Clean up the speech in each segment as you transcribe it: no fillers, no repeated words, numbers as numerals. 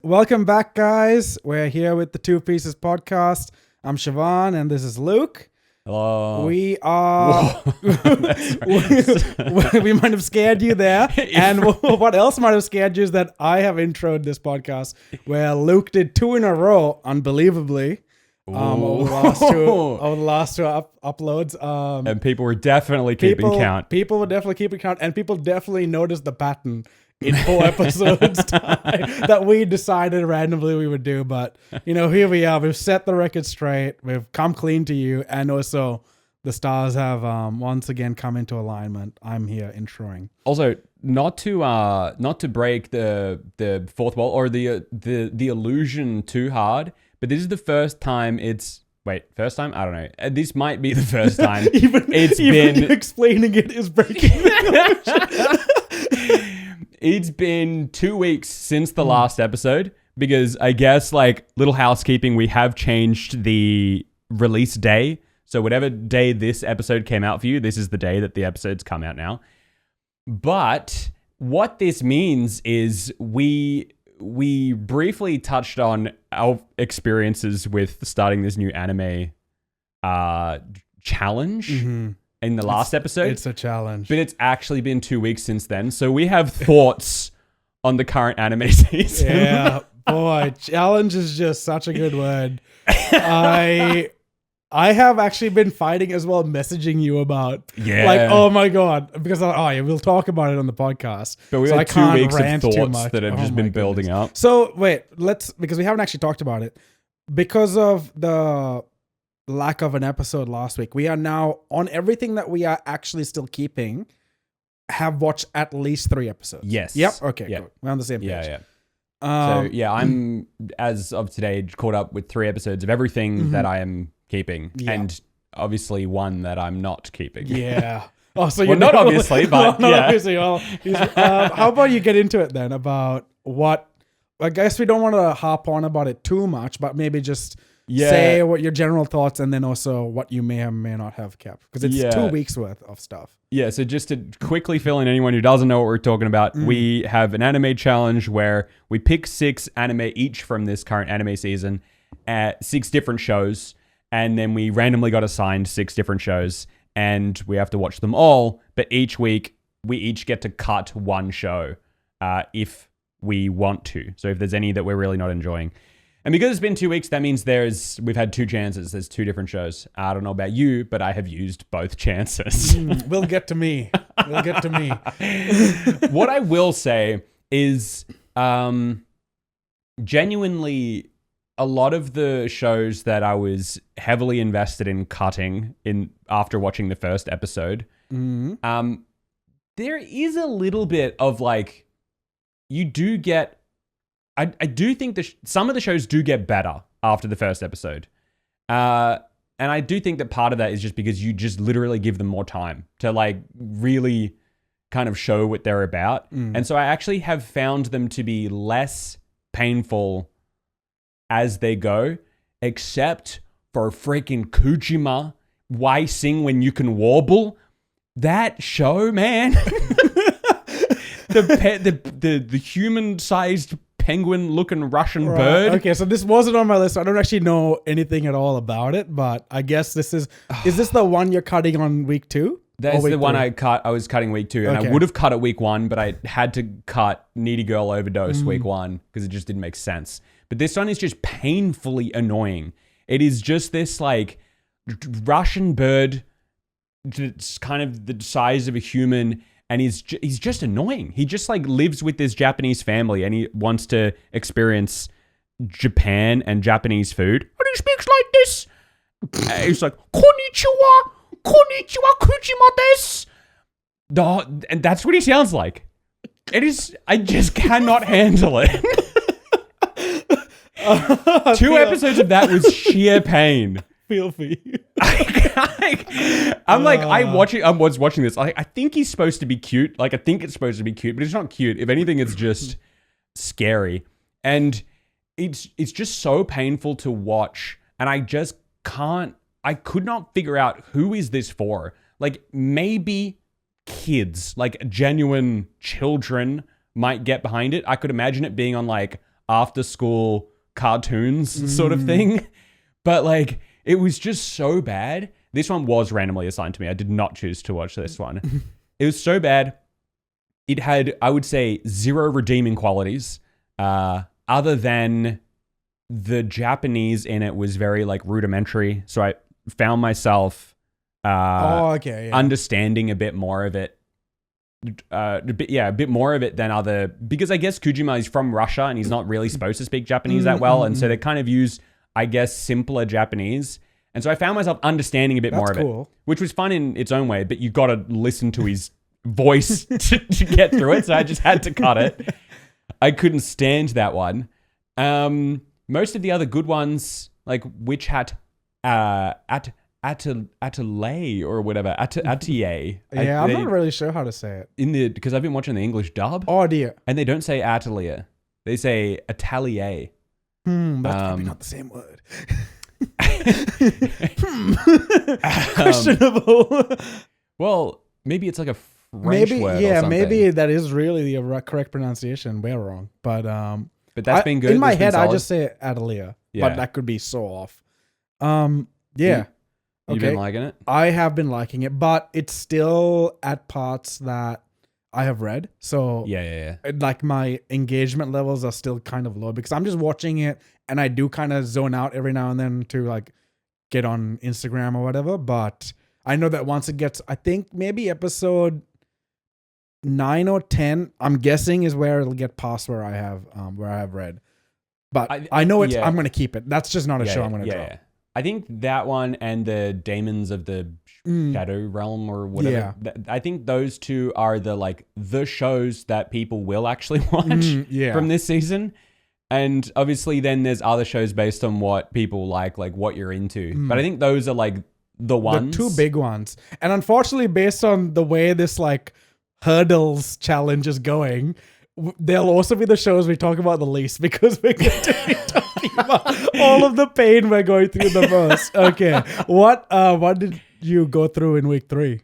Welcome back, guys. We're here with the Two Pieces podcast. I'm Siobhan, and this is Luke. Hello. We are... we might have scared you there. And what else might have scared you is that I have introed this podcast where Luke did 2 in a row, unbelievably, over the last two uploads. And people were definitely keeping count. People were definitely keeping count, and people definitely noticed the pattern in 4 episodes time that we decided randomly we would do. But, here we are. We've set the record straight. We've come clean to you. And also the stars have once again come into alignment. I'm here introing. Also, not to break the fourth wall or the illusion too hard, but this is the first time first time? I don't know. This might be the first time even explaining it is breaking the illusion. It's been 2 weeks since the last episode because I guess little housekeeping, we have changed the release day. So whatever day this episode came out for you, this is the day that the episodes come out now. But what this means is we briefly touched on our experiences with starting this new anime challenge. Mm-hmm. In the last episode. It's a challenge. But it's actually been 2 weeks since then. So we have thoughts on the current anime season. Yeah, boy, challenge is just such a good word. I have actually been fighting as well, messaging you about oh my God, because we'll talk about it on the podcast. But we had 2 weeks of thoughts that have just been building up. So wait, because we haven't actually talked about it. Because of the lack of an episode last week, we are now on everything that we are actually still keeping, have watched at least 3 episodes. Yes. Yep. Okay. Yep. Cool. We're on the same page. Yeah. I'm as of today caught up with 3 episodes of everything that I am keeping, and obviously 1 that I'm not keeping. Yeah. Oh, so you're not obviously, but not obviously. Well, how about you get into it then? About what? I guess we don't want to harp on about it too much, but maybe just. Say what your general thoughts, and then also what you may or may not have kept, because it's 2 weeks worth of stuff. Yeah, so just to quickly fill in anyone who doesn't know what we're talking about, we have an anime challenge where we pick 6 anime each from this current anime season, 6 different shows, and then we randomly got assigned 6 different shows, and we have to watch them all, but each week we each get to cut 1 show if we want to. So if there's any that we're really not enjoying. And because it's been 2 weeks, that means we've had 2 chances. There's 2 different shows. I don't know about you, but I have used both chances. We'll get to me. What I will say is genuinely a lot of the shows that I was heavily invested in cutting after watching the first episode, there is a little bit of you do get... I do think some of the shows do get better after the first episode. And I do think that part of that is just because you just literally give them more time to really kind of show what they're about. And so I actually have found them to be less painful as they go, except for freaking Kujima. Why sing when you can warble? That show, man. the human-sized penguin-looking Russian bird. Okay, so this wasn't on my list. So I don't actually know anything at all about it, but I guess this is this the one you're cutting on week 2? That's the one I cut. I was cutting week 2, and I would have cut it week 1, but I had to cut Needy Girl Overdose week 1 because it just didn't make sense. But this one is just painfully annoying. It is just this Russian bird, it's kind of the size of a human, and he's just annoying. He just lives with this Japanese family, and he wants to experience Japan and Japanese food. And he speaks like this. He's like, "Konnichiwa, konnichiwa, Kujima desu." And that's what he sounds like. It is. I just cannot handle it. 2 episodes of that was sheer pain. Feel for you. I was watching this. I think he's supposed to be cute. I think it's supposed to be cute, but it's not cute. If anything, it's just scary. And it's just so painful to watch. And I could not figure out who is this for. Maybe kids, genuine children might get behind it. I could imagine it being on after school cartoons sort of thing. But like, it was just so bad. This one was randomly assigned to me. I did not choose to watch this one. It was so bad. It had, I would say, zero redeeming qualities, other than the Japanese in it was very like rudimentary. So I found myself understanding a bit more of it. A bit more of it than other, because I guess Kojima is from Russia and he's not really supposed to speak Japanese that well. And so they kind of use, I guess, simpler Japanese. And so I found myself understanding a bit more of it, which was fun in its own way, but you got to listen to his voice to get through it. So I just had to cut it. I couldn't stand that one. Most of the other good ones, like Witch Hat, Atelier or whatever, Atelier. Yeah, I'm not really sure how to say it. Because I've been watching the English dub. Oh dear. And they don't say Atelier. They say Atelier. That's probably not the same word. Questionable. Well, maybe it's like a French word or something. Maybe that is really the correct pronunciation. We're wrong. But that's been good. In my head, I just say Atelier. Yeah. But that could be so off. Yeah. You've been liking it? I have been liking it, but it's still at parts that I have read. So yeah. Like my engagement levels are still kind of low because I'm just watching it and I do kind of zone out every now and then to like get on Instagram or whatever. But I know that once it gets, I think maybe episode 9 or 10, I'm guessing is where it'll get past where I have read. But I know it's, I'm going to keep it. That's just not a show I'm going to drop. Yeah. I think that one and the Daemons of the Shadow Realm or whatever. Yeah. I think those two are the shows that people will actually watch from this season. And obviously then there's other shows based on what people like what you're into. But I think those are like the ones. The two big ones. And unfortunately, based on the way this like hurdles challenge is going, they'll also be the shows we talk about the least because we're going to be talking about all of the pain we're going through the most. Okay. What did you go through in week 3?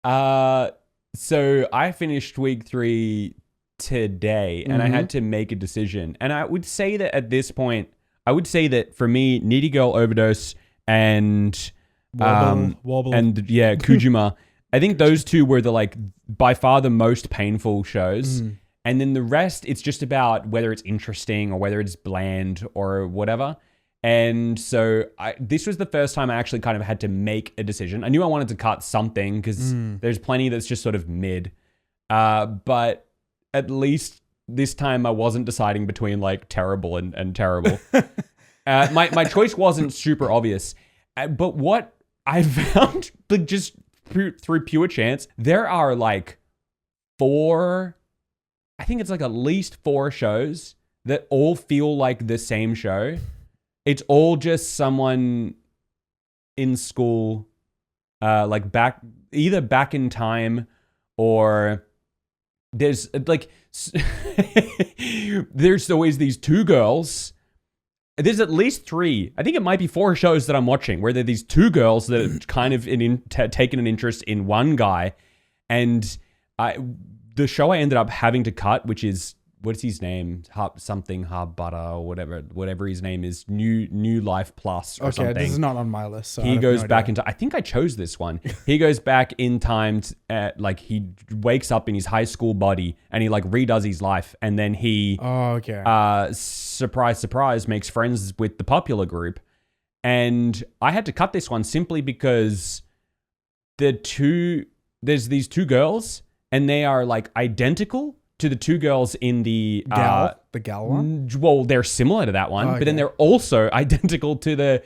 So I finished week 3 today and I had to make a decision. And I would say that at this point, for me, Needy Girl Overdose and Wobble. And Kojima, I think those two were the by far the most painful shows. And then the rest, it's just about whether it's interesting or whether it's bland or whatever. And so this was the first time I actually kind of had to make a decision. I knew I wanted to cut something because there's plenty that's just sort of mid. But at least this time I wasn't deciding between terrible and terrible. My choice wasn't super obvious. But what I found, just through pure chance, there are 4... I think it's at least 4 shows that all feel like the same show. It's all just someone in school, back in time, or there's there's always these 2 girls. There's at least 3. I think it might be 4 shows that I'm watching where there are these 2 girls that are kind of taken an interest in one guy, and the show I ended up having to cut, which is, what's his name? Butter or whatever his name is. New Life Plus or something. Okay, this is not on my list. So he goes back into, I think I chose this one. He goes back in time, he wakes up in his high school body and he redoes his life. And then he, surprise, makes friends with the popular group. And I had to cut this one simply because there's these 2 girls, and they are identical to the 2 girls in the gal one. Well, they're similar to that one, but then they're also identical to the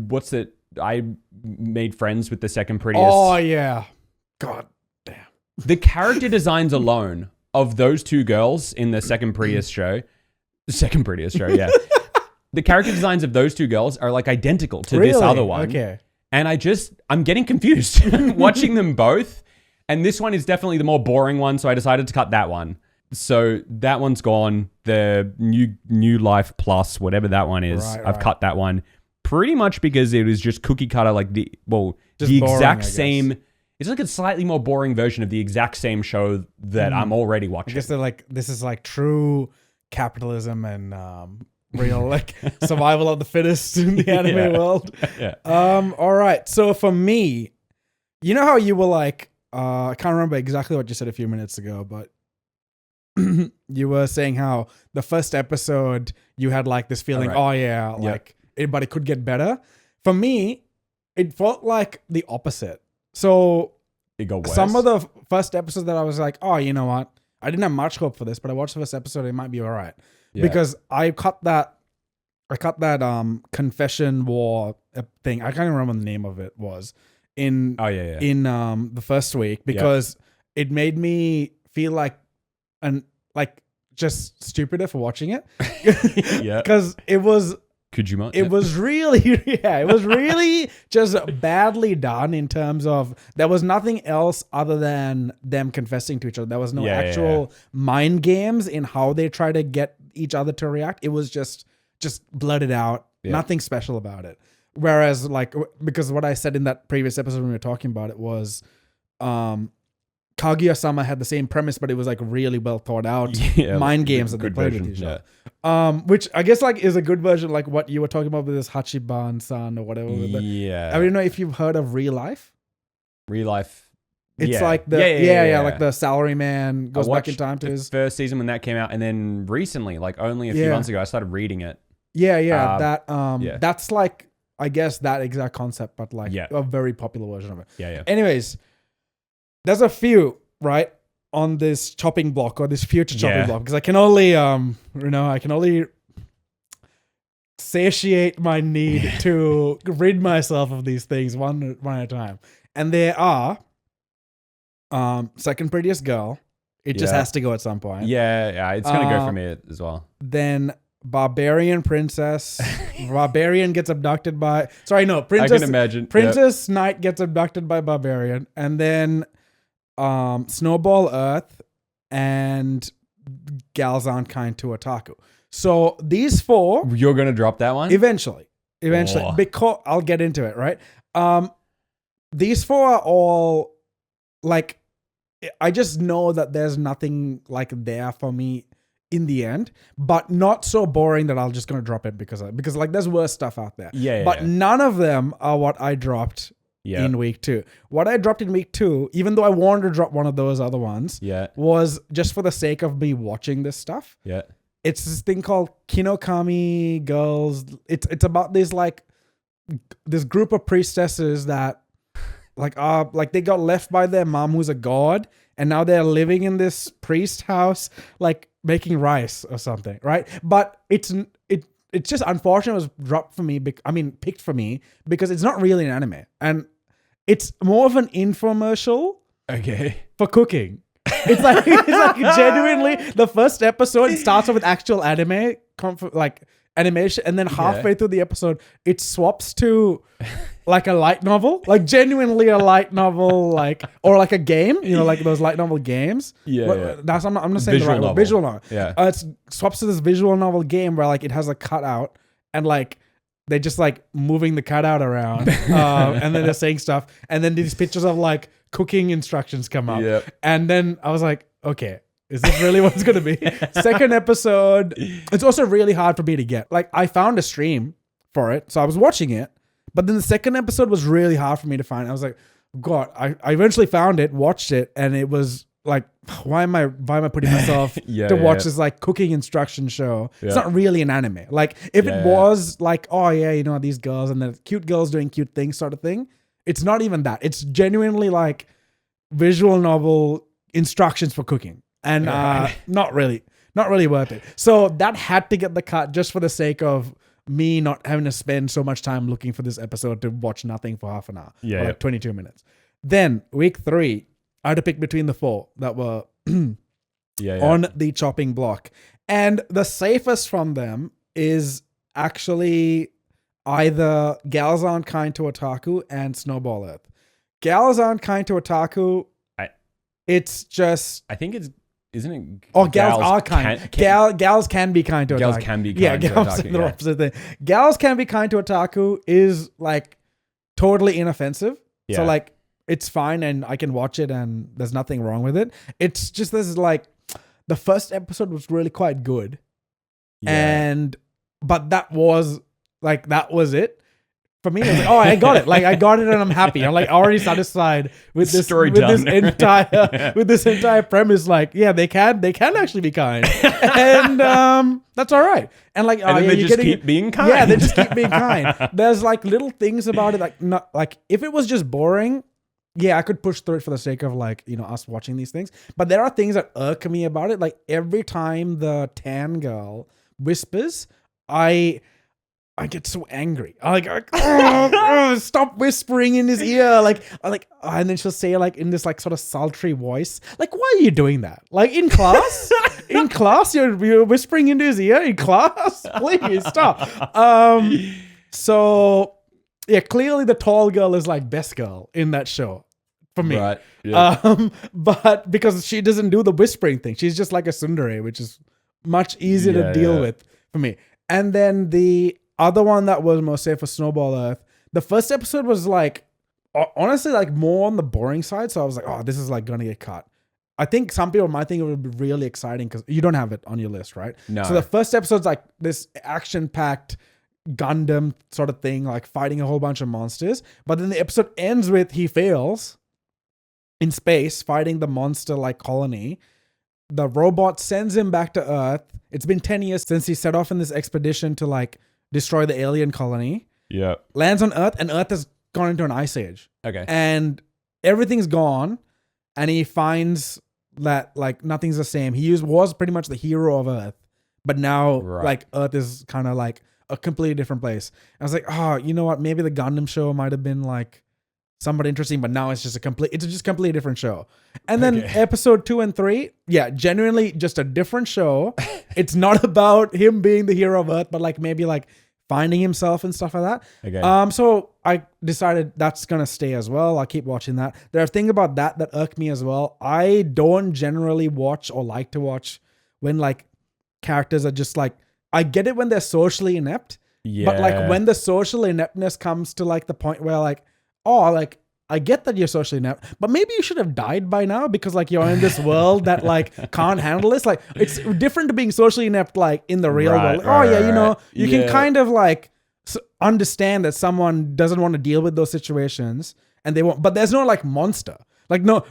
what's it? I made friends with the second prettiest. Oh yeah, god damn. The character designs alone of those 2 girls in the second prettiest show, yeah. The character designs of those 2 girls are identical to this other one. Okay, and I'm getting confused watching them both. And this one is definitely the more boring one, so I decided to cut that one. So that one's gone. The new Life Plus, whatever that one is, I've cut that one pretty much because it was just cookie cutter, the exact same. It's a slightly more boring version of the exact same show that I'm already watching. I guess they're this is true capitalism and real like survival of the fittest in the anime world. Yeah. All right. So for me, you know how you were like, I can't remember exactly what you said a few minutes ago, but you were saying how the first episode you had like this feeling, oh yeah, like but it could get better. For me, it felt like the opposite. So it got worse. Some of the first episodes that I was like, oh, you know what? I didn't have much hope for this, but I watched the first episode, it might be all right. Yeah. Because I cut that confession war thing. I can't even remember the name of it was in the first week because it made me feel like just stupider for watching it. Yeah. Because it was It was really just badly done in terms of there was nothing else other than them confessing to each other. There was no actual mind games in how they try to get each other to react. It was just blurted out. Yeah. Nothing special about it. Whereas like, because what I said in that previous episode when we were talking about it was, Kaguya-sama had the same premise, but it was like really well thought out mind games that they played with each other. Which I guess like is a good version, like what you were talking about with this Hachiban-san or whatever. Yeah. I don't know if you've heard of Real Life. Real Life. It's like the like the salaryman goes back in time to his first season when that came out, and then recently, like only a few months ago, I started reading it. That's like I guess that exact concept, but like a very popular version of it. Yeah. Anyways. There's a few, right, on this chopping block or this future chopping block because I can only, I can only satiate my need to rid myself of these things one at a time. And there are, Second Prettiest Girl. It just has to go at some point. Yeah, it's gonna go for me as well. Then Barbarian Princess. Barbarian gets abducted by. Sorry, no, Princess. I can imagine. Princess Knight gets abducted by Barbarian, and then. Snowball Earth and Gals Aren't Kind to Otaku. So these four... You're going to drop that one? Eventually. Because I'll get into it, right? These four are all like... I just know that there's nothing like there for me in the end, but not so boring that I'm just going to drop it because like there's worse stuff out there. But none of them are what I dropped in week 2. What I dropped in week 2, even though I wanted to drop one of those other ones, was just for the sake of me watching this stuff. Yeah. It's this thing called Kinokami Girls. It's about this group of priestesses that like they got left by their mom who's a god, and now they're living in this priest house, like making rice or something, right? But it's just unfortunate it was dropped for me. Picked for me because it's not really an anime, and it's more of an infomercial. Okay. For cooking. It's like genuinely the first episode starts off with actual anime, like animation, and then halfway through the episode it swaps to like a light novel, like genuinely a light novel, like or like a game, like those light novel games. That's I'm not saying visual the right word. Visual novel. Yeah. It swaps to this visual novel game where like it has a cutout and like they're just like moving the cutout around, and then they're saying stuff, and then these pictures of like cooking instructions come up, and then I was like, okay. Is this really what it's going to be? Second episode, it's also really hard for me to get. Like, I found a stream for it, so I was watching it, but then the second episode was really hard for me to find. I was like, God, I eventually found it, watched it, and it was like, why am I putting myself to watch this like cooking instruction show? It's not really an anime. Like, if it was like, oh yeah, these girls and the cute girls doing cute things sort of thing, it's not even that. It's genuinely like visual novel instructions for cooking. And not really worth it. So that had to get the cut just for the sake of me not having to spend so much time looking for this episode to watch nothing for half an hour. Or like 22 minutes. Then week 3, I had to pick between the 4 that were on the chopping block. And the safest from them is actually either Gals Aren't Kind to Otaku and Snowball Earth. Gals Aren't Kind to Otaku, it's just... I think it's... Isn't it? Oh, gals are kind. Gals can be kind to otaku. Gals can be kind to otaku. The opposite thing. Gals can be kind to otaku is like totally inoffensive. Yeah. So like it's fine and I can watch it and there's nothing wrong with it. It's just this like the first episode was really quite good. And but that was it. For me, I was like, oh, I got it. Like I got it and I'm happy. I'm like already satisfied with this entire premise. Like, yeah, they can actually be kind. And that's all right. And like, and then they just keep being kind. Yeah, they just keep being kind. There's like little things about it, like not like if it was just boring, yeah, I could push through it for the sake of like, us watching these things. But there are things that irk me about it. Like every time the tan girl whispers, I get so angry. I'm like, stop whispering in his ear. And then she'll say like in this like sort of sultry voice, like, why are you doing that? Like in class, you're whispering into his ear in class. Please stop. So yeah, clearly the tall girl is like best girl in that show for me. Right. Yeah. But because she doesn't do the whispering thing, she's just like a tsundere, which is much easier to deal with for me. And then the other one that was most safe for Snowball Earth, the first episode was like, honestly, like more on the boring side. So I was like, oh, this is like going to get cut. I think some people might think it would be really exciting because you don't have it on your list, right? No. So the first episode's like this action-packed Gundam sort of thing, like fighting a whole bunch of monsters. But then the episode ends with he fails in space fighting the monster like colony. The robot sends him back to Earth. It's been 10 years since he set off in this expedition to like destroy the alien colony. Yeah. Lands on Earth, and Earth has gone into an ice age. Okay. And everything's gone, and he finds that like nothing's the same. He was pretty much the hero of Earth, but now like Earth is kind of like a completely different place. And I was like, oh, you know what? Maybe the Gundam show might have been like somewhat interesting, but now it's just completely different show. And then episode 2 and 3, yeah, genuinely just a different show. It's not about him being the hero of Earth, but like maybe like finding himself and stuff like that. Okay. So I decided that's gonna stay as well. I'll keep watching that. There are things about that irk me as well. I don't generally watch or like to watch when like characters are just like, I get it when they're socially inept, but like when the social ineptness comes to like the point where like, oh, like I get that you're socially inept, but maybe you should have died by now because like you're in this world that like can't handle this. Like it's different to being socially inept like in the real world. Like, you can kind of like understand that someone doesn't want to deal with those situations and they won't. But there's no like monster, like no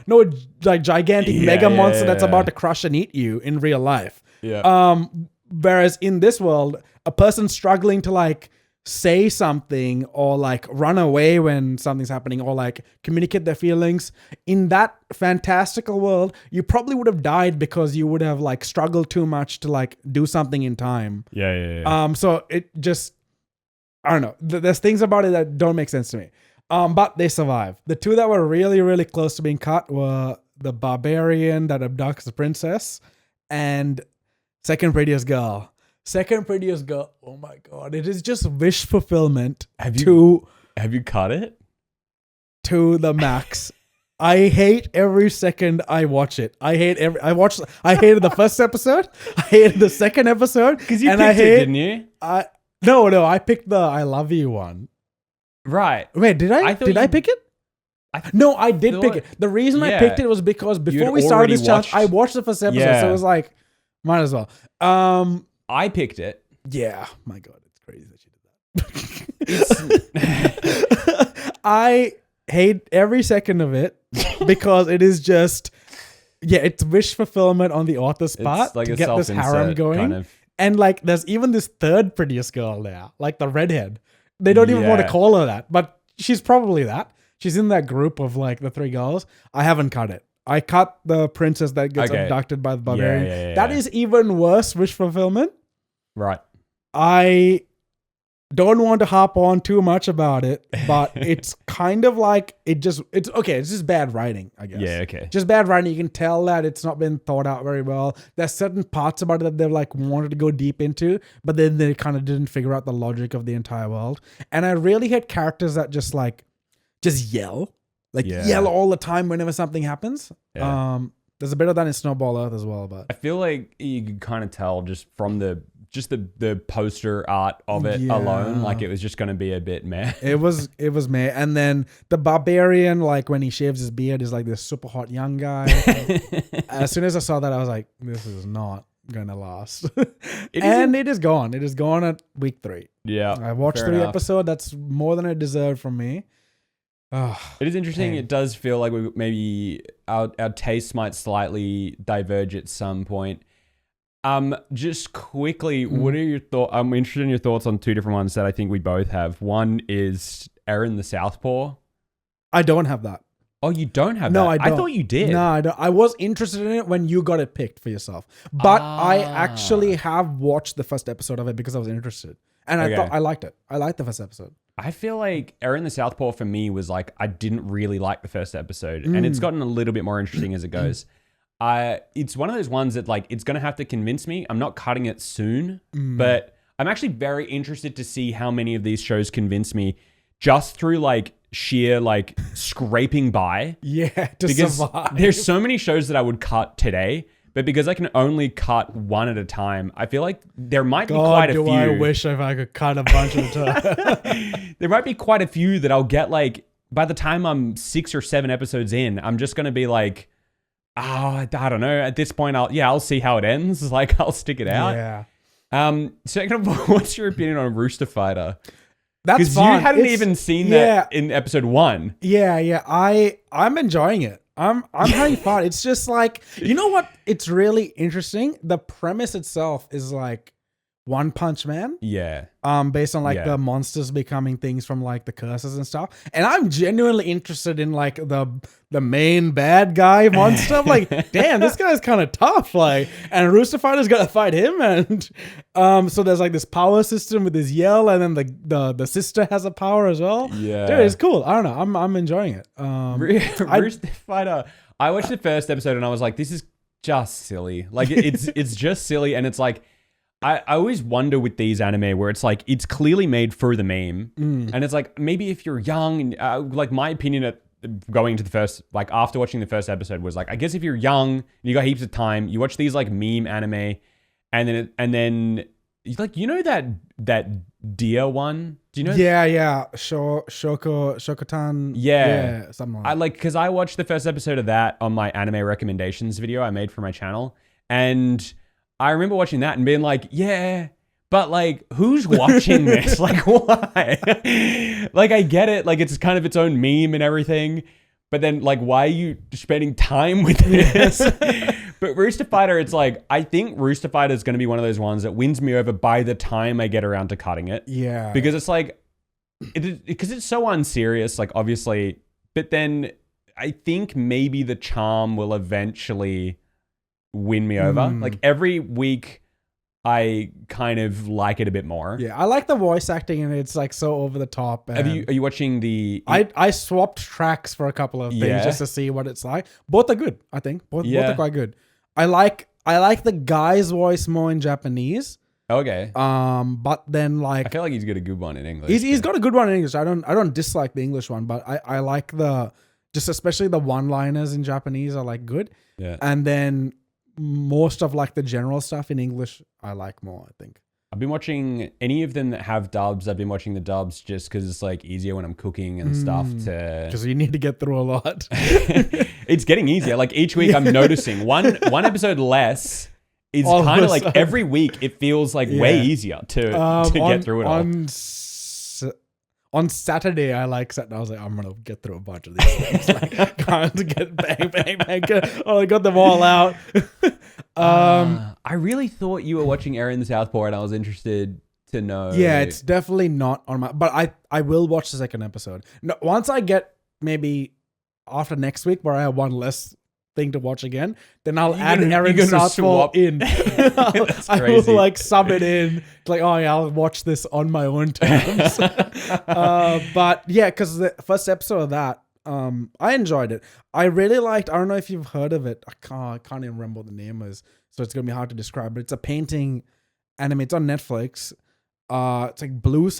like gigantic mega monster that's about to crush and eat you in real life. Yeah. Whereas in this world, a person struggling to like say something or like run away when something's happening or like communicate their feelings in that fantastical world, you probably would have died because you would have like struggled too much to like do something in time. Yeah. So it just, I don't know. There's things about it that don't make sense to me. But they survive. The two that were really, really close to being cut were the barbarian that abducts the princess and Second Prettiest Girl. Second Prettiest Girl. Oh my God. It is just wish fulfillment. Have you cut it? To the max. I hate every second I watch it. I hated the first episode. I hated the second episode. Because you picked it, didn't you? No, I picked the I Love You one. Right. Wait, did I pick it? No, I did pick it. The reason I picked it was because before we started this challenge, I watched the first episode. So it was like, might as well. I picked it. Yeah. My God, it's crazy that you did that. I hate every second of it because it is just, it's wish fulfillment on the author's part like to get this harem going. Kind of. And like, there's even this third prettiest girl now, like the redhead. They don't even want to call her that, but she's probably that. She's in that group of like the three girls. I haven't cut it. I cut the princess that gets abducted by the barbarian. Yeah. That is even worse wish fulfillment. Right. I don't want to hop on too much about it, but it's kind of like it's just bad writing, I guess. Yeah, okay. Just bad writing. You can tell that it's not been thought out very well. There's certain parts about it that they've like wanted to go deep into, but then they kind of didn't figure out the logic of the entire world. And I really hate characters that just yell. Yell all the time whenever something happens. Yeah. There's a bit of that in Snowball Earth as well, but I feel like you could kind of tell just from the poster art of it alone, like it was just going to be a bit meh. It was meh. And then the barbarian, like when he shaves his beard, is like this super hot young guy. As soon as I saw that, I was like, this is not gonna last. It is gone. It is gone at week 3. Yeah. I watched 3 episodes. That's more than it deserved from me. It is interesting. It does feel like maybe our tastes might slightly diverge at some point. Just quickly, what are your thoughts? I'm interested in your thoughts on 2 different ones that I think we both have. One is Aaron the Southpaw. I don't have that. Oh, you don't have that? No, I don't. I thought you did. No, I don't. I was interested in it when you got it picked for yourself. But I actually have watched the first episode of it because I was interested. And I thought I liked it. I liked the first episode. I feel like Aaron the Southpaw for me was like, I didn't really like the first episode. And it's gotten a little bit more interesting as it goes. It's one of those ones that like, it's going to have to convince me. I'm not cutting it soon, but I'm actually very interested to see how many of these shows convince me just through like sheer like scraping by. Yeah, because survive. There's so many shows that I would cut today, but because I can only cut one at a time, I feel like there might be quite a few. I wish if I could cut a bunch at a time. There might be quite a few that I'll get like, by the time I'm 6 or 7 episodes in, I'm just going to be like, I don't know. At this point, I'll see how it ends. Like, I'll stick it out. Yeah. Second of all, what's your opinion on Rooster Fighter? That's fun. Because you hadn't even seen that in episode 1. Yeah. I'm enjoying it. I'm having fun. It's just like, you know what? It's really interesting. The premise itself is like One Punch Man. Yeah. Based on like the monsters becoming things from like the curses and stuff. And I'm genuinely interested in like the main bad guy monster. I'm like, damn, this guy's kind of tough. Like, and Rooster Fighter's got to fight him. And so there's like this power system with his yell, and then the sister has a power as well. Yeah. Dude, it's cool. I don't know. I'm enjoying it. Rooster Fighter. I watched the first episode and I was like, this is just silly. Like it's just silly, and it's like, I always wonder with these anime where it's like, it's clearly made for the meme. And it's like, maybe if you're young, and like my opinion at going to the first, like after watching the first episode was like, I guess if you're young and you got heaps of time, you watch these like meme anime, and then like, you know, that deer one? Do you know? Yeah. Shokotan. Yeah. Something like that. Because I watched the first episode of that on my anime recommendations video I made for my channel. And I remember watching that and being like, yeah, but like, who's watching this? Like, why? Like, I get it. Like, it's kind of its own meme and everything. But then, like, why are you spending time with this? But Rooster Fighter, it's like, I think Rooster Fighter is going to be one of those ones that wins me over by the time I get around to cutting it. Yeah. Because it's like, because it's so unserious, like, obviously. But then I think maybe the charm will eventually win me over. Like every week I kind of like it a bit more. Yeah, I like the voice acting, and it's like so over the top. And Are you watching the I swapped tracks for a couple of things just to see what it's like. Both are good, I think. Both are quite good. I like the guy's voice more in Japanese. Okay. But then like, I feel like he's got a good one in English. He's got a good one in English. I don't dislike the English one, but I like just especially the one-liners in Japanese are like good. Yeah. And then most of like the general stuff in English I like more, I think. I've been watching any of them that have dubs. I've been watching the dubs just because it's like easier when I'm cooking and stuff because you need to get through a lot. It's getting easier. Like each week I'm noticing one episode less is kind of like every week it feels like way easier to get through it all. On Saturday, I was like, I'm gonna get through a bunch of these things. Like, going to get bang. I got them all out. I really thought you were watching Aaron the Southpaw, and I was interested to know. Yeah, it's definitely not on my. But I will watch the second episode. No, once I get maybe after next week, where I have one less thing to watch again, then I'll add Aaron Southpaw in. I will like sub it in. It's like, oh yeah, I'll watch this on my own terms. But yeah, because the first episode of that, I enjoyed it. I really liked. I don't know if you've heard of it. I can't even remember what the name is, so it's gonna be hard to describe. But it's a painting anime. It's on Netflix. It's like Blue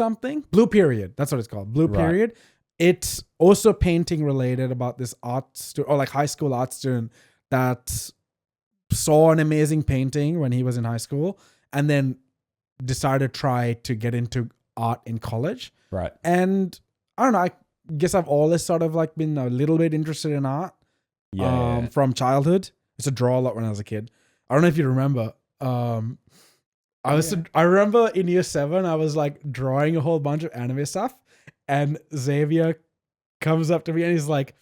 Period. That's what it's called. Blue Period. It's also painting related about this or like high school art student that saw an amazing painting when he was in high school and then decided to try to get into art in college. Right. And I don't know, I guess I've always sort of like been a little bit interested in art from childhood. I used to draw a lot when I was a kid. I don't know if you remember. I remember in year 7, I was like drawing a whole bunch of anime stuff, and Xavier comes up to me and he's like,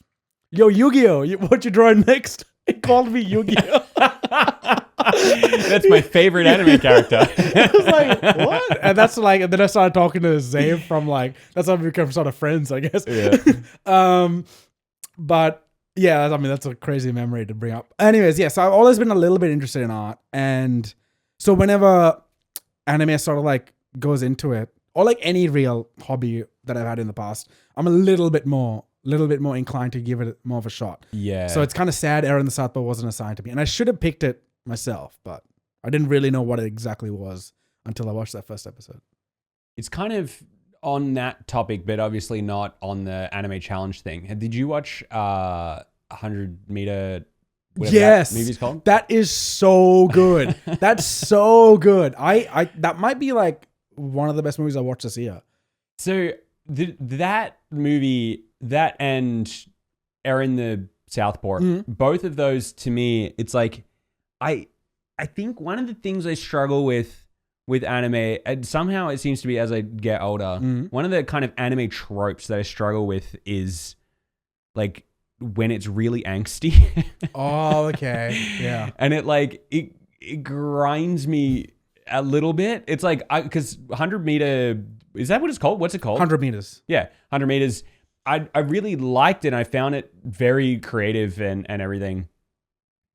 "Yo, Yu-Gi-Oh, what you drawing next?" He called me Yu-Gi-Oh. That's my favorite anime character. I was like, what? And that's like, and then I started talking to Zave from like, that's how we become sort of friends, I guess. Yeah. But yeah, I mean, that's a crazy memory to bring up. Anyways, yeah, so I've always been a little bit interested in art. And so whenever anime sort of like goes into it, or like any real hobby that I've had in the past, I'm a little bit more inclined to give it more of a shot. Yeah. So it's kind of sad Aaron the South Pole wasn't assigned to me. And I should have picked it myself, but I didn't really know what it exactly was until I watched that first episode. It's kind of on that topic, but obviously not on the anime challenge thing. Did you watch 100-meter? Yes, that movie's called? That is so good. That's so good. I that might be like one of the best movies I watched this year. So that movie, that and Aaron the Southport, both of those to me, it's like I think one of the things I struggle with anime, and somehow it seems to be as I get older, one of the kind of anime tropes that I struggle with is like when it's really angsty. Oh, okay. Yeah. And it grinds me a little bit. It's like, because 100-meter, is that what it's called? What's it called? 100 meters. Yeah, 100 meters. I really liked it. And I found it very creative and everything.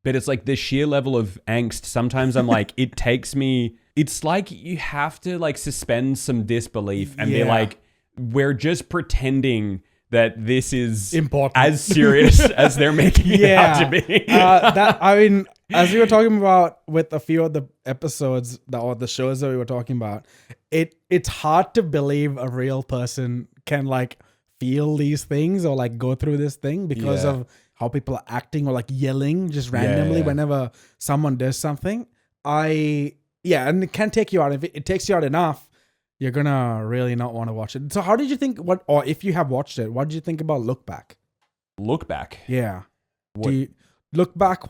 But it's like the sheer level of angst. Sometimes I'm like, it takes me, it's like you have to like suspend some disbelief and be like, we're just pretending that this is important, as serious as they're making it out to be. I mean, as we were talking about with a few of the episodes or the shows that we were talking about, it's hard to believe a real person can like feel these things or like go through this thing because of how people are acting or like yelling just randomly whenever someone does something. And it can take you out. If it takes you out enough, you're gonna really not want to watch it. So how did you think, or if you have watched it, what did you think about Look Back? Look Back? Yeah. Look Back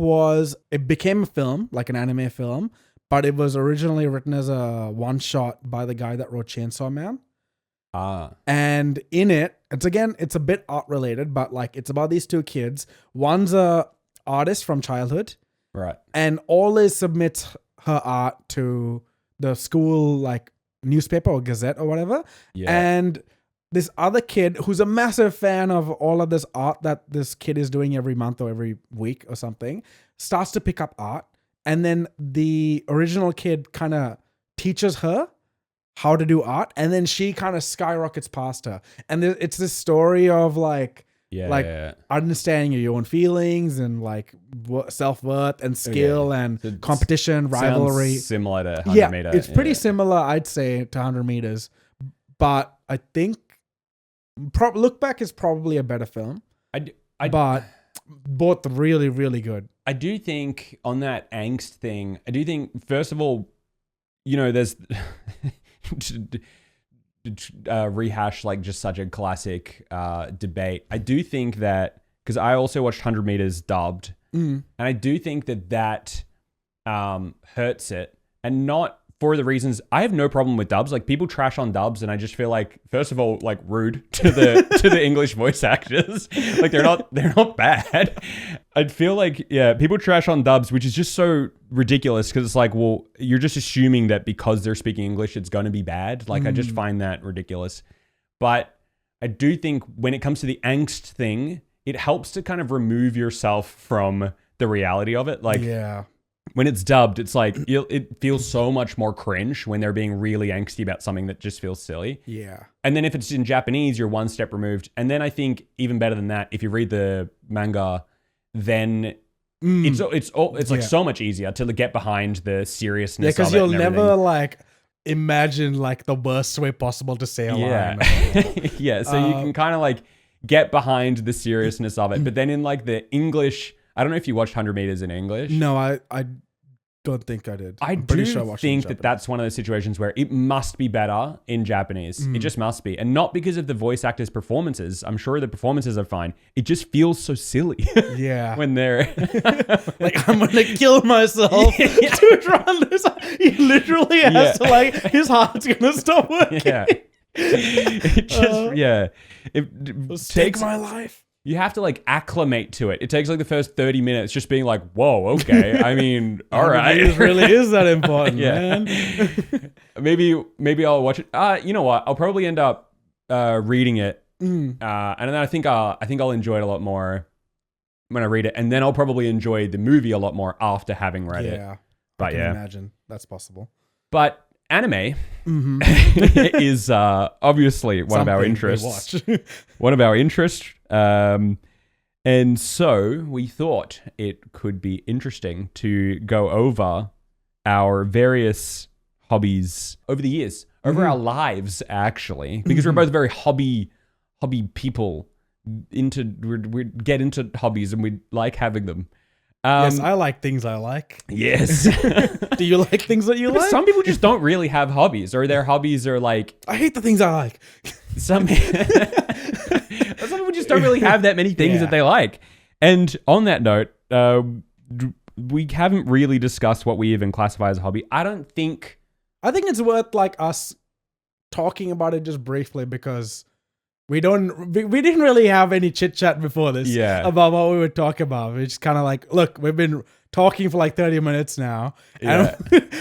it became a film, like an anime film, but it was originally written as a one-shot by the guy that wrote Chainsaw Man. And in it, it's a bit art related, but like it's about these two kids. One's a artist from childhood. Right. And always submits her art to the school like newspaper or gazette or whatever. Yeah. And this other kid who's a massive fan of all of this art that this kid is doing every month or every week or something, starts to pick up art. And then the original kid kind of teaches her how to do art. And then she kind of skyrockets past her. And it's this story of like understanding your own feelings and like self-worth and skill and competition, rivalry. Similar to 100 meter. It's pretty similar, I'd say, to 100 meters. But I think Look Back is probably a better film. But both really, really good. I do think on that angst thing, first of all, there's rehash like just such a classic debate. I do think that, because I also watched 100 meters dubbed, and I do think that hurts it, and not for the reasons. I have no problem with dubs. Like, people trash on dubs, and I just feel like, first of all, like, rude to the English voice actors. Like, they're not bad. I feel like, people trash on dubs, which is just so ridiculous, because it's like, well, you're just assuming that because they're speaking English, it's going to be bad. Like, I just find that ridiculous. But I do think when it comes to the angst thing, it helps to kind of remove yourself from the reality of it. Like, when it's dubbed, it's like it feels so much more cringe when they're being really angsty about something that just feels silly. Yeah. And then if it's in Japanese, you're one step removed. And then I think even better than that, if you read the manga, then it's like so much easier to get behind the seriousness. Yeah, because you'll never like imagine like the worst way possible to say a line. So you can kind of like get behind the seriousness of it. But then in like the English, I don't know if you watched 100 meters in English. No, I don't think I did. I I'm pretty do sure I watched it in think that Japanese. that's one of those situations where it must be better in Japanese. It just must be. And not because of the voice actors' performances. I'm sure the performances are fine. It just feels so silly Yeah. when they're... Like, I'm gonna kill myself to run this. He literally has to, like, his heart's gonna stop working. Yeah. It just, It Just takes... take my life. You have to like acclimate to it. It takes like the first 30 minutes just being like, whoa, okay. I mean, all right. It really is that important, Yeah. man. Maybe I'll watch it. You know what? I'll probably end up reading it. And then I think I'll enjoy it a lot more when I read it. And then I'll probably enjoy the movie a lot more after having read it. Yeah. But I can yeah. imagine that's possible. But anime is obviously one of our Something we interests. watch. One of our interests. And so we thought it could be interesting to go over our various hobbies over the years, over our lives, actually, because we're both very hobby people. We get into hobbies and we like having them. Yes, I like things I like. Yes. Do you like things that you like? Some people just don't really have hobbies, or their hobbies are like I hate the things I like. some people just don't really have that many things that they like. And on that note, we haven't really discussed what we even classify as a hobby. I think it's worth like us talking about it just briefly because we didn't really have any chit chat before this about what we would talk about. We're just kind of like, look, we've been talking for like 30 minutes now, and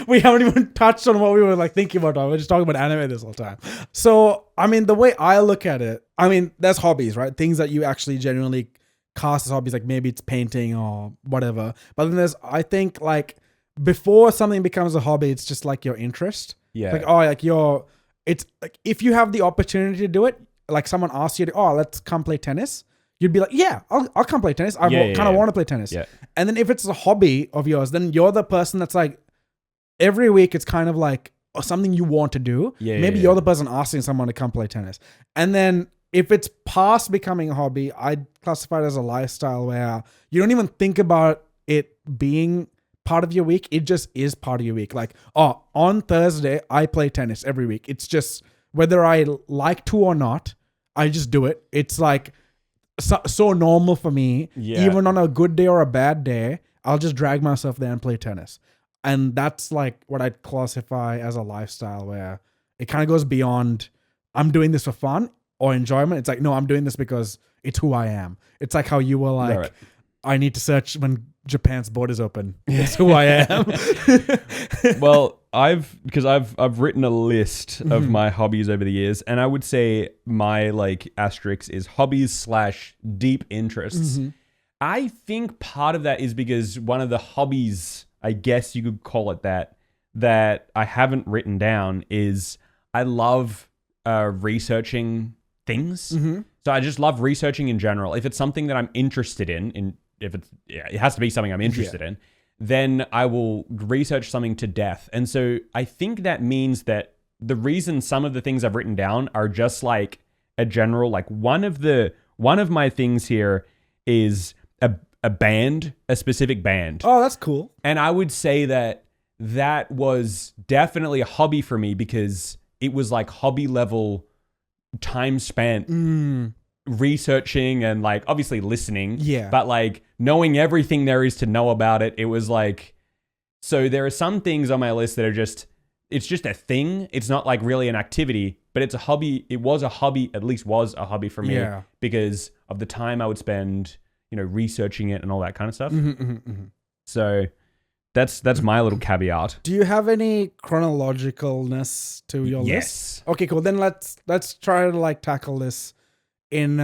we haven't even touched on what we were like thinking about. We're just talking about anime this whole time. So, I mean, the way I look at it, I mean, there's hobbies, right? Things that you actually genuinely cast as hobbies, like maybe it's painting or whatever. But then there's, I think, like before something becomes a hobby, it's just like your interest. Yeah. Like, oh, like it's like if you have the opportunity to do it, like someone asks you to, oh, let's come play tennis. You'd be like, yeah, I'll come play tennis. I kind of want to play tennis. Yeah. And then if it's a hobby of yours, then you're the person that's like, every week it's kind of like something you want to do. Maybe you're the person asking someone to come play tennis. And then if it's past becoming a hobby, I'd classify it as a lifestyle where you don't even think about it being part of your week. It just is part of your week. Like, oh, on Thursday, I play tennis every week. It's just whether I like to or not, I just do it. It's like so normal for me. Yeah. Even on a good day or a bad day, I'll just drag myself there and play tennis. And that's like what I'd classify as a lifestyle where it kind of goes beyond I'm doing this for fun or enjoyment. It's like, no, I'm doing this because it's who I am. It's like how you were like, I need to search when Japan's borders open. It's who I am. Well, I've written a list of my hobbies over the years, and I would say my like asterisk is hobbies / deep interests. I think part of that is because one of the hobbies, I guess you could call it that I haven't written down is I love researching things. So I just love researching in general. If it's something that I'm interested in if it's, it has to be something I'm interested in, then I will research something to death. And so I think that means that the reason some of the things I've written down are just like a general, like one of my things here is a band, a specific band. Oh, that's cool. And I would say that was definitely a hobby for me because it was like hobby level time spent researching and like obviously listening, but like knowing everything there is to know about it. It was like, so there are some things on my list that are just, it's just a thing. It's not like really an activity, but it's a hobby. It was a hobby, at least was a hobby for me because of the time I would spend, researching it and all that kind of stuff. So that's my little caveat. Do you have any chronologicalness to your list? Okay, cool. Then let's try to like tackle this in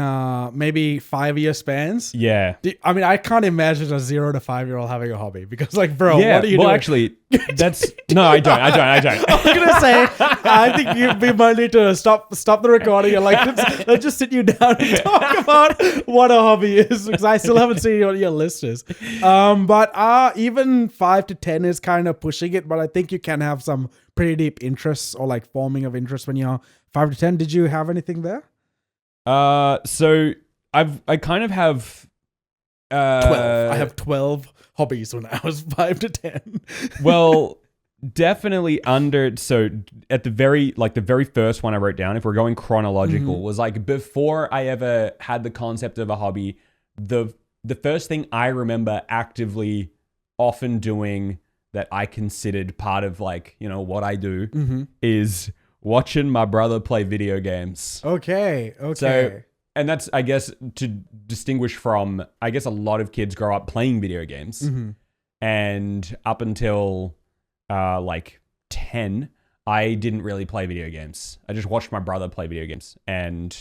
maybe 5-year spans. Yeah. I mean, I can't imagine a 0 to 5-year-old having a hobby because like, bro, what are you doing? Well, actually, that's... No, I don't. I was going to say, I think we might need to stop the recording and like, let's just sit you down and talk about what a hobby is because I still haven't seen what your list is. But even 5 to 10 is kind of pushing it, but I think you can have some pretty deep interests or like forming of interest when you're 5 to 10. Did you have anything there? So I kind of have 12. I have 12 hobbies when I was 5 to 10. Well, definitely under. So at the very first one I wrote down, if we're going chronological, was like before I ever had the concept of a hobby. The first thing I remember actively often doing that I considered part of like, what I do is watching my brother play video games. Okay. So, and that's, I guess, to distinguish from, I guess a lot of kids grow up playing video games. And up until like 10, I didn't really play video games. I just watched my brother play video games. And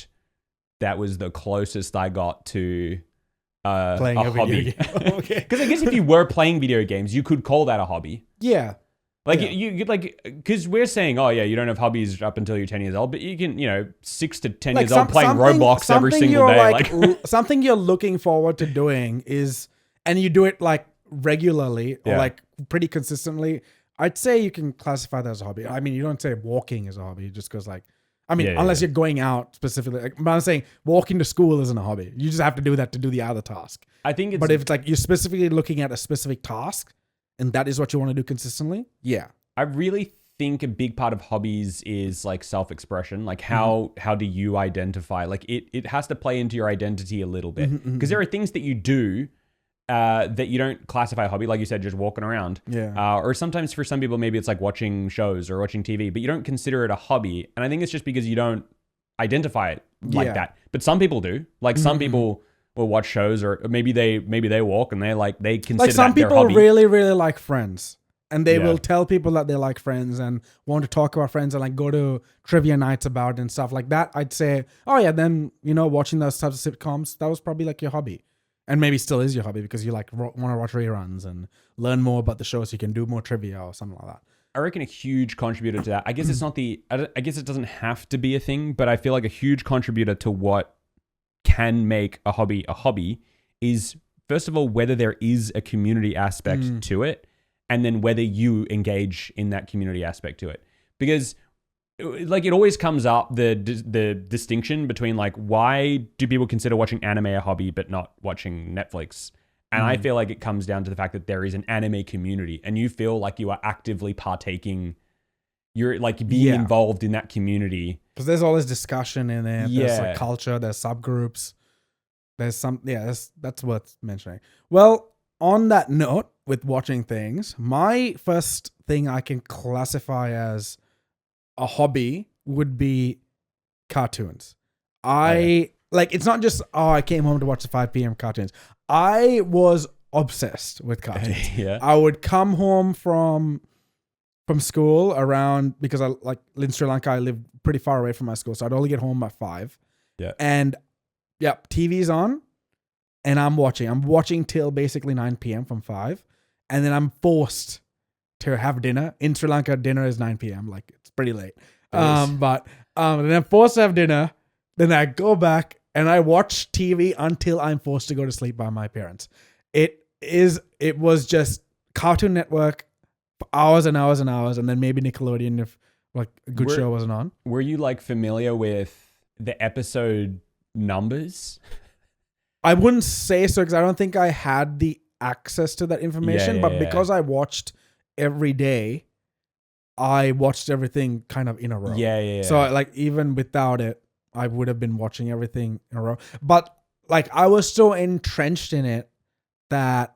that was the closest I got to Playing a hobby. video game. Okay. Because I guess if you were playing video games, you could call that a hobby. Yeah. Like you like, because we're saying, oh yeah, you don't have hobbies up until you're 10 years old, but you can, 6 to 10 years old playing Roblox every single day. Like something you're looking forward to doing is, and you do it like regularly or like pretty consistently. I'd say you can classify that as a hobby. I mean, you don't say walking is a hobby just because like, I mean, unless you're going out specifically. Like, but I'm saying walking to school isn't a hobby. You just have to do that to do the other task. I think it's... But if it's like you're specifically looking at a specific task and that is what you want to do consistently, yeah. I really think a big part of hobbies is like self-expression. Like how do you identify? Like it has to play into your identity a little bit. Because there are things that you do that you don't classify a hobby, like you said, just walking around. Yeah. Or sometimes for some people, maybe it's like watching shows or watching TV, but you don't consider it a hobby. And I think it's just because you don't identify it like that. But some people do. Like some people will watch shows, or maybe they walk and they consider like some that their people hobby. really, really like Friends. And they will tell people that they like Friends and want to talk about Friends and like go to trivia nights about it and stuff like that. I'd say, oh yeah, then, watching those types of sitcoms, that was probably like your hobby. And maybe still is your hobby because you like want to watch reruns and learn more about the show so you can do more trivia or something like that. I reckon a huge contributor to that, I guess it's not I guess it doesn't have to be a thing, but I feel like a huge contributor to what can make a hobby is, first of all, whether there is a community aspect to it, and then whether you engage in that community aspect to it. Because like it always comes up, the distinction between like, why do people consider watching anime a hobby but not watching Netflix? And I feel like it comes down to the fact that there is an anime community and you feel like you are actively partaking. You're like being involved in that community. Because there's all this discussion in it. Yeah. There's like culture, there's subgroups. There's some, that's worth mentioning. Well, on that note, with watching things, my first thing I can classify as a hobby would be cartoons. It's not just, I came home to watch the 5 p.m. cartoons. I was obsessed with cartoons. I would come home from school around, because I like in Sri Lanka, I lived pretty far away from my school. So I'd only get home by 5. Yeah. And TV's on and I'm watching till basically 9 p.m. from 5. And then I'm forced to have dinner. In Sri Lanka, dinner is 9 p.m. Like it's pretty late. But then I'm forced to have dinner. Then I go back and I watch TV until I'm forced to go to sleep by my parents. It was just Cartoon Network for hours and hours and hours, and then maybe Nickelodeon if like a good show wasn't on. Were you like familiar with the episode numbers? I wouldn't say so because I don't think I had the access to that information, but because I watched every day, I watched everything kind of in a row. Yeah. So like even without it, I would have been watching everything in a row. But like I was so entrenched in it that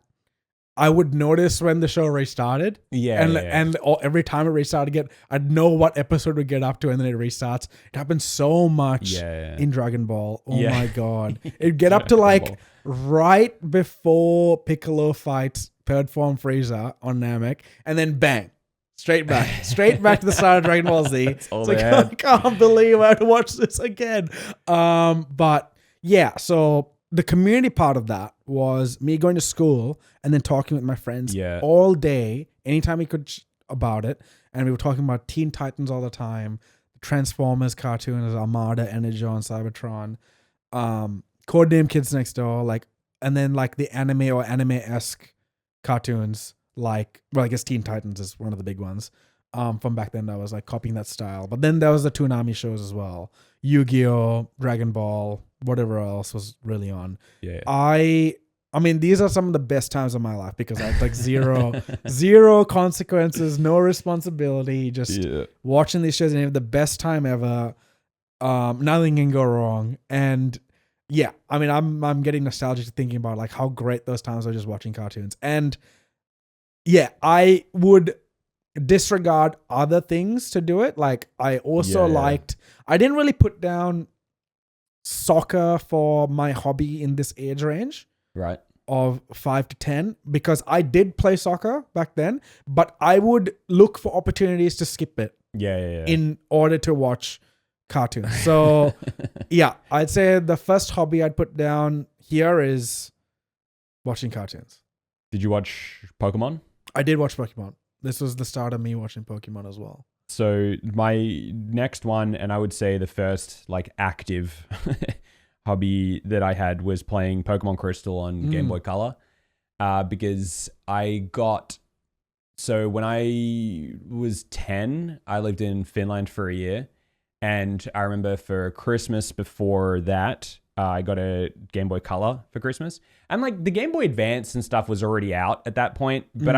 I would notice when the show restarted. And every time it restarted again, I'd know what episode would get up to, and then it restarts. It happens so much in Dragon Ball. Oh my God. It'd get up to like right before Piccolo fights third form Frieza on Namek, and then bang. Straight back to the start of Dragon Ball Z. It's like, I can't believe I have to watch this again. But yeah, so the community part of that was me going to school and then talking with my friends all day, anytime we could about it. And we were talking about Teen Titans all the time, Transformers cartoons, Armada, Energon, Cybertron, Codename Kids Next Door, like, and then like the anime or anime-esque cartoons. Like, well, I guess Teen Titans is one of the big ones from back then that was like copying that style. But then there was the Toonami shows as well. Yu-Gi-Oh!, Dragon Ball, whatever else was really on. Yeah. I I mean, these are some of the best times of my life because I had like zero consequences, no responsibility, just watching these shows and having the best time ever. Nothing can go wrong. And yeah, I mean, I'm getting nostalgic thinking about like how great those times are just watching cartoons. And yeah, I would disregard other things to do it. Like I also I didn't really put down soccer for my hobby in this age range. Right. Of 5 to 10 because I did play soccer back then, but I would look for opportunities to skip it. In order to watch cartoons. So yeah, I'd say the first hobby I'd put down here is watching cartoons. Did you watch Pokemon? I did watch Pokemon. This was the start of me watching Pokemon as well. So my next one, and I would say the first like active hobby that I had was playing Pokemon Crystal on Game Boy Color, because so when I was 10, I lived in Finland for a year, and I remember for Christmas before that, I got a Game Boy Color for Christmas, and like the Game Boy Advance and stuff was already out at that point, but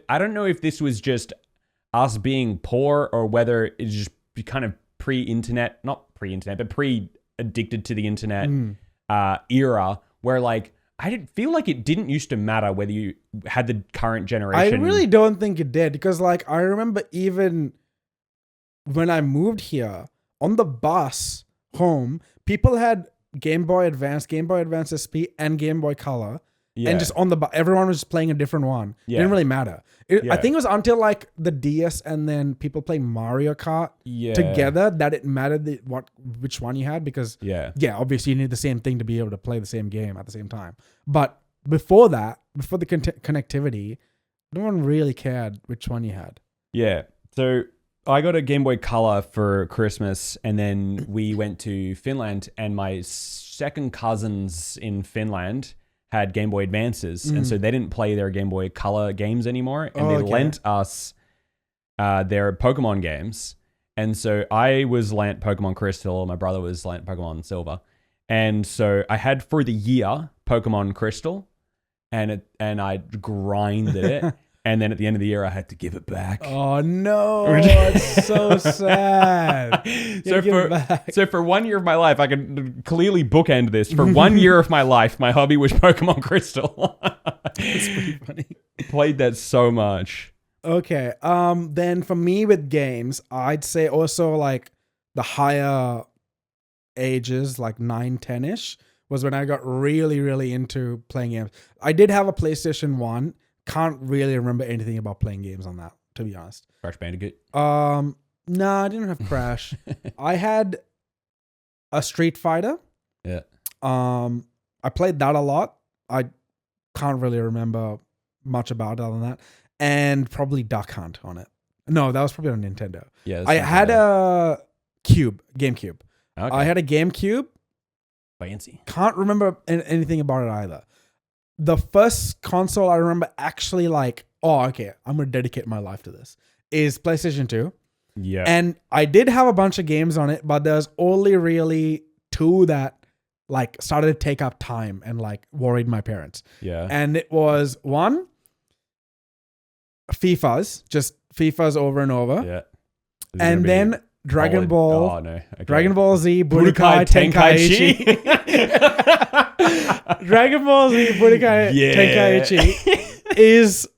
I don't know if this was just us being poor or whether it's just kind of not pre-internet, but pre-addicted to the internet era where like I didn't feel like it didn't used to matter whether you had the current generation. I really don't think it did because like I remember even when I moved here on the bus home, people had Game Boy Advance, Game Boy Advance SP, and Game Boy Color. Yeah. And just on the everyone was just playing a different one. Yeah. It didn't really matter. I think it was until like the DS and then people playing Mario Kart together that it mattered which one you had because obviously you need the same thing to be able to play the same game at the same time. But before that, before the connectivity, no one really cared which one you had. Yeah. So I got a Game Boy Color for Christmas, and then we went to Finland, and my second cousins in Finland had Game Boy Advances, and so they didn't play their Game Boy Color games anymore, and they lent us their Pokemon games. And so I was lent Pokemon Crystal, my brother was lent Pokemon Silver, and so I had for the year Pokemon Crystal, and I grinded it. And then at the end of the year, I had to give it back. Oh, no. It's so sad. So for 1 year of my life, I can clearly bookend this. For 1 year of my life, my hobby was Pokemon Crystal. That's pretty funny. Played that so much. Okay. Then for me with games, I'd say also like the higher ages, like 9, 10-ish, was when I got really, really into playing games. I did have a PlayStation 1. Can't really remember anything about playing games on that, to be honest. Crash Bandicoot? No, I didn't have Crash. I had a Street Fighter. Yeah. I played that a lot. I can't really remember much about it other than that. And probably Duck Hunt on it. No, that was probably on Nintendo. Yeah. I had a GameCube. Okay. I had a GameCube. Fancy. Can't remember anything about it either. The first console I remember actually like, I'm going to dedicate my life to this, is PlayStation 2. Yeah. And I did have a bunch of games on it, but there's only really 2 that like started to take up time and like worried my parents. Yeah. And it was one, just FIFAs over and over. Yeah. And then Dragon Ball. Oh, no. Okay. Dragon Ball Z Budokai Tenkaichi. Dragon Ball Z Budokai Tenkaichi is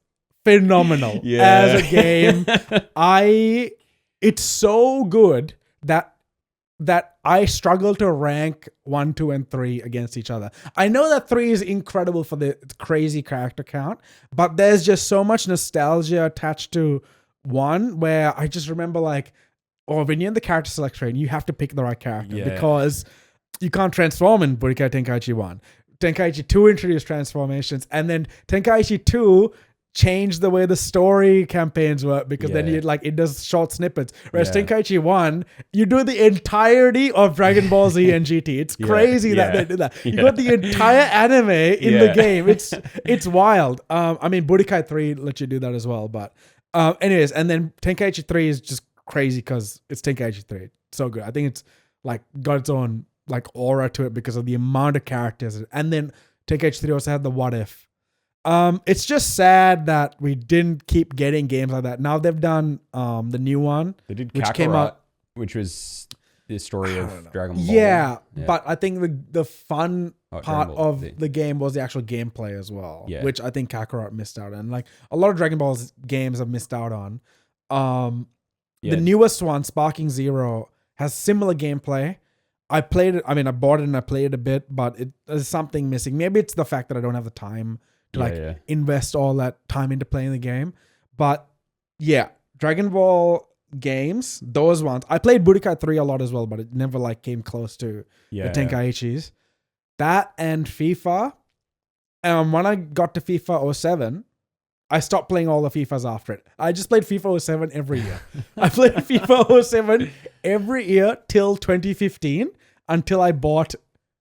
phenomenal as a game. It's so good that I struggle to rank 1, 2, and 3 against each other. I know that 3 is incredible for the crazy character count, but there's just so much nostalgia attached to 1 where I just remember like, when you're in the character select screen, you have to pick the right character because you can't transform in Budokai Tenkaichi 1. Tenkaichi 2 introduced transformations, and then Tenkaichi 2 changed the way the story campaigns work because then it does short snippets. Whereas Tenkaichi 1, you do the entirety of Dragon Ball Z and GT. It's crazy that they did that. You got the entire anime in the game. It's wild. I mean, Budokai 3 lets you do that as well. But anyways, and then Tenkaichi 3 is just crazy because it's Tenkaichi 3. So good. I think it's like got its own like aura to it because of the amount of characters. And then Tenkaichi 3 also had the What If. It's just sad that we didn't keep getting games like that. Now they've done the new one. They did which Kakarot, came out, which was the story of Dragon Ball. Yeah, but I think the fun part Dragon Ball of Z. the game was the actual gameplay as well, Yeah. which I think Kakarot missed out on. Like a lot of Dragon Ball's games have missed out on. The newest one, Sparking Zero, has similar gameplay. I played it. I mean, I bought it and I played it a bit, but there's something missing. Maybe it's the fact that I don't have the time to invest all that time into playing the game. But yeah, Dragon Ball games, those ones. I played Budokai 3 a lot as well, but it never like came close to the Tenkaichis. That and FIFA. When I got to FIFA 07, I stopped playing all the FIFAs after it. I just played FIFA 07 every year. I played FIFA 07 every year till 2015 until I bought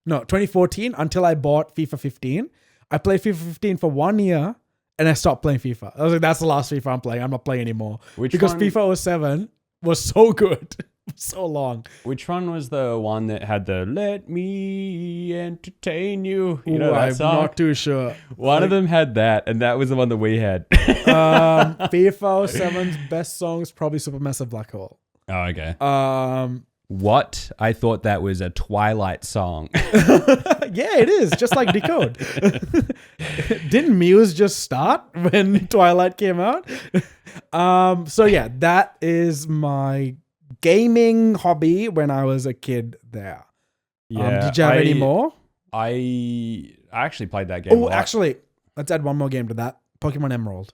2014 until I bought FIFA 15. I played FIFA 15 for 1 year and I stopped playing FIFA. I was like, that's the last FIFA I'm playing. I'm not playing anymore. Because FIFA 07 was so good. So long. Which one was the one that had the "Let me entertain you"? You know that I'm song? not too sure. One of them had that, and that was the one that we had. FIFA 07's best song is probably Supermassive Black Hole. Oh, okay. What? I thought that was a Twilight song. Yeah, it is. Just like Decode. Didn't Muse just start when Twilight came out? So yeah, that is my gaming hobby when I was a kid there. Yeah. Did you have any more? I actually played that game. Oh, actually, let's add one more game to that. Pokemon Emerald.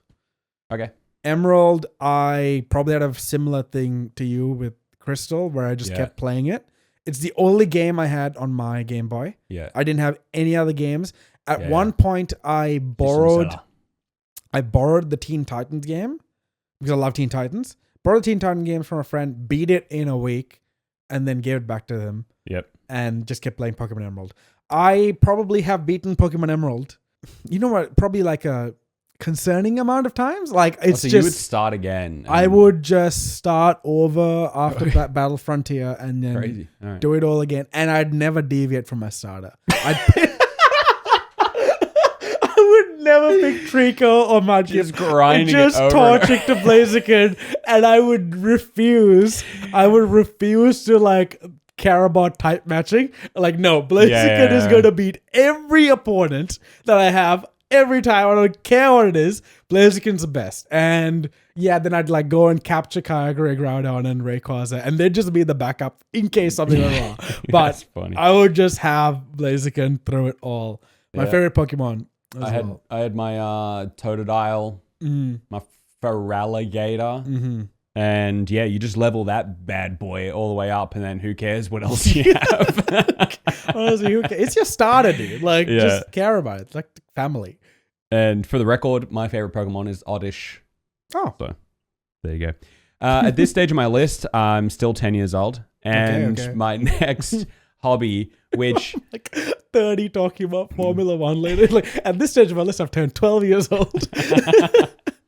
Okay. Emerald, I probably had a similar thing to you with Crystal, where I just kept playing it. It's the only game I had on my Game Boy. Yeah. I didn't have any other games. At one point, I borrowed the Teen Titans game because I love Teen Titans. Borrowed the Teen Titans games from a friend, beat it in a week, and then gave it back to them. Yep. And just kept playing Pokemon Emerald. I probably have beaten Pokemon Emerald. You know what? Probably like a concerning amount of times. Like it's just you would start again. I would just start over after that Battle Frontier and then do it all again. And I'd never deviate from my starter. I would never pick Trico or Magip. Just grinding just it over. torching to Blaziken, and I would refuse. To like care about type matching. Like, no, Blaziken is going to beat every opponent that I have every time. I don't care what it is. Blaziken's the best. And yeah, then I'd like go and capture Kyogre, Groudon, and Rayquaza, and they'd just be the backup in case something went wrong. But I would just have Blaziken through it all. My favorite Pokemon. I had my Totodile, my Feraligatr, and yeah, you just level that bad boy all the way up, and then who cares what else you have? Honestly, who cares? It's your starter, dude. Like, just care about it. It's like family. And for the record, my favorite Pokemon is Oddish. Oh, so there you go. At this stage of my list, I'm still 10 years old, and my next hobby, which like 30 talking about Formula One later. Like at this stage of my list, I've turned 12 years old.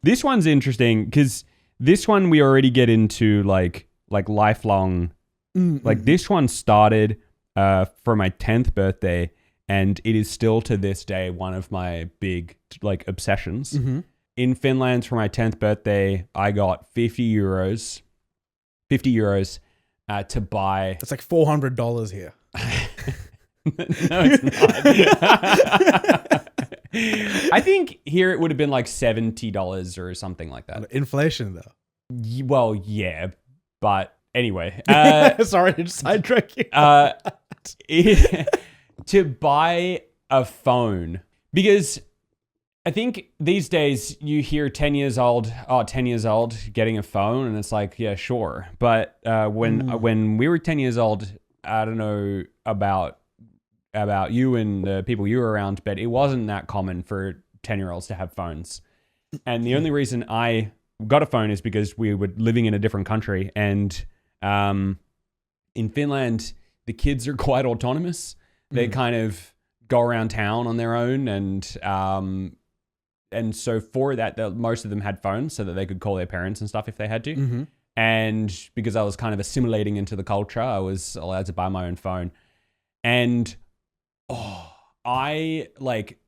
This one's interesting because this one we already get into like lifelong. Like this one started for my 10th birthday, and it is still to this day one of my big like obsessions. In Finland, for my 10th birthday, I got 50 euros to buy. That's like $400 here. No, it's not. I think here it would have been like $70 or something like that. Inflation, though. Well, yeah, but anyway. Sorry to sidetrack you. To buy a phone, because I think these days you hear 10 years old getting a phone, and it's like, yeah, sure. But when we were 10 years old, I don't know about you and the people you were around, but it wasn't that common for 10-year-olds to have phones. And the only reason I got a phone is because we were living in a different country. And in Finland, the kids are quite autonomous. They kind of go around town on their own, and so for that, most of them had phones so that they could call their parents and stuff if they had to. And because I was kind of assimilating into the culture, I was allowed to buy my own phone. And I like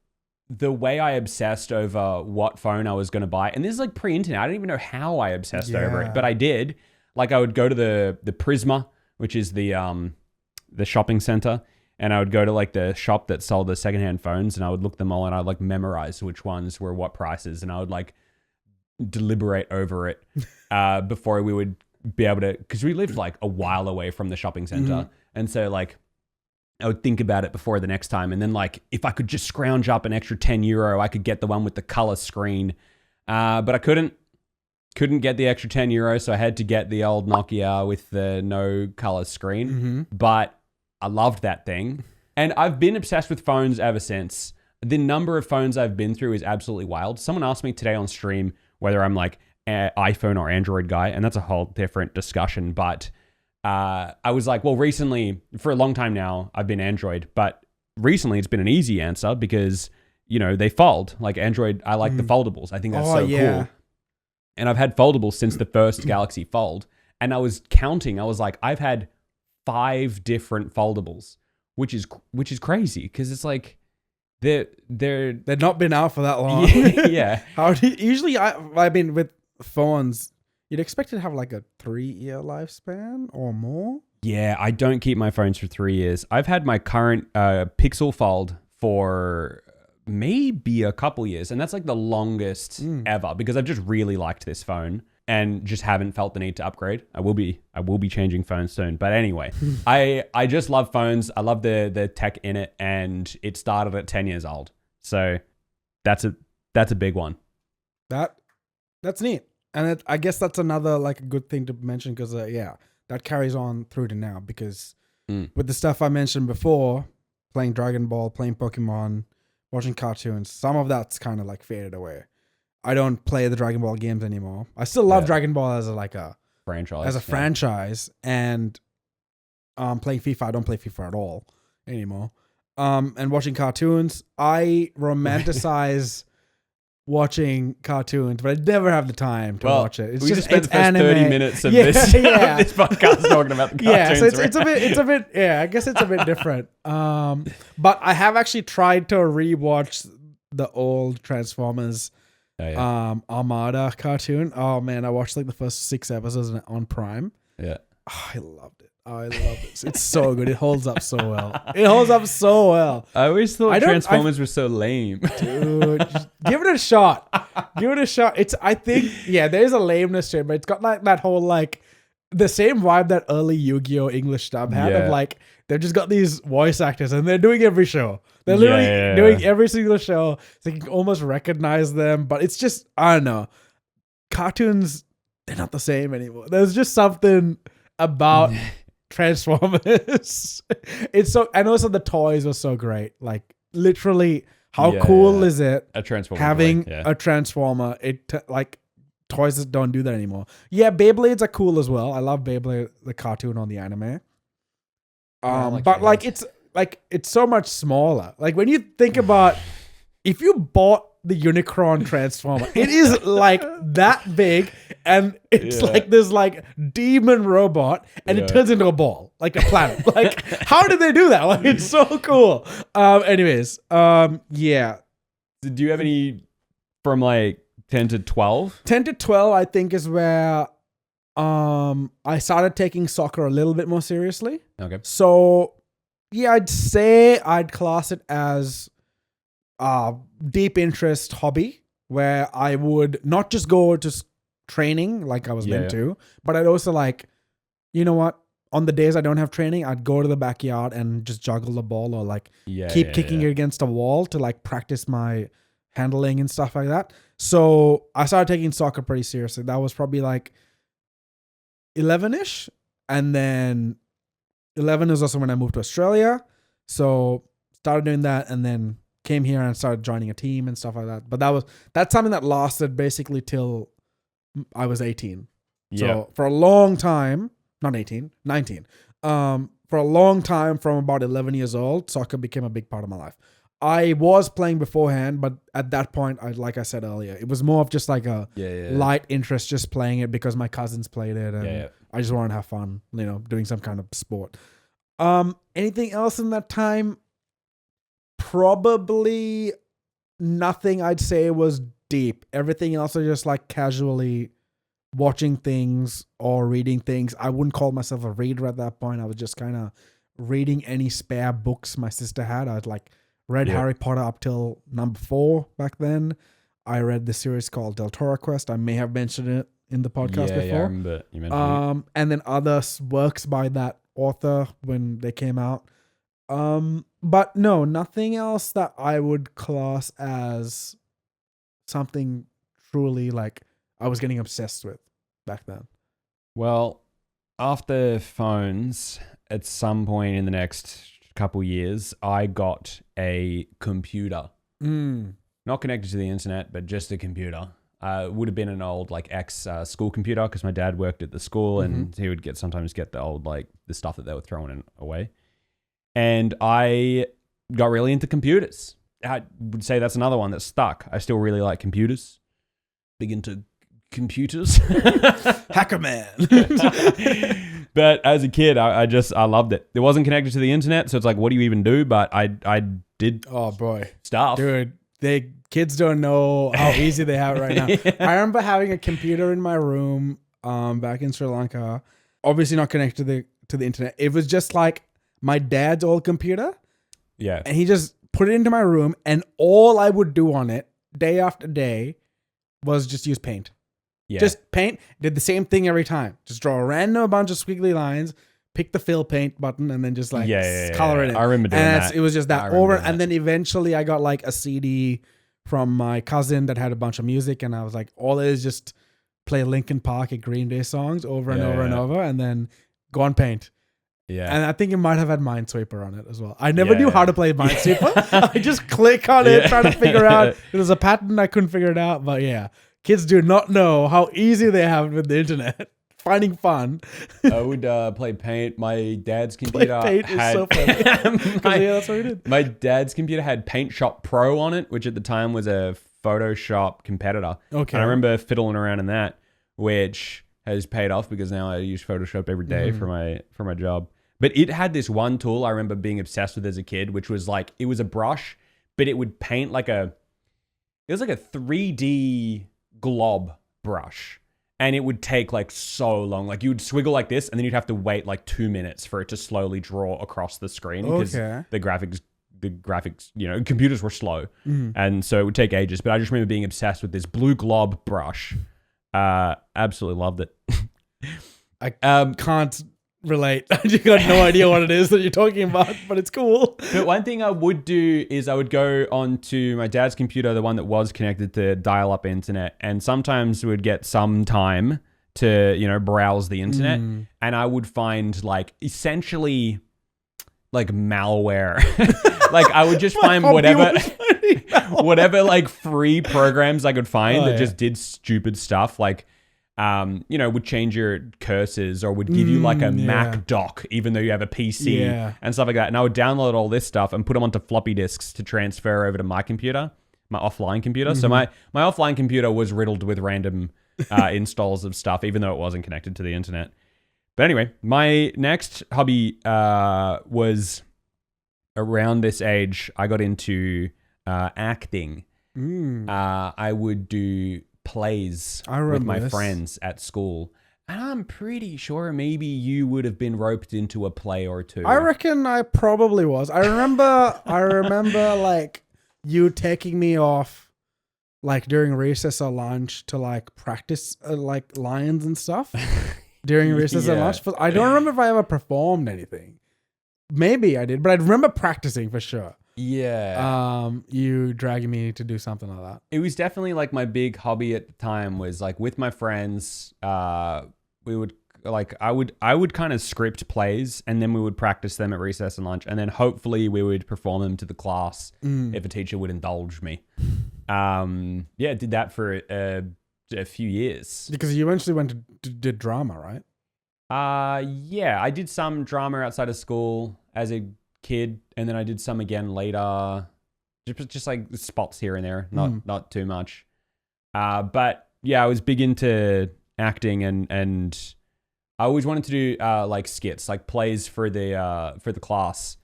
the way I obsessed over what phone I was going to buy. And this is like pre-internet. I don't even know how I obsessed over it, but I did. Like I would go to the Prisma, which is the shopping center, and I would go to like the shop that sold the secondhand phones, and I would look them all, and I'd like memorize which ones were what prices, and I would like deliberate over it before we would be able to, because we lived like a while away from the shopping center, and so like I would think about it before the next time, and then like if I could just scrounge up an extra €10, I could get the one with the color screen, but I couldn't get the extra €10, so I had to get the old Nokia with the no color screen. But I loved that thing, and I've been obsessed with phones ever since. The number of phones I've been through is absolutely wild. Someone asked me today on stream whether I'm like an iPhone or Android guy, and that's a whole different discussion. But I was like, well, recently, for a long time now, I've been Android, but recently it's been an easy answer because, you know, they fold. Like Android, I like the foldables. I think that's cool. And I've had foldables since the first Galaxy Fold. And I was counting. I was like, I've had 5 different foldables, which is crazy because it's like they've not been out for that long. Yeah. Usually, I mean, with phones, you'd expect it to have like a 3-year lifespan or more. Yeah, I don't keep my phones for 3 years. I've had my current Pixel Fold for maybe a couple years, and that's like the longest ever because I've just really liked this phone and just haven't felt the need to upgrade. I will be changing phones soon. But anyway, I just love phones. I love the tech in it, and it started at 10 years old. So that's a big one. That's neat. And I guess that's another like a good thing to mention because that carries on through to now because with the stuff I mentioned before, playing Dragon Ball, playing Pokemon, watching cartoons, some of that's kind of like faded away. I don't play the Dragon Ball games anymore. I still love Dragon Ball as a franchise, and playing FIFA. I don't play FIFA at all anymore. And watching cartoons, I romanticize watching cartoons, but I never have the time to watch it. We just spent the first 30 minutes of this podcast talking about the cartoons. Yeah, so it's a bit. Yeah, I guess it's a bit different. But I have actually tried to rewatch the old Transformers Armada cartoon. Oh man, I watched like the first 6 episodes on Prime. Yeah. Oh, I loved it. It's so good. It holds up so well. I always thought Transformers were so lame. Dude, just give it a shot. I think, there's a lameness to it, but it's got like that whole like the same vibe that early Yu-Gi-Oh! English dub had of like they've just got these voice actors and they're doing every show. They're literally doing every single show. So you can almost recognize them, but it's just, I don't know. Cartoons, they're not the same anymore. There's just something about Transformers. It's so, and also the toys were so great. Like literally, how cool is it? A Transformer having a Transformer. Like toys that don't do that anymore. Yeah, Beyblades are cool as well. I love Beyblade, the cartoon on the anime. But like it's so much smaller. Like when you think about if you bought the Unicron Transformer, it is like that big, and it's like this like demon robot, and it turns into a ball, like a planet. Like how did they do that? Like it's so cool. Anyways, yeah. Do you have any from like 10 to 12? 10 to 12, I think, is where I started taking soccer a little bit more seriously. Okay. So yeah, I'd say I'd class it as deep interest hobby where I would not just go to training like I was meant to, but I'd also like, you know what? On the days I don't have training, I'd go to the backyard and just juggle the ball or like keep kicking it against a wall to like practice my handling and stuff like that. So I started taking soccer pretty seriously. That was probably like 11-ish. And then 11 is also when I moved to Australia. So started doing that and then came here and started joining a team and stuff like that. But that's something that lasted basically till I was 18. So for a long time, not 18, 19. For a long time, from about 11 years old, soccer became a big part of my life. I was playing beforehand, but at that point, like I said earlier, it was more of just like a light interest, just playing it because my cousins played it, and I just wanted to have fun, doing some kind of sport. Anything else in that time? probably nothing I'd say was deep. Everything else was just like casually watching things or reading things. I wouldn't call myself a reader at that point. I was just kind of reading any spare books my sister had. I'd like read Harry Potter up till number 4 back then. I read the series called Del Toro Quest. I may have mentioned it in the podcast before. Yeah, I remember you mentioned it. And then other works by that author when they came out. But no, nothing else that I would class as something truly like I was getting obsessed with back then. Well, after phones, at some point in the next couple years, I got a computer. Not connected to the internet, but just a computer. It would have been an old like school computer because my dad worked at the school and he would sometimes get the old like the stuff that they were throwing away. And I got really into computers. I would say that's another one that's stuck. I still really like computers. Big into computers. Hacker man. But as a kid, I loved it. It wasn't connected to the internet, so it's like, what do you even do? But I did stuff. Dude, kids don't know how easy they have it right now. I remember having a computer in my room back in Sri Lanka. Obviously not connected to the internet. It was just like my dad's old computer. Yeah. And he just put it into my room, and all I would do on it day after day was just use paint. Yeah. Just paint. Did the same thing every time. Just draw a random bunch of squiggly lines, pick the fill paint button, and then just like color it in. I remember doing that. It was just that over. And then eventually I got like a CD from my cousin that had a bunch of music, and I was like, all it is just play Linkin Park and Green Day songs over and over and over, and then go on paint. Yeah. And I think it might have had Minesweeper on it as well. I never knew how to play Minesweeper. I just click on it, try to figure out. It was a pattern, I couldn't figure it out. But yeah, kids do not know how easy they have with the internet. Finding fun. I would play paint. My dad's computer paint is so funny. That's what we did. My dad's computer had Paint Shop Pro on it, which at the time was a Photoshop competitor. Okay. And I remember fiddling around in that, which has paid off because now I use Photoshop every day for my job. But it had this one tool I remember being obsessed with as a kid, which was like, it was a brush, but it would paint it was like a 3D glob brush. And it would take like so long. Like you would swiggle like this, and then you'd have to wait like 2 minutes for it to slowly draw across the screen because the graphics, computers were slow. And so it would take ages. But I just remember being obsessed with this blue glob brush. Absolutely loved it. I can't relate. I just got no idea what it is that you're talking about, but it's cool. But one thing I would do is I would go onto my dad's computer, the one that was connected to dial-up internet, and sometimes we'd get some time to, browse the internet, and I would find like essentially like malware. Like I would just find whatever like free programs I could find that just did stupid stuff, like would change your cursors or would give you like a Mac dock, even though you have a PC and stuff like that. And I would download all this stuff and put them onto floppy disks to transfer over to my computer, my offline computer. So my offline computer was riddled with random installs of stuff, even though it wasn't connected to the internet. But anyway, my next hobby was around this age. I got into acting. I would do plays with my friends at school. And I'm pretty sure maybe you would have been roped into a play or two. I reckon I probably was. I remember like you taking me off like during recess or lunch to like practice like lines and stuff during recess and lunch. But I don't remember if I ever performed anything. Maybe I did, but I remember practicing for sure. Yeah. You dragging me to do something like that. It was definitely like my big hobby at the time was like with my friends, we would like, I would kind of script plays and then we would practice them at recess and lunch. And then hopefully we would perform them to the class if a teacher would indulge me. Did that for a few years. Because you eventually went to did drama, right? I did some drama outside of school as a kid, and then I did some again later, just like spots here and there, not too much. But yeah, I was big into acting, and I always wanted to do like skits, like plays for the class,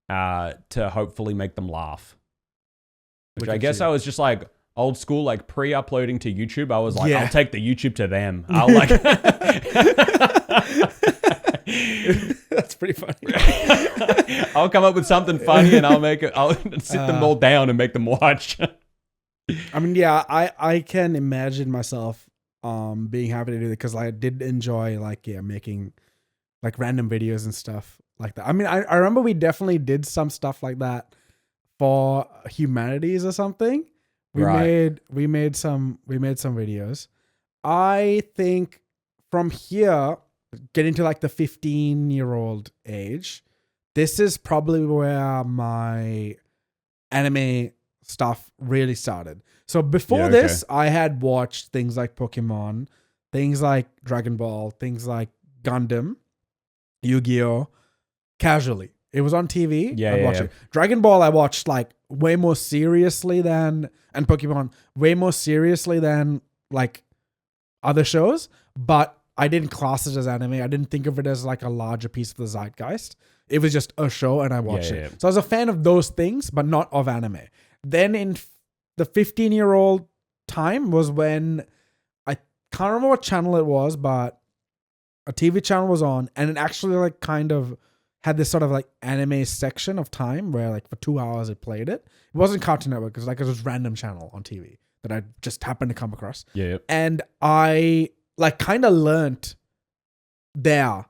to hopefully make them laugh. Which We I can guess see. I was just like old school, like pre-uploading to YouTube. I was like, Yeah. I'll take the YouTube to them. I'll like. That's pretty funny. I'll come up with something funny and I'll sit them all down and make them watch. I mean, yeah, I can imagine myself being happy to do it because I did enjoy making like random videos and stuff like that. I mean, I remember we definitely did some stuff like that for Humanities or something. We made some videos. I think from here, getting to like the 15-year-old age, this is probably where my anime stuff really started. So before this, I had watched things like Pokemon, things like Dragon Ball, things like Gundam, Yu-Gi-Oh! Casually. It was on TV. I'd watch it. Dragon Ball I watched like way more seriously than, and Pokemon way more seriously than like other shows, but I didn't class it as anime. I didn't think of it as like a larger piece of the zeitgeist. It was just a show and I watched it. So I was a fan of those things, but not of anime. Then in the 15-year-old time was when I can't remember what channel it was, but a TV channel was on and it actually like kind of had this sort of like anime section of time where like for 2 hours it played it. It wasn't Cartoon Network. It was like a random channel on TV that I just happened to come across. And I like kind of learnt there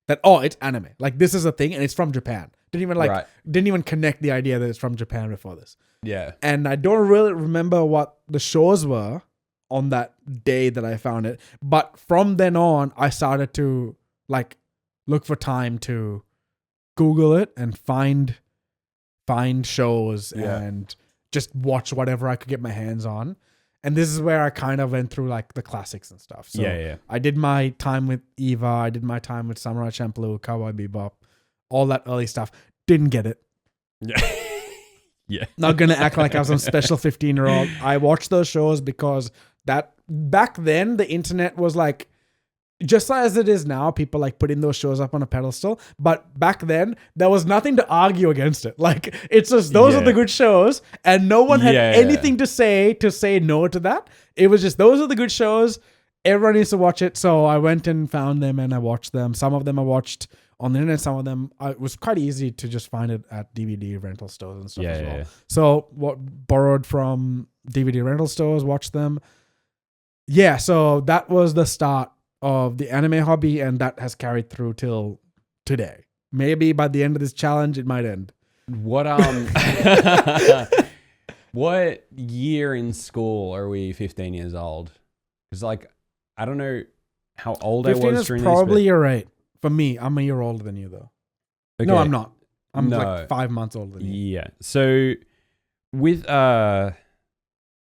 that, it's anime. Like this is a thing and it's from Japan. Didn't even connect the idea that it's from Japan before this. Yeah. And I don't really remember what the shows were on that day that I found it. But from then on, I started to like look for time to Google it and find shows and just watch whatever I could get my hands on. And this is where I kind of went through like the classics and stuff. So I did my time with Eva. I did my time with Samurai Champloo, Cowboy Bebop, all that early stuff. Didn't get it. Not going to act like I was some special 15-year-old. I watched those shows because that back then the internet was like, just as it is now, people like putting those shows up on a pedestal. But back then, there was nothing to argue against it. Like, it's just, those are the good shows. And no one had anything to say no to that. It was just, those are the good shows. Everyone needs to watch it. So I went and found them and I watched them. Some of them I watched on the internet. Some of them, it was quite easy to just find it at DVD rental stores and stuff as well. So borrowed from DVD rental stores, watched them. Yeah, so that was the start of the anime hobby, and that has carried through till today. Maybe by the end of this challenge, it might end. What what year in school are we 15 years old? Because like, I don't know how old I was during probably you're right. For me, I'm a year older than you though. Okay. No, I'm not. I'm like 5 months older than you. Yeah. So with all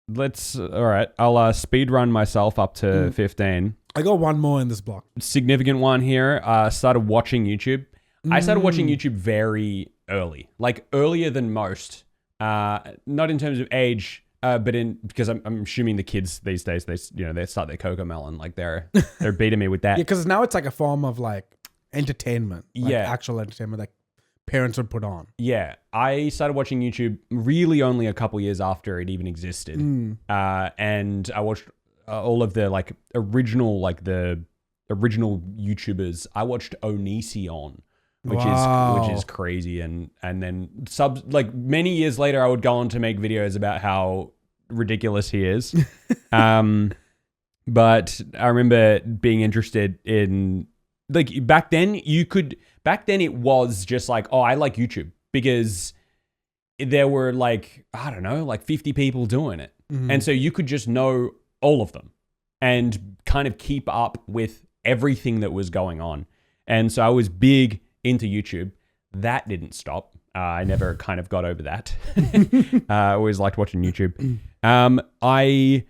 right, I'll speed run myself up to 15. I got one more in this block. Significant one here. Started watching YouTube. I started watching YouTube very early, like earlier than most. Not in terms of age, but because I'm assuming the kids these days they start their Cocomelon, like they're beating me with that. Yeah, because now it's like a form of like entertainment, actual entertainment that parents would put on. Yeah, I started watching YouTube really only a couple years after it even existed, and I watched all of the original YouTubers. I watched Onision, which is crazy, and then many years later, I would go on to make videos about how ridiculous he is. But I remember being interested in back then it was just like, I like YouTube because there were 50 people doing it, and so you could just know all of them and kind of keep up with everything that was going on. And so I was big into YouTube. That didn't stop. I never kind of got over that. I always liked watching YouTube. I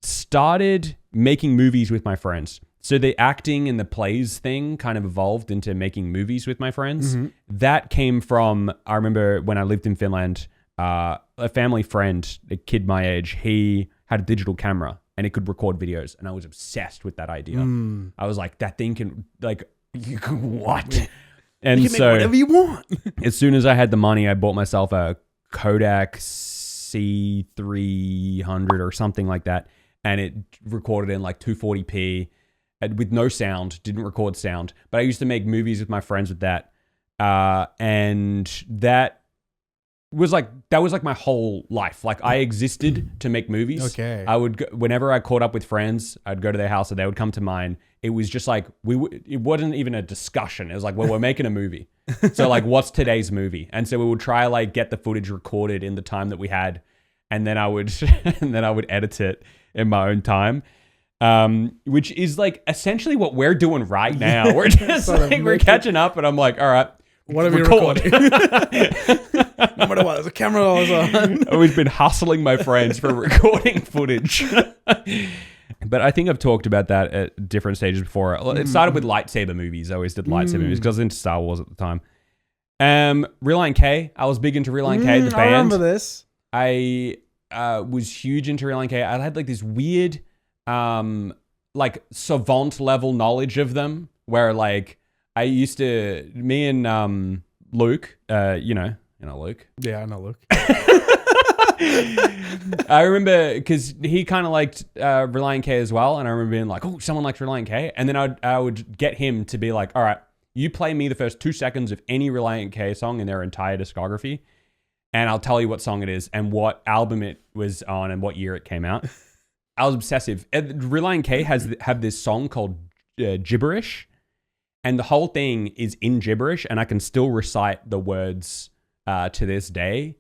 started making movies with my friends. So the acting and the plays thing kind of evolved into making movies with my friends. That came from, I remember when I lived in Finland, a family friend, a kid my age, he had a digital camera and it could record videos, and I was obsessed with that idea. I was like, that thing can you can what? And you can make whatever you want. As soon as I had the money, I bought myself a Kodak C300 or something like that, and it recorded in like 240p and with no sound, didn't record sound. But I used to make movies with my friends with that, and that was like my whole life. Like I existed to make movies. Okay. I would whenever I caught up with friends, I'd go to their house or they would come to mine. It was just like it wasn't even a discussion. It was like, well, we're making a movie. So like, what's today's movie? And so we would try like get the footage recorded in the time that we had, and then I would edit it in my own time. Which is like essentially what we're doing right now. We're just like we're catching up, and I'm like, all right. What have you recorded? No matter what, there's a camera always on. I've always been hustling my friends for recording footage. But I think I've talked about that at different stages before. It started with lightsaber movies. I always did lightsaber movies because I was into Star Wars at the time. Relient K. I was big into Relient K, the band. I remember this. I was huge into Relient K. I had like this weird like savant level knowledge of them where like me and Luke, you know Luke. Yeah, I know Luke. I remember because he kind of liked Relient K as well, and I remember being like, "Oh, someone likes Relient K," and then I would get him to be like, "All right, you play me the first 2 seconds of any Relient K song in their entire discography, and I'll tell you what song it is and what album it was on and what year it came out." I was obsessive. Relient K have this song called Gibberish, and the whole thing is in gibberish, and I can still recite the words to this day.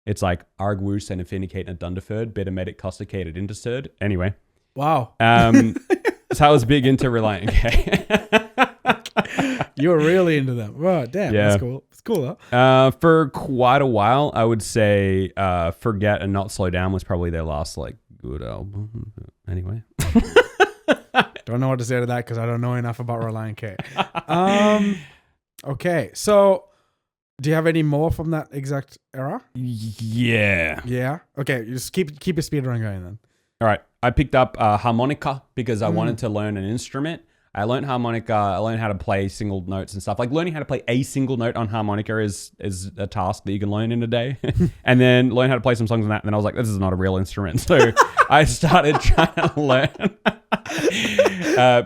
It's like Arguus and Affinicate and Dunderford, Better Medic Costicated Intercerd. Anyway. Wow. So I was big into Relient K. You were really into them. Wow, damn, Yeah. that's cool. It's cool, though. For quite a while, I would say Forget and Not Slow Down was probably their last like good album. Anyway. Don't know what to say to that because I don't know enough about Relient K. Okay, so do you have any more from that exact era? Yeah. Yeah. Okay, you just keep your speed run going then. All right. I picked up harmonica because I wanted to learn an instrument. I learned harmonica. I learned how to play single notes and stuff. Like learning how to play a single note on harmonica is a task that you can learn in a day. And then learn how to play some songs on that. And then I was like, this is not a real instrument. So I started trying to learn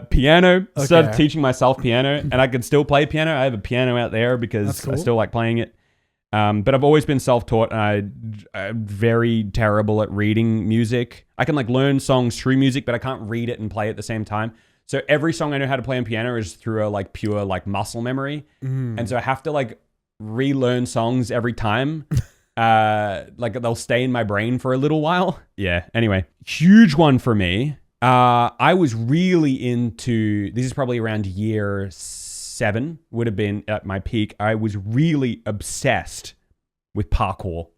piano. Okay. Started teaching myself piano. And I could still play piano. I have a piano out there because Cool. I still like playing it. But I've always been self-taught, and I'm very terrible at reading music. I can like learn songs through music, but I can't read it and play at the same time. So every song I know how to play on piano is through a like pure like muscle memory. And so I have to like relearn songs every time. Like they'll stay in my brain for a little while. Yeah. Anyway, huge one for me. I was really into, this is probably around year 7 would have been at my peak. I was really obsessed with parkour.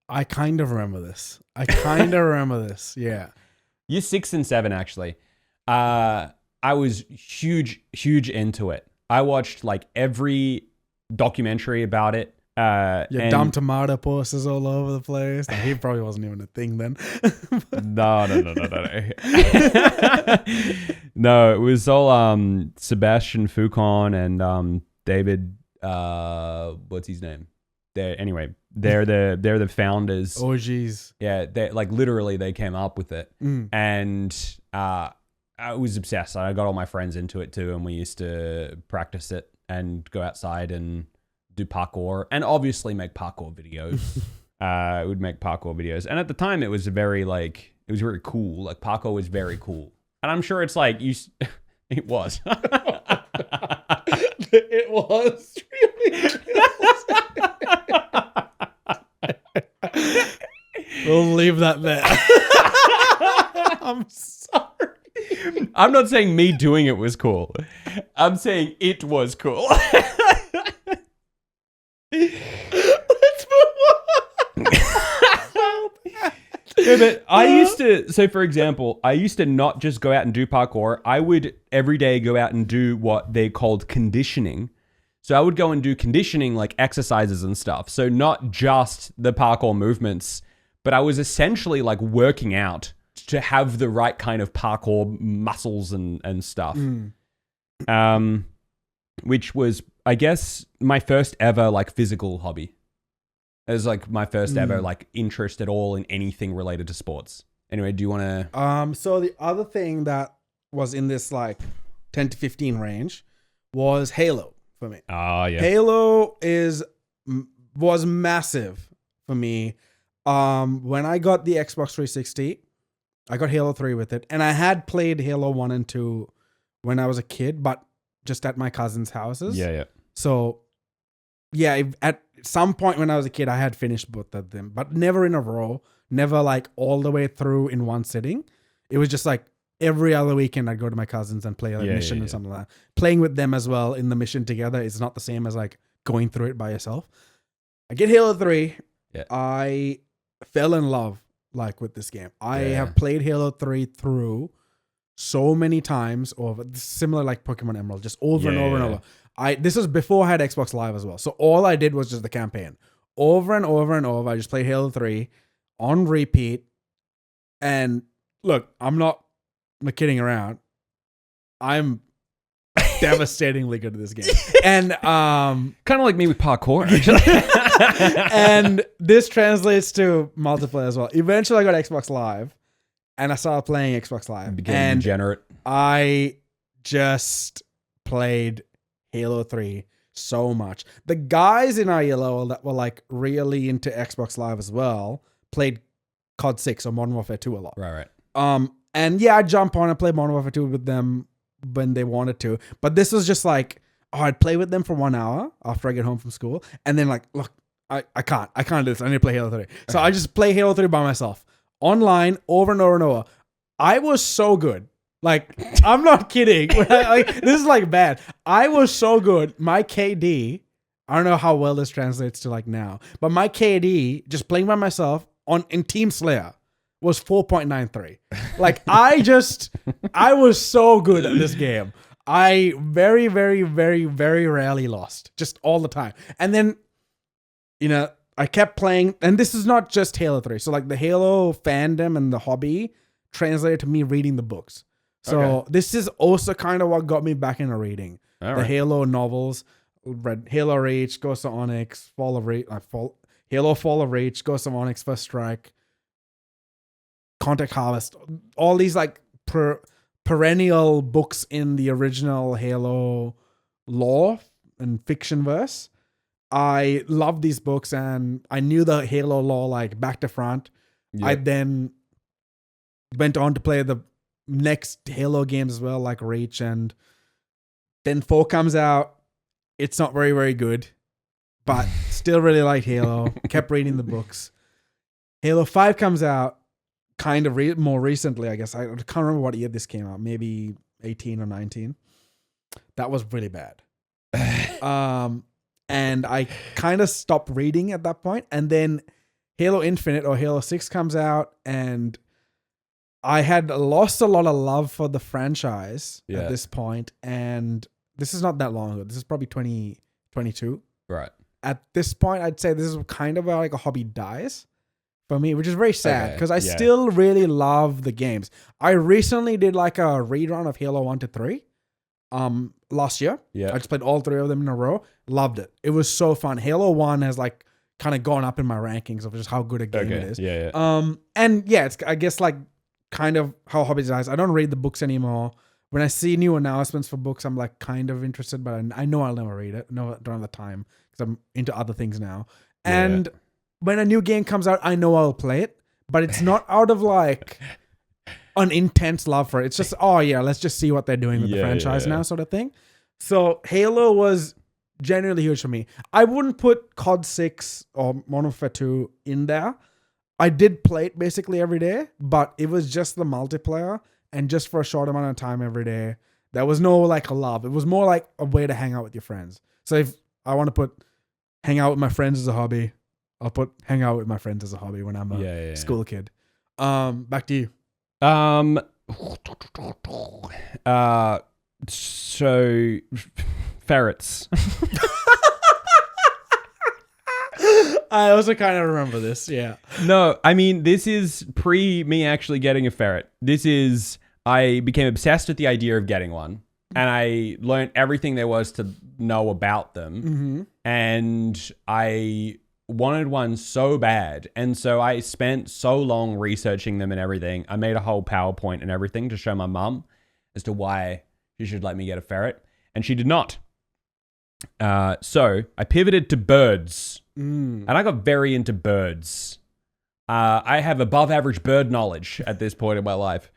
I kind of remember this. Yeah. Year 6 and 7 actually. I was huge into it. I watched like every documentary about it. Your dumb tomato posters all over the place. No, he probably wasn't even a thing then. No. No, it was all Sebastian Foucault and David what's his name? They're the founders. Oh geez. Yeah, they like literally they came up with it. And I was obsessed. I got all my friends into it too, and we used to practice it and go outside and do parkour and obviously make parkour videos. Would make parkour videos. And at the time it was very cool. Like parkour was very cool. And I'm sure it's like it was. It was really We'll leave that there. I'm sorry. I'm not saying me doing it was cool. I'm saying it was cool. Let's move on. Yeah, but I used to, so for example, I used to not just go out and do parkour. I would every day go out and do what they called conditioning. So I would go and do conditioning like exercises and stuff. So not just the parkour movements, but I was essentially like working out to have the right kind of parkour muscles and stuff. Which was, I guess, my first ever like physical hobby. It was like my first ever like interest at all in anything related to sports. Anyway, do you want to? So the other thing that was in this like 10 to 15 range was Halo for me. Oh yeah. Halo was massive for me. When I got the Xbox 360, I got Halo 3 with it, and I had played Halo 1 and 2 when I was a kid, but just at my cousin's houses. Yeah. So, yeah, at some point when I was a kid, I had finished both of them, but never in a row, never like all the way through in one sitting. It was just like every other weekend I'd go to my cousins and play a mission and something like that. Playing with them as well in the mission together is not the same as like going through it by yourself. I get Halo 3. Yeah. I fell in love like with this game. I have played Halo 3 through so many times, over similar like Pokemon Emerald, just over and over and over. This was before I had Xbox Live as well. So all I did was just the campaign. Over and over and over. I just played Halo 3 on repeat. And look, I'm not kidding around. I'm devastatingly good at this game. And kind of like me with parkour, actually. And this translates to multiplayer as well. Eventually I got Xbox Live and I started playing Xbox Live. Became degenerate. I just played Halo 3 so much. The guys in our yellow that were like really into Xbox Live as well played COD 6 or Modern Warfare 2 a lot. Right. And yeah, I'd jump on and play Modern Warfare 2 with them when they wanted to. But this was just like, I'd play with them for 1 hour after I get home from school. And then like, look, I can't do this. I need to play Halo 3. So I just play Halo 3 by myself. Online, over and over and over. I was so good. Like, I'm not kidding. This is like bad. I was so good. My KD, I don't know how well this translates to like now, but my KD, just playing by myself in Team Slayer, was 4.93. Like, I was so good at this game. I very, very, very, very rarely lost. Just all the time. And then, I kept playing, and this is not just Halo 3. So like the Halo fandom and the hobby translated to me reading the books. So this is also kind of what got me back into reading. The Halo novels, read Halo Reach, Ghost of Onyx, Halo Fall of Reach, Ghost of Onyx, First Strike, Contact Harvest, all these like perennial books in the original Halo lore and fiction verse. I loved these books and I knew the Halo lore like back to front. Yep. I then went on to play the next Halo games as well, like Reach, and then 4 comes out. It's not very, very good, but still really liked Halo. Kept reading the books. Halo 5 comes out kind of more recently, I guess. I can't remember what year this came out. Maybe 18 or 19. That was really bad. And I kind of stopped reading at that point. And then Halo Infinite or Halo 6 comes out, and I had lost a lot of love for the franchise at this point. And this is not that long ago. This is probably 2022. Right. At this point, I'd say this is kind of like a hobby dies for me, which is very sad because I still really love the games. I recently did like a rerun of Halo 1 to 3 last year. Yeah. I just played all 3 of them in a row. Loved it. It was so fun. Halo 1 has like kind of gone up in my rankings of just how good a game it is. Yeah. And yeah, it's I guess like kind of how hobbies dies. I don't read the books anymore. When I see new announcements for books, I'm like kind of interested, but I know I'll never read it. No, don't have the time because I'm into other things now. And when a new game comes out, I know I'll play it, but it's not out of like an intense love for it. It's just, let's just see what they're doing with the franchise now, sort of thing. So Halo was genuinely huge for me. I wouldn't put COD 6 or Modern Warfare 2 in there. I did play it basically every day, but it was just the multiplayer and just for a short amount of time every day. There was no like a love. It was more like a way to hang out with your friends. So if I want to put hang out with my friends as a hobby, I'll put hang out with my friends as a hobby when I'm a school kid. Back to you. So ferrets. I also kind of remember this. Yeah. No, I mean, this is pre me actually getting a ferret. I became obsessed with the idea of getting one, and I learned everything there was to know about them. Mm-hmm. And I wanted one so bad. And so I spent so long researching them and everything. I made a whole PowerPoint and everything to show my mum as to why she should let me get a ferret. And she did not. So I pivoted to birds. And I got very into birds. I have above average bird knowledge at this point in my life,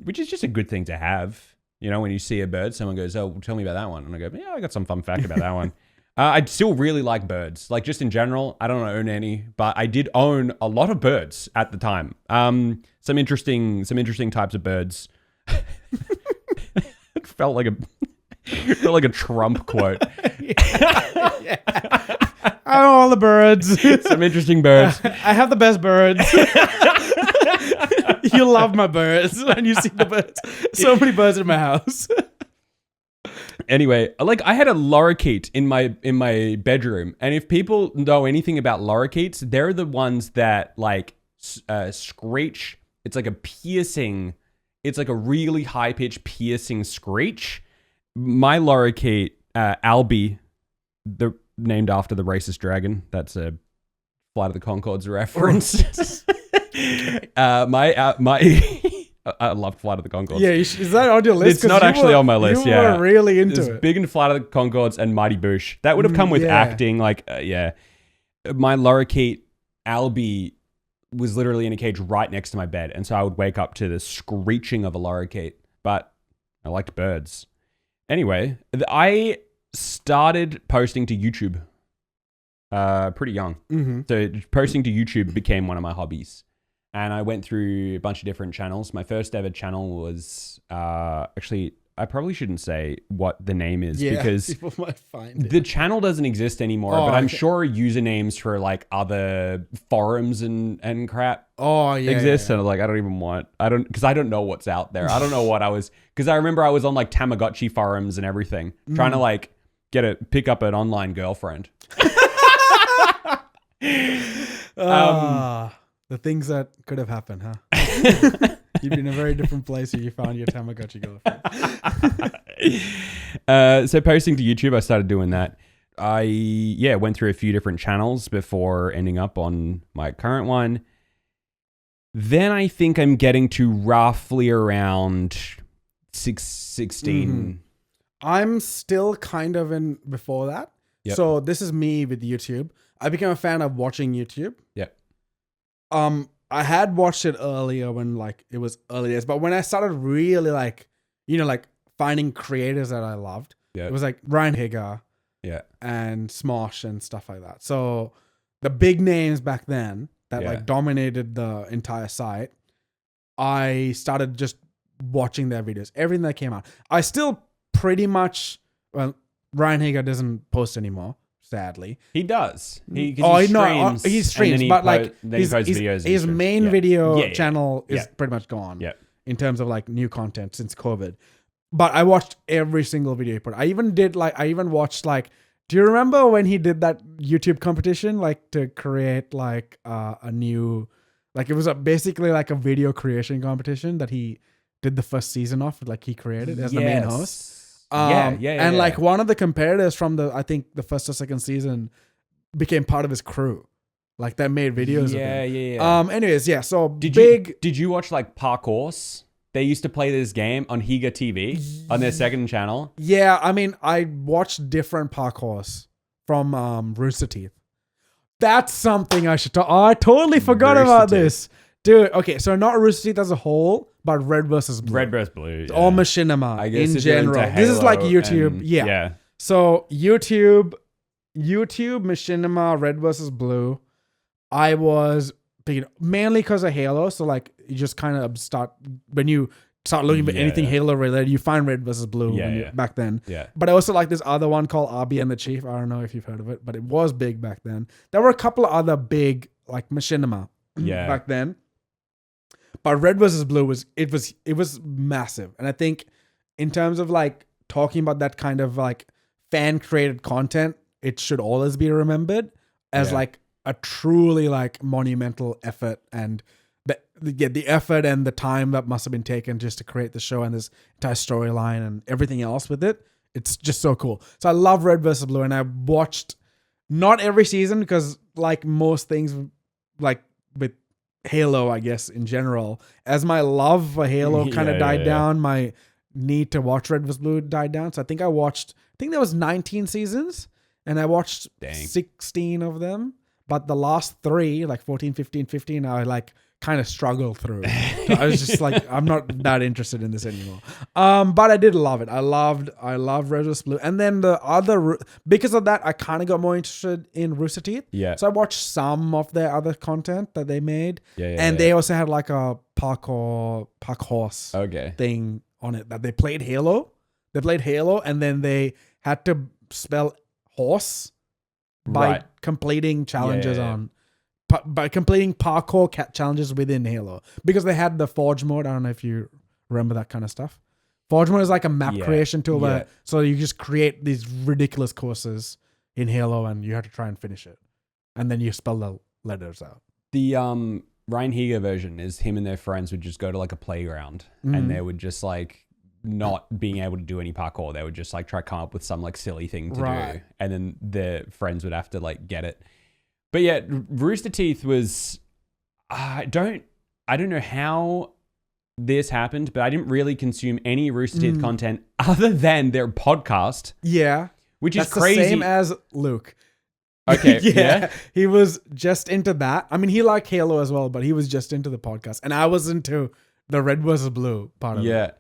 which is just a good thing to have. You know, when you see a bird, someone goes, oh, tell me about that one. And I go, yeah, I got some fun fact about that one. I still really like birds. Like, just in general, I don't own any, but I did own a lot of birds at the time. Some interesting types of birds. It felt like a Trump quote. Yeah. I own all the birds. Some interesting birds. I have the best birds. You love my birds, and you see the birds. So many birds in my house. Anyway, like, I had a lorikeet in my bedroom, and if people know anything about lorikeets, they're the ones that like screech. It's like a piercing. It's like a really high pitched piercing screech. My lorikeet, Albie, named after the racist dragon. That's a Flight of the Conchords reference. I loved Flight of the Conchords. Yeah, is that on your list? It's not actually on my list. You were really into it. it. Big into Flight of the Conchords and Mighty Boosh. That would have come with acting. Like, yeah. My lorikeet, Albie, was literally in a cage right next to my bed. And so I would wake up to the screeching of a lorikeet. But I liked birds. Anyway, I started posting to YouTube pretty young. So posting to YouTube became one of my hobbies. And I went through a bunch of different channels. My first ever channel was actually, I probably shouldn't say what the name is because people might find it. The channel doesn't exist anymore, but I'm sure usernames for like other forums and crap exist. And like, I don't know what's out there. I don't know what because I remember I was on like Tamagotchi forums and everything, trying to like pick up an online girlfriend. The things that could have happened, huh? You'd be in a very different place if you found your Tamagotchi girlfriend. So posting to YouTube, I started doing that. I went through a few different channels before ending up on my current one. Then I think I'm getting to roughly around 16. I'm still kind of in before that. Yep. So this is me with YouTube. I became a fan of watching YouTube. Yep. I had watched it earlier when like it was early days, but when I started really like, like finding creators that I loved, it was like Ryan Higa, and Smosh and stuff like that. So the big names back then that like dominated the entire site, I started just watching their videos, everything that came out. I still pretty much, Ryan Higa doesn't post anymore. Sadly, he does. He streams, but like his main video channel is pretty much gone. In terms of like new content since COVID. But I watched every single video he put. I even watched like. Do you remember when he did that YouTube competition, like to create like a new, like it was basically like a video creation competition that he did the first season of, like he created as the main host. And like one of the competitors from I think the first or second season became part of his crew, like that made videos. Anyways, so Did you watch like Parkours? They used to play this game on Higa TV on their second channel. Yeah, I mean, I watched different Parkours from Rooster Teeth. That's something I should talk. Oh, I totally forgot about this. Dude, okay, so not Rooster Teeth as a whole, but Red vs. Blue. Red vs. Blue. Or Machinima in general. This is like YouTube. Yeah. So YouTube, Machinima, Red vs. Blue. I was thinking mainly because of Halo. So like you just kind of when you start looking at anything Halo related, you find Red vs. Blue back then. Yeah. But I also like this other one called Arby and the Chief. I don't know if you've heard of it, but it was big back then. There were a couple of other big like Machinima back then. But Red vs. Blue was massive. And I think in terms of like talking about that kind of like fan created content, it should always be remembered as like a truly like monumental effort, and the effort and the time that must have been taken just to create the show and this entire storyline and everything else with it. It's just so cool. So I love Red vs. Blue, and I watched not every season, because like most things, like with Halo, I guess in general, as my love for Halo kind of died down, my need to watch Red vs. Blue died down. So I think there was 19 seasons, and I watched 16 of them. But the last 3, like 14, 15, 15, I like kind of struggled through. So I was just like, I'm not that interested in this anymore. But I did love it. I loved Red vs. Blue. And then because of that, I kind of got more interested in Rooster Teeth. Yeah. So I watched some of their other content that they made. And they also had like a park horse thing on it that they played Halo. They played Halo, and then they had to spell horse by completing challenges by completing parkour challenges within Halo, because they had the Forge mode. I don't know if you remember that kind of stuff. Forge mode is like a map creation tool where so you just create these ridiculous courses in Halo, and you have to try and finish it, and then you spell the letters out. The Ryan Higa version is him and their friends would just go to like a playground, and they would just like not being able to do any parkour. They would just like try to come up with some like silly thing to do, and then their friends would have to like get it. But yeah, Rooster Teeth was, I don't know how this happened, but I didn't really consume any Rooster Teeth content other than their podcast. Yeah. Which is crazy. The same as Luke. Okay. yeah. He was just into that. I mean, he liked Halo as well, but he was just into the podcast. And I was into the Red vs. Blue part of it. Yeah.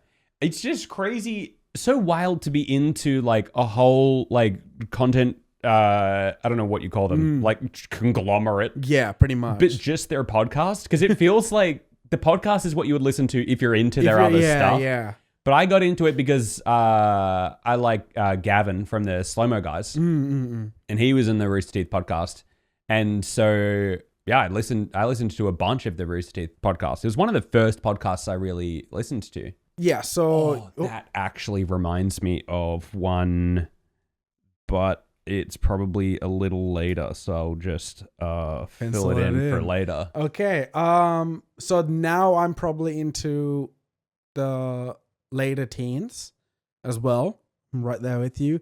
It's just crazy. So wild to be into like a whole like content, I don't know what you call them, like conglomerate. Yeah, pretty much. But just their podcast, because it feels like the podcast is what you would listen to if you're into their other stuff. Yeah. But I got into it because I like Gavin from the Slow Mo Guys, and he was in the Rooster Teeth podcast, and so yeah, I listened to a bunch of the Rooster Teeth podcasts. It was one of the first podcasts I really listened to. Yeah, so that actually reminds me of one, but it's probably a little later, so I'll just fill it in for later. Okay. So now I'm probably into the later teens as well. I'm right there with you.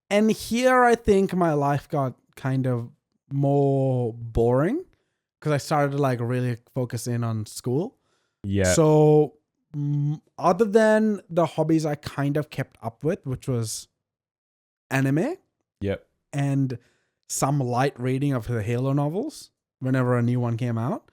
And here I think my life got kind of more boring because I started to like really focus in on school. Yeah. So other than the hobbies I kind of kept up with, which was anime. Yep. And some light reading of the Halo novels whenever a new one came out,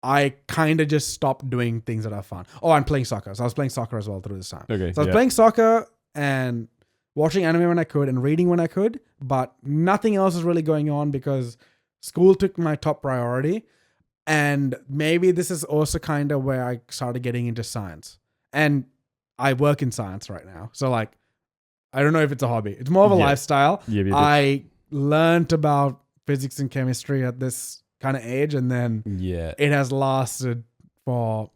I kind of just stopped doing things that are fun. Oh, I'm playing soccer. So I was playing soccer as well through this time. Okay. So I was playing soccer and watching anime when I could and reading when I could, but nothing else was really going on because school took my top priority. And maybe this is also kind of where I started getting into science. And I work in science right now. So like, I don't know if it's a hobby. It's more of a lifestyle. Yeah, I learned about physics and chemistry at this kind of age, and then it has lasted for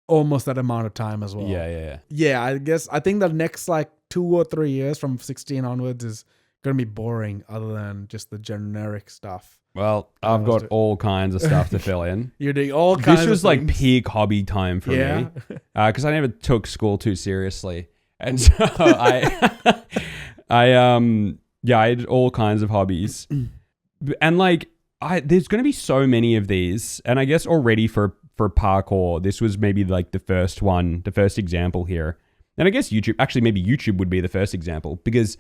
almost that amount of time as well. Yeah, I think the next like 2 or 3 years from 16 onwards is going to be boring other than just the generic stuff. Well, I've got all kinds of stuff to fill in. You're doing all kinds of things. This was like peak hobby time for me because I never took school too seriously. And so I had all kinds of hobbies, and like there's going to be so many of these, and I guess already for parkour, this was maybe like the first example here, and I guess YouTube would be the first example because,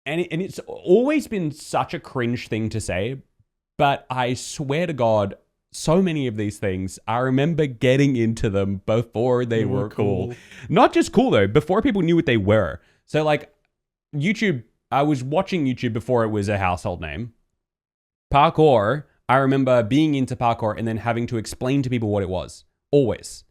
and it's always been such a cringe thing to say, but I swear to God, so many of these things, I remember getting into them before they were cool. Not just cool though, before people knew what they were. So like YouTube, I was watching YouTube before it was a household name. Parkour, I remember being into parkour and then having to explain to people what it was. Always.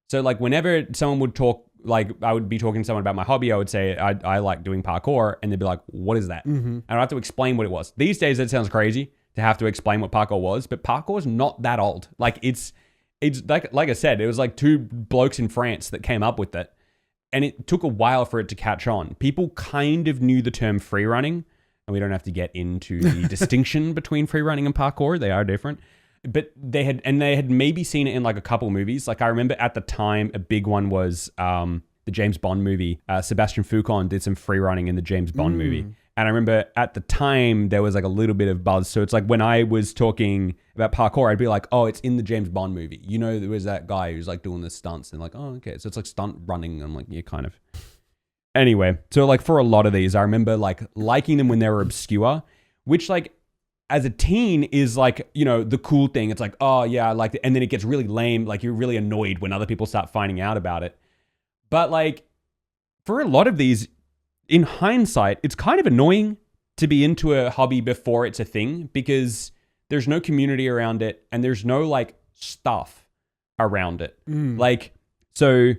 So like whenever someone would talk, like I would be talking to someone about my hobby, I would say I like doing parkour, and they'd be like, what is that? And I'd have to explain what it was. These days that sounds crazy to have to explain what parkour was, but parkour is not that old. Like it's like I said, it was like 2 blokes in France that came up with it, and it took a while for it to catch on. People kind of knew the term free running, and we don't have to get into the distinction between free running and parkour. They are different, but they had maybe seen it in like a couple movies. Like I remember at the time, a big one was the James Bond movie. Sebastian Foucault did some free running in the James Bond movie. And I remember at the time there was like a little bit of buzz. So it's like when I was talking about parkour, I'd be like, oh, it's in the James Bond movie. You know, there was that guy who's like doing the stunts and like, oh, okay. So it's like stunt running. I'm like, yeah, kind of. Anyway, so like for a lot of these, I remember like liking them when they were obscure, which like as a teen is like, you know, the cool thing. It's like, oh yeah, I like it. And then it gets really lame. Like you're really annoyed when other people start finding out about it. But like for a lot of these, in hindsight, it's kind of annoying to be into a hobby before it's a thing because there's no community around it and there's no like stuff around it. Like, so,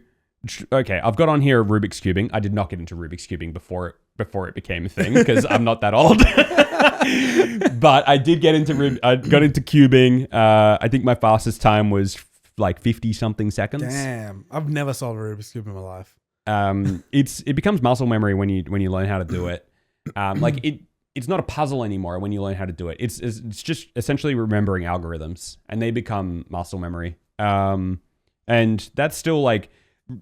okay, I've got on here Rubik's Cubing. I did not get into Rubik's Cubing before it became a thing because I'm not that old. But I did get into I got into cubing. I think my fastest time was like 50 something seconds. Damn, I've never solved a Rubik's Cube in my life. It becomes muscle memory when you learn how to do it. Like it's not a puzzle anymore when you learn how to do it. It's just essentially remembering algorithms and they become muscle memory. And that's still like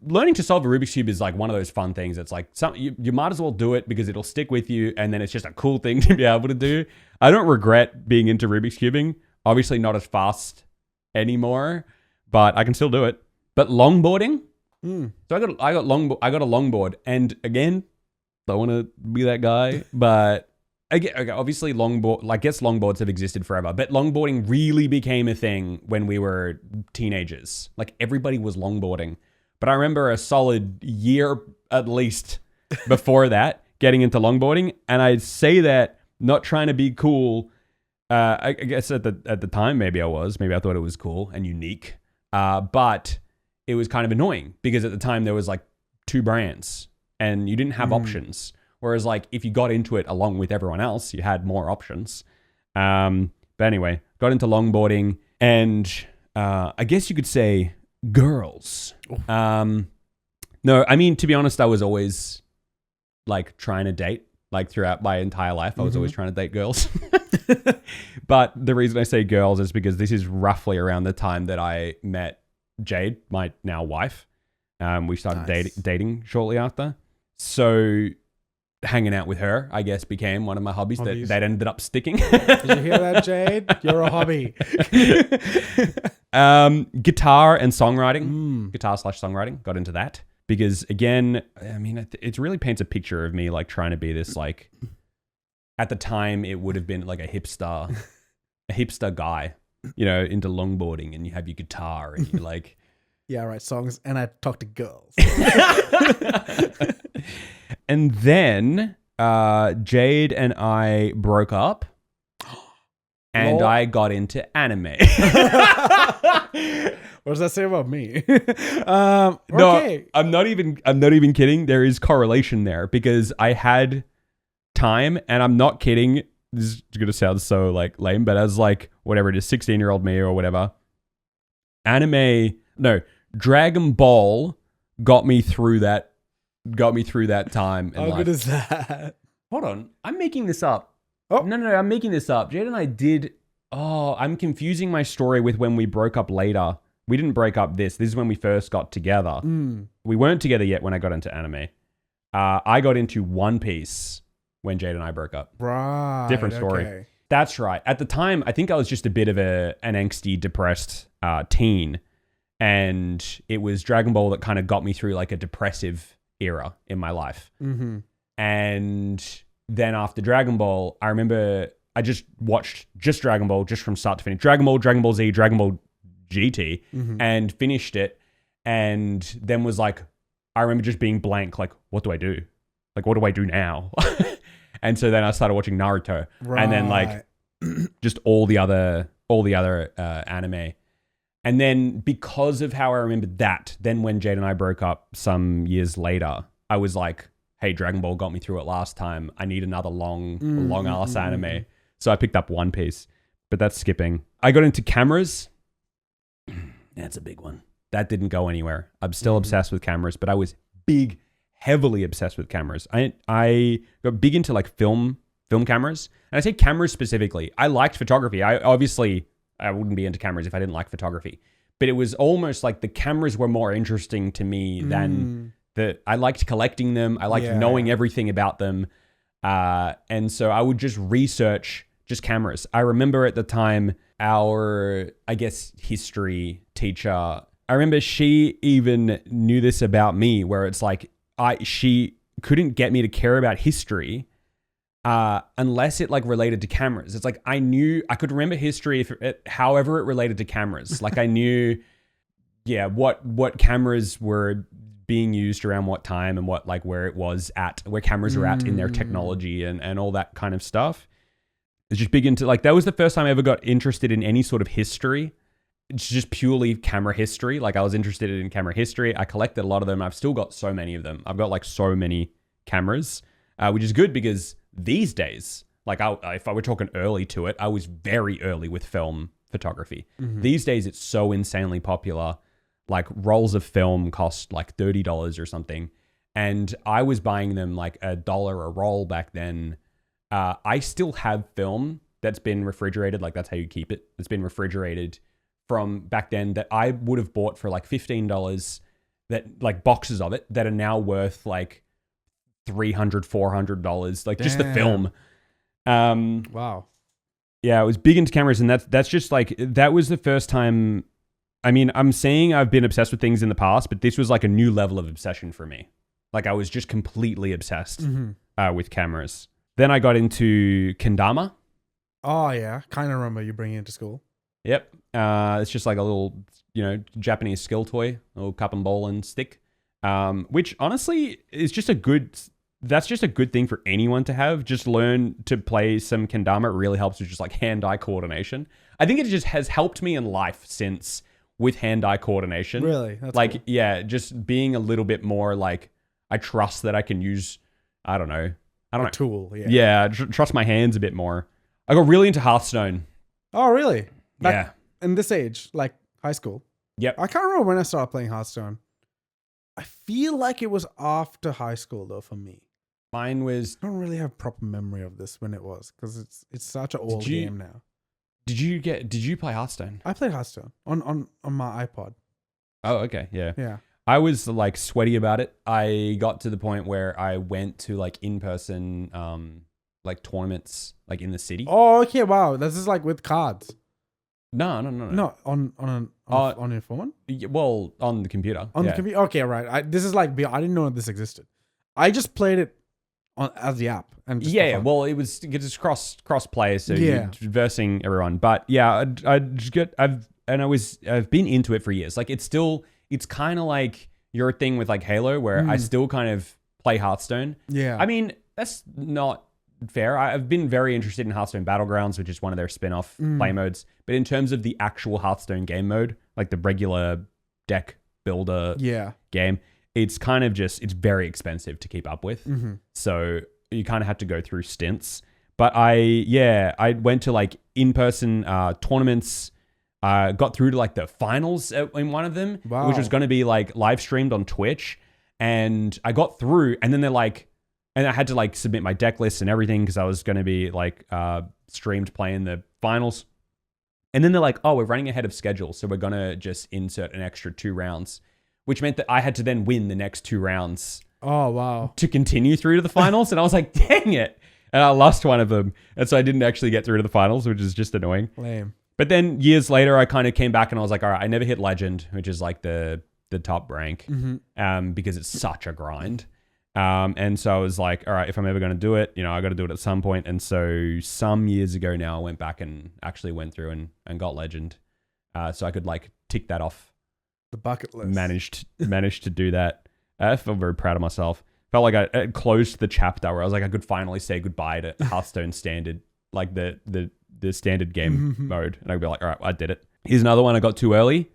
learning to solve a Rubik's Cube is like one of those fun things. It's like you might as well do it because it'll stick with you and then it's just a cool thing to be able to do. I don't regret being into Rubik's Cubing. Obviously not as fast anymore, but I can still do it. But longboarding, so I got a longboard, and again, don't want to be that guy, but okay, obviously longboard, like, guess longboards have existed forever, but longboarding really became a thing when we were teenagers. Like everybody was longboarding, but I remember a solid year at least before that getting into longboarding, and I'd say that not trying to be cool. I guess at the time maybe I thought it was cool and unique, but it was kind of annoying because at the time there was like 2 brands and you didn't have options. Whereas like if you got into it along with everyone else, you had more options. But anyway, got into longboarding and I guess you could say girls. No, I mean, to be honest, I was always like trying to date. Like throughout my entire life, I was always trying to date girls. But the reason I say girls is because this is roughly around the time that I met Jade, my now wife. We started dating shortly after. So hanging out with her, I guess, became one of my hobbies. That ended up sticking. Did you hear that, Jade? You're a hobby. Guitar and songwriting. Guitar/songwriting. Got into that. Because again, I mean, it really paints a picture of me like trying to be this like, at the time it would have been like a hipster guy, you know, into longboarding, and you have your guitar and you like, yeah, I write songs and I talk to girls. And then Jade and I broke up, and I got into anime. What does that say about me? No, okay. I'm not even kidding. There is correlation there because I had time, and I'm not kidding. This is gonna sound so like lame, but as like whatever it is, 16-year-old me or whatever, Dragon Ball got me through that time. How good is that? Hold on, I'm making this up. Oh. No, I'm making this up. Jade and I did. Oh, I'm confusing my story with when we broke up later. We didn't break up this. This is when we first got together. We weren't together yet when I got into anime. I got into One Piece when Jade and I broke up. Right. Different story. Okay. That's right. At the time, I think I was just a bit of an angsty, depressed teen. And it was Dragon Ball that kind of got me through like a depressive era in my life. And then after Dragon Ball, I remember I just watched just Dragon Ball, just from start to finish. Dragon Ball Z, Dragon Ball GT, and finished it. And then was like, I remember just being blank, like, what do I do? Like, what do I do now? And so then I started watching Naruto. Right. And then like just all the other anime. And then because of how I remembered that, then when Jade and I broke up some years later, I was like, hey, Dragon Ball got me through it last time. I need another long ass anime. So I picked up One Piece, but that's skipping. I got into cameras. That's a big one. That didn't go anywhere. I'm still obsessed with cameras, but I was heavily obsessed with cameras. I got big into like film cameras. And I say cameras specifically. I liked photography. I wouldn't be into cameras if I didn't like photography. But it was almost like the cameras were more interesting to me than I liked collecting them. I liked knowing everything about them. And so I would just research just cameras. I remember at the time our, I guess, history teacher, I remember she even knew this about me, where it's like she couldn't get me to care about history unless it like related to cameras. It's like I could remember history however it related to cameras. Like I knew, yeah, what cameras were being used around what time and what like where cameras were at in their technology and all that kind of stuff. It's just big into like that was the first time I ever got interested in any sort of history. It's just purely camera history. Like I was interested in camera history. I collected a lot of them. I've still got so many of them. I've got like so many cameras, which is good because these days, like if I were talking early to it, I was very early with film photography. These days, it's so insanely popular. Like rolls of film cost like $30 or something. And I was buying them like $1 a roll back then. I still have film that's been refrigerated. Like that's how you keep it. It's been refrigerated from back then that I would have bought for like $15, that like boxes of it that are now worth like $300, $400, like just the film. Wow. Yeah, I was big into cameras, and that's just like, that was the first time. I mean, I'm saying I've been obsessed with things in the past, but this was like a new level of obsession for me. Like I was just completely obsessed with cameras. Then I got into kendama. Oh yeah, kind of remember you bringing it to school. Yep. It's just like a little, Japanese skill toy, a little cup and ball and stick, which honestly is just that's just a good thing for anyone to have. Just learn to play some kendama. It really helps with just like hand-eye coordination. I think it just has helped me in life since with hand-eye coordination. Really? That's like, cool. Yeah, just being a little bit more like, I trust that I can use, I don't know. Tool, yeah. Yeah, trust my hands a bit more. I got really into Hearthstone. Oh, really? Yeah. In this age, like high school. Yep. I can't remember when I started playing Hearthstone. I feel like it was after high school though for me. Mine was. I don't really have proper memory of this when it was because it's such an old game now. Did you play Hearthstone? I played Hearthstone on my iPod. Oh, okay, yeah. Yeah. I was like sweaty about it. I got to the point where I went to like in-person like tournaments like in the city. Oh, okay, wow. This is like with cards. No. No, on your phone? Well, on the computer. On the computer. Okay, right. This is like I didn't know this existed. I just played it as the app and just well, it's cross play, so you're versing everyone. But yeah, I've been into it for years. Like it's kind of like your thing with like Halo, where I still kind of play Hearthstone. Yeah. I mean, that's not fair. I've been very interested in Hearthstone Battlegrounds, which is one of their spin-off play modes. But in terms of the actual Hearthstone game mode, like the regular deck builder game, it's kind of just, it's very expensive to keep up with. So you kind of have to go through stints. But I went to like in-person tournaments, got through to like the finals in one of them, which was going to be like live streamed on Twitch. And I got through, and then they're like, and I had to like submit my deck list and everything because I was going to be like streamed playing the finals. And then they're like, oh, we're running ahead of schedule, so we're going to just insert an extra 2 rounds, which meant that I had to then win the next 2 rounds. Oh, wow. To continue through to the finals. And I was like, dang it. And I lost one of them. And so I didn't actually get through to the finals, which is just annoying. Lame. But then years later, I kind of came back and I was like, all right, I never hit legend, which is like the top rank, because it's such a grind. And so I was like, all right, if I'm ever going to do it, I got to do it at some point. And so some years ago now, I went back and actually went through and got legend. So I could like tick that off the bucket list. Managed to do that. I felt very proud of myself. Felt like I closed the chapter where I was like, I could finally say goodbye to Hearthstone standard, like the standard game mode. And I'd be like, all right, I did it. Here's another one I got too early.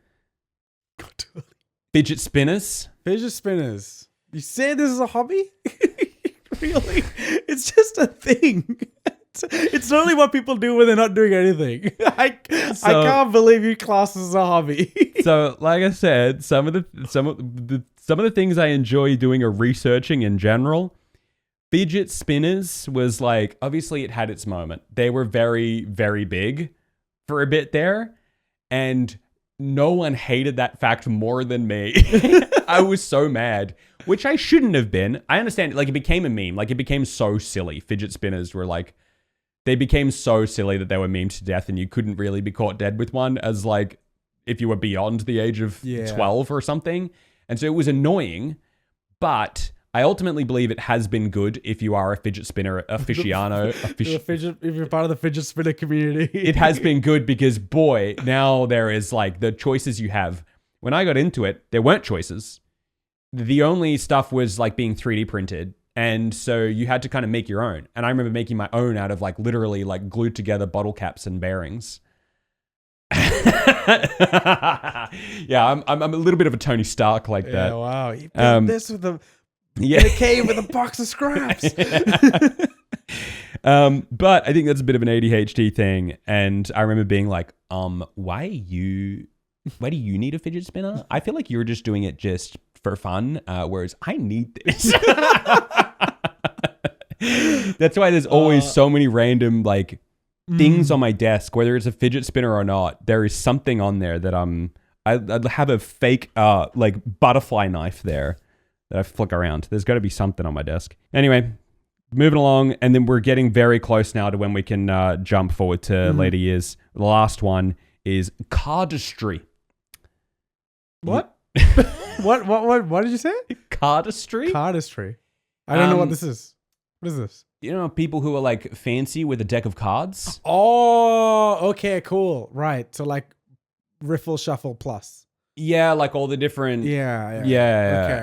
Fidget spinners. Fidget spinners. You say this is a hobby? Really? It's just a thing. It's only what people do when they're not doing anything. I can't believe you class this as a hobby. So, like I said, some of the things I enjoy doing are researching in general. Fidget spinners was like, obviously it had its moment. They were very, very big for a bit there. And no one hated that fact more than me. I was so mad which I shouldn't have been. I understand. Like, it became a meme. Like, it became so silly. Fidget spinners were like, they became so silly that they were memed to death, and you couldn't really be caught dead with one as like if you were beyond the age of 12 or something. And so it was annoying, but I ultimately believe it has been good if you are a fidget spinner aficionado. If you're part of the fidget spinner community. It has been good because, boy, now there is like the choices you have. When I got into it, there weren't choices. The only stuff was like being 3D printed. And so you had to kind of make your own. And I remember making my own out of like literally like glued together bottle caps and bearings. Yeah, I'm a little bit of a Tony Stark like that. Yeah, wow. You built this with in a cave with a box of scraps. But I think that's a bit of an ADHD thing. And I remember being like, why do you need a fidget spinner? I feel like you're just doing it just for fun, whereas I need this. That's why there's always so many random like things on my desk, whether it's a fidget spinner or not. There is something on there that I have a fake like butterfly knife there that I flick around. There's got to be something on my desk. Anyway, moving along, and then we're getting very close now to when we can jump forward to later years. The last one is cardistry. What? What did you say? Cardistry? Cardistry. I don't know what this is. What is this? You know, people who are like fancy with a deck of cards? Oh, okay, cool. Right. So like Riffle Shuffle Plus. Yeah, like all the different... Yeah.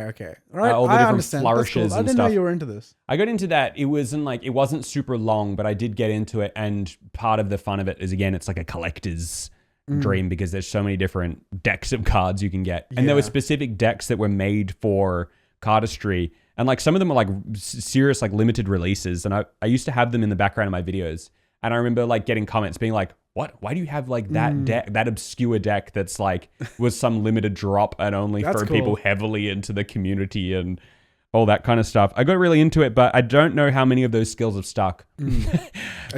Okay. All right. All the I different understand. flourishes cool. and I didn't know stuff. you were into this. I got into that. It wasn't super long, but I did get into it. And part of the fun of it is, again, it's like a collector's dream because there's so many different decks of cards you can get. And there were specific decks that were made for cardistry. And like some of them were like serious, like limited releases. And I used to have them in the background of my videos. And I remember like getting comments being like, what? Why do you have like that deck, that obscure deck that's like was some limited drop and only for people heavily into the community and all that kind of stuff. I got really into it, but I don't know how many of those skills have stuck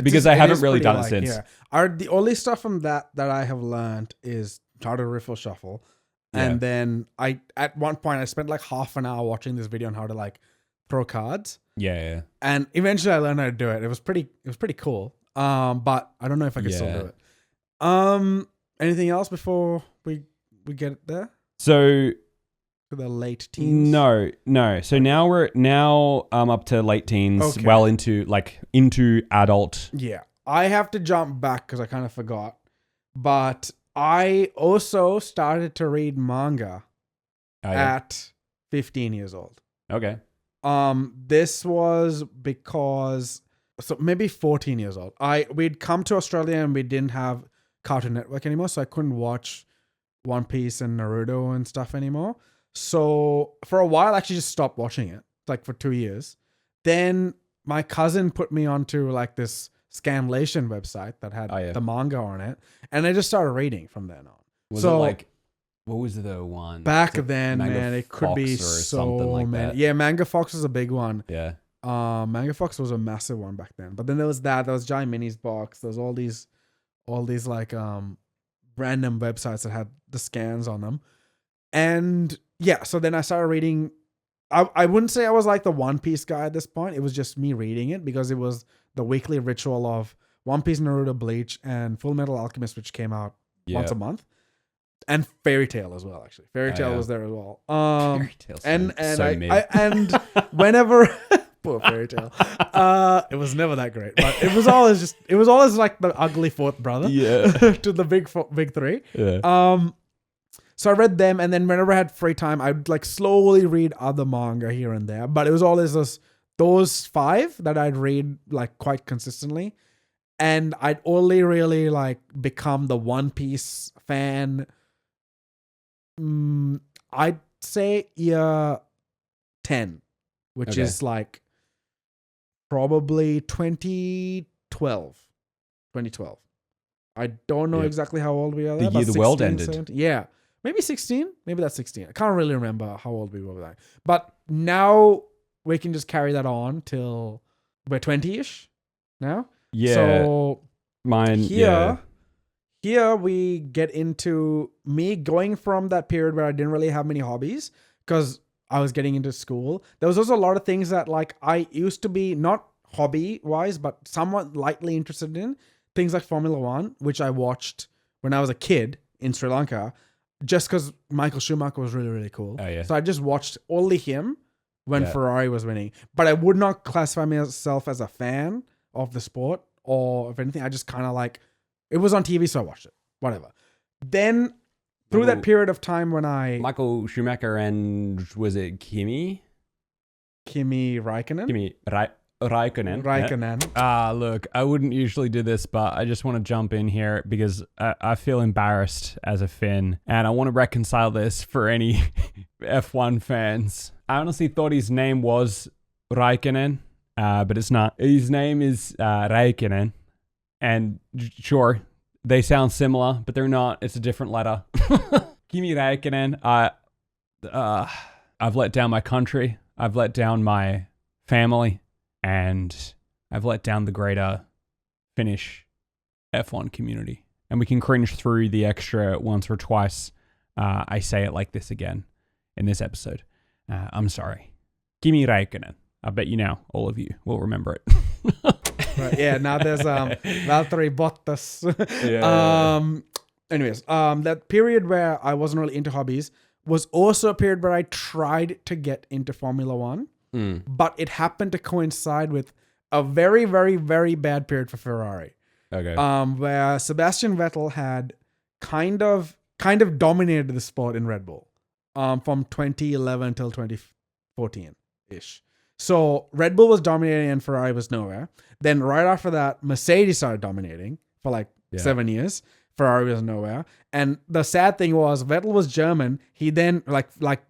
because I haven't really done it since. Yeah. The only stuff from that I have learned is how to riffle shuffle. And then at one point I spent like half an hour watching this video on how to like throw cards. Yeah. And eventually I learned how to do it. It was pretty cool. But I don't know if I can still do it. Anything else before we get there? So for the late teens? No. So now I'm up to late teens, well into adult. Yeah. I have to jump back because I kind of forgot. But I also started to read manga at 15 years old. Okay. This was because maybe 14 years old. We'd come to Australia and we didn't have Cartoon Network anymore, so I couldn't watch One Piece and Naruto and stuff anymore. So for a while, I actually just stopped watching it, like for 2 years. Then my cousin put me onto like this Scanlation website that had the manga on it, and I just started reading from then on. Was it like, what was the one? Back then, man, it could be so like many. That. Yeah, Manga Fox was a big one. Yeah. Manga Fox was a massive one back then. But then there was that. There was Giant Minis Box. There was all these like random websites that had the scans on them. And yeah, so then I started reading. I wouldn't say I was like the One Piece guy at this point. It was just me reading it because it was the weekly ritual of One Piece, Naruto, Bleach, and Full Metal Alchemist, which came out once a month. And Fairy Tail as well, actually. Fairy Tail was there as well. Fairy Tail, and whenever poor Fairy Tail, it was never that great, but it was always like the ugly fourth brother, to the big three. Yeah. So I read them, and then whenever I had free time, I'd like slowly read other manga here and there. But it was always those five that I'd read like quite consistently, and I'd only really like become the One Piece fan. I'd say year 10, which is like probably 2012. I don't know exactly how old we are. The year the world ended. 17. Yeah. Maybe 16. Maybe that's 16. I can't really remember how old we were then. But now we can just carry that on till we're 20-ish now. Yeah. So mine here we get into me going from that period where I didn't really have many hobbies because I was getting into school, there was also a lot of things that like I used to be not hobby wise, but somewhat lightly interested in things like Formula One, which I watched when I was a kid in Sri Lanka, just because Michael Schumacher was really, really cool. Oh, yeah. So I just watched only him when Yeah. Ferrari was winning. But I would not classify myself as a fan of the sport or if anything. I just kind of like, it was on TV, so I watched it. Whatever. Then through that period of time when Michael Schumacher and was it Kimi Raikkonen. Raikkonen. Yeah. Look, I wouldn't usually do this, but I just want to jump in here because I feel embarrassed as a Finn, and I want to reconcile this for any F1 fans. I honestly thought his name was Raikkonen, but it's not. His name is Raikkonen, and sure, they sound similar, but they're not. It's a different letter. Kimi Raikkonen. I've let down my country. I've let down my family. And I've let down the greater Finnish F1 community. And we can cringe through the extra once or twice. I say it like this again in this episode. I'm sorry. Kimi Räikkönen. I bet you now, all of you will remember it. Right, yeah, now there's Valtteri Bottas. Anyways, that period where I wasn't really into hobbies was also a period where I tried to get into Formula One. But it happened to coincide with a very, very, very bad period for Ferrari. Okay. Where Sebastian Vettel had kind of dominated the sport in Red Bull, from 2011 till 2014-ish. So Red Bull was dominating and Ferrari was nowhere. Then right after that, Mercedes started dominating for like 7 years. Ferrari was nowhere. And the sad thing was Vettel was German. He then, like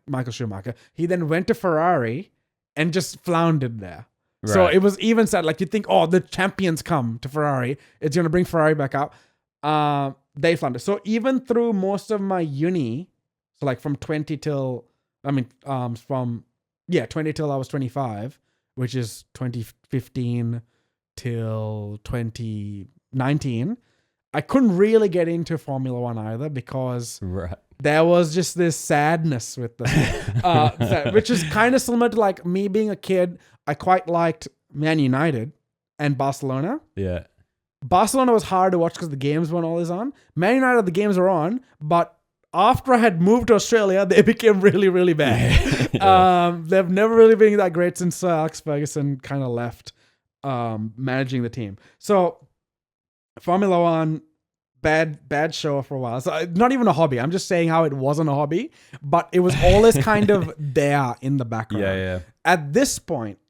Michael Schumacher, he then went to Ferrari and just floundered there. Right. So it was even sad. Like you think, oh, the champions come to Ferrari. It's going to bring Ferrari back up. They floundered. So even through most of my uni, so like from 20 till, 20 till I was 25, which is 2015 till 2019, I couldn't really get into Formula One either because there was just this sadness with the, which is kind of similar to like me being a kid. I quite liked Man United and Barcelona. Yeah. Barcelona was hard to watch because the games weren't always on. Man United, the games were on, but after I had moved to Australia, they became really, really bad. They've never really been that great since Alex Ferguson kind of left managing the team. So Formula One, bad show for a while. So not even a hobby. I'm just saying how it wasn't a hobby, but it was always kind of there in the background. Yeah. At this point,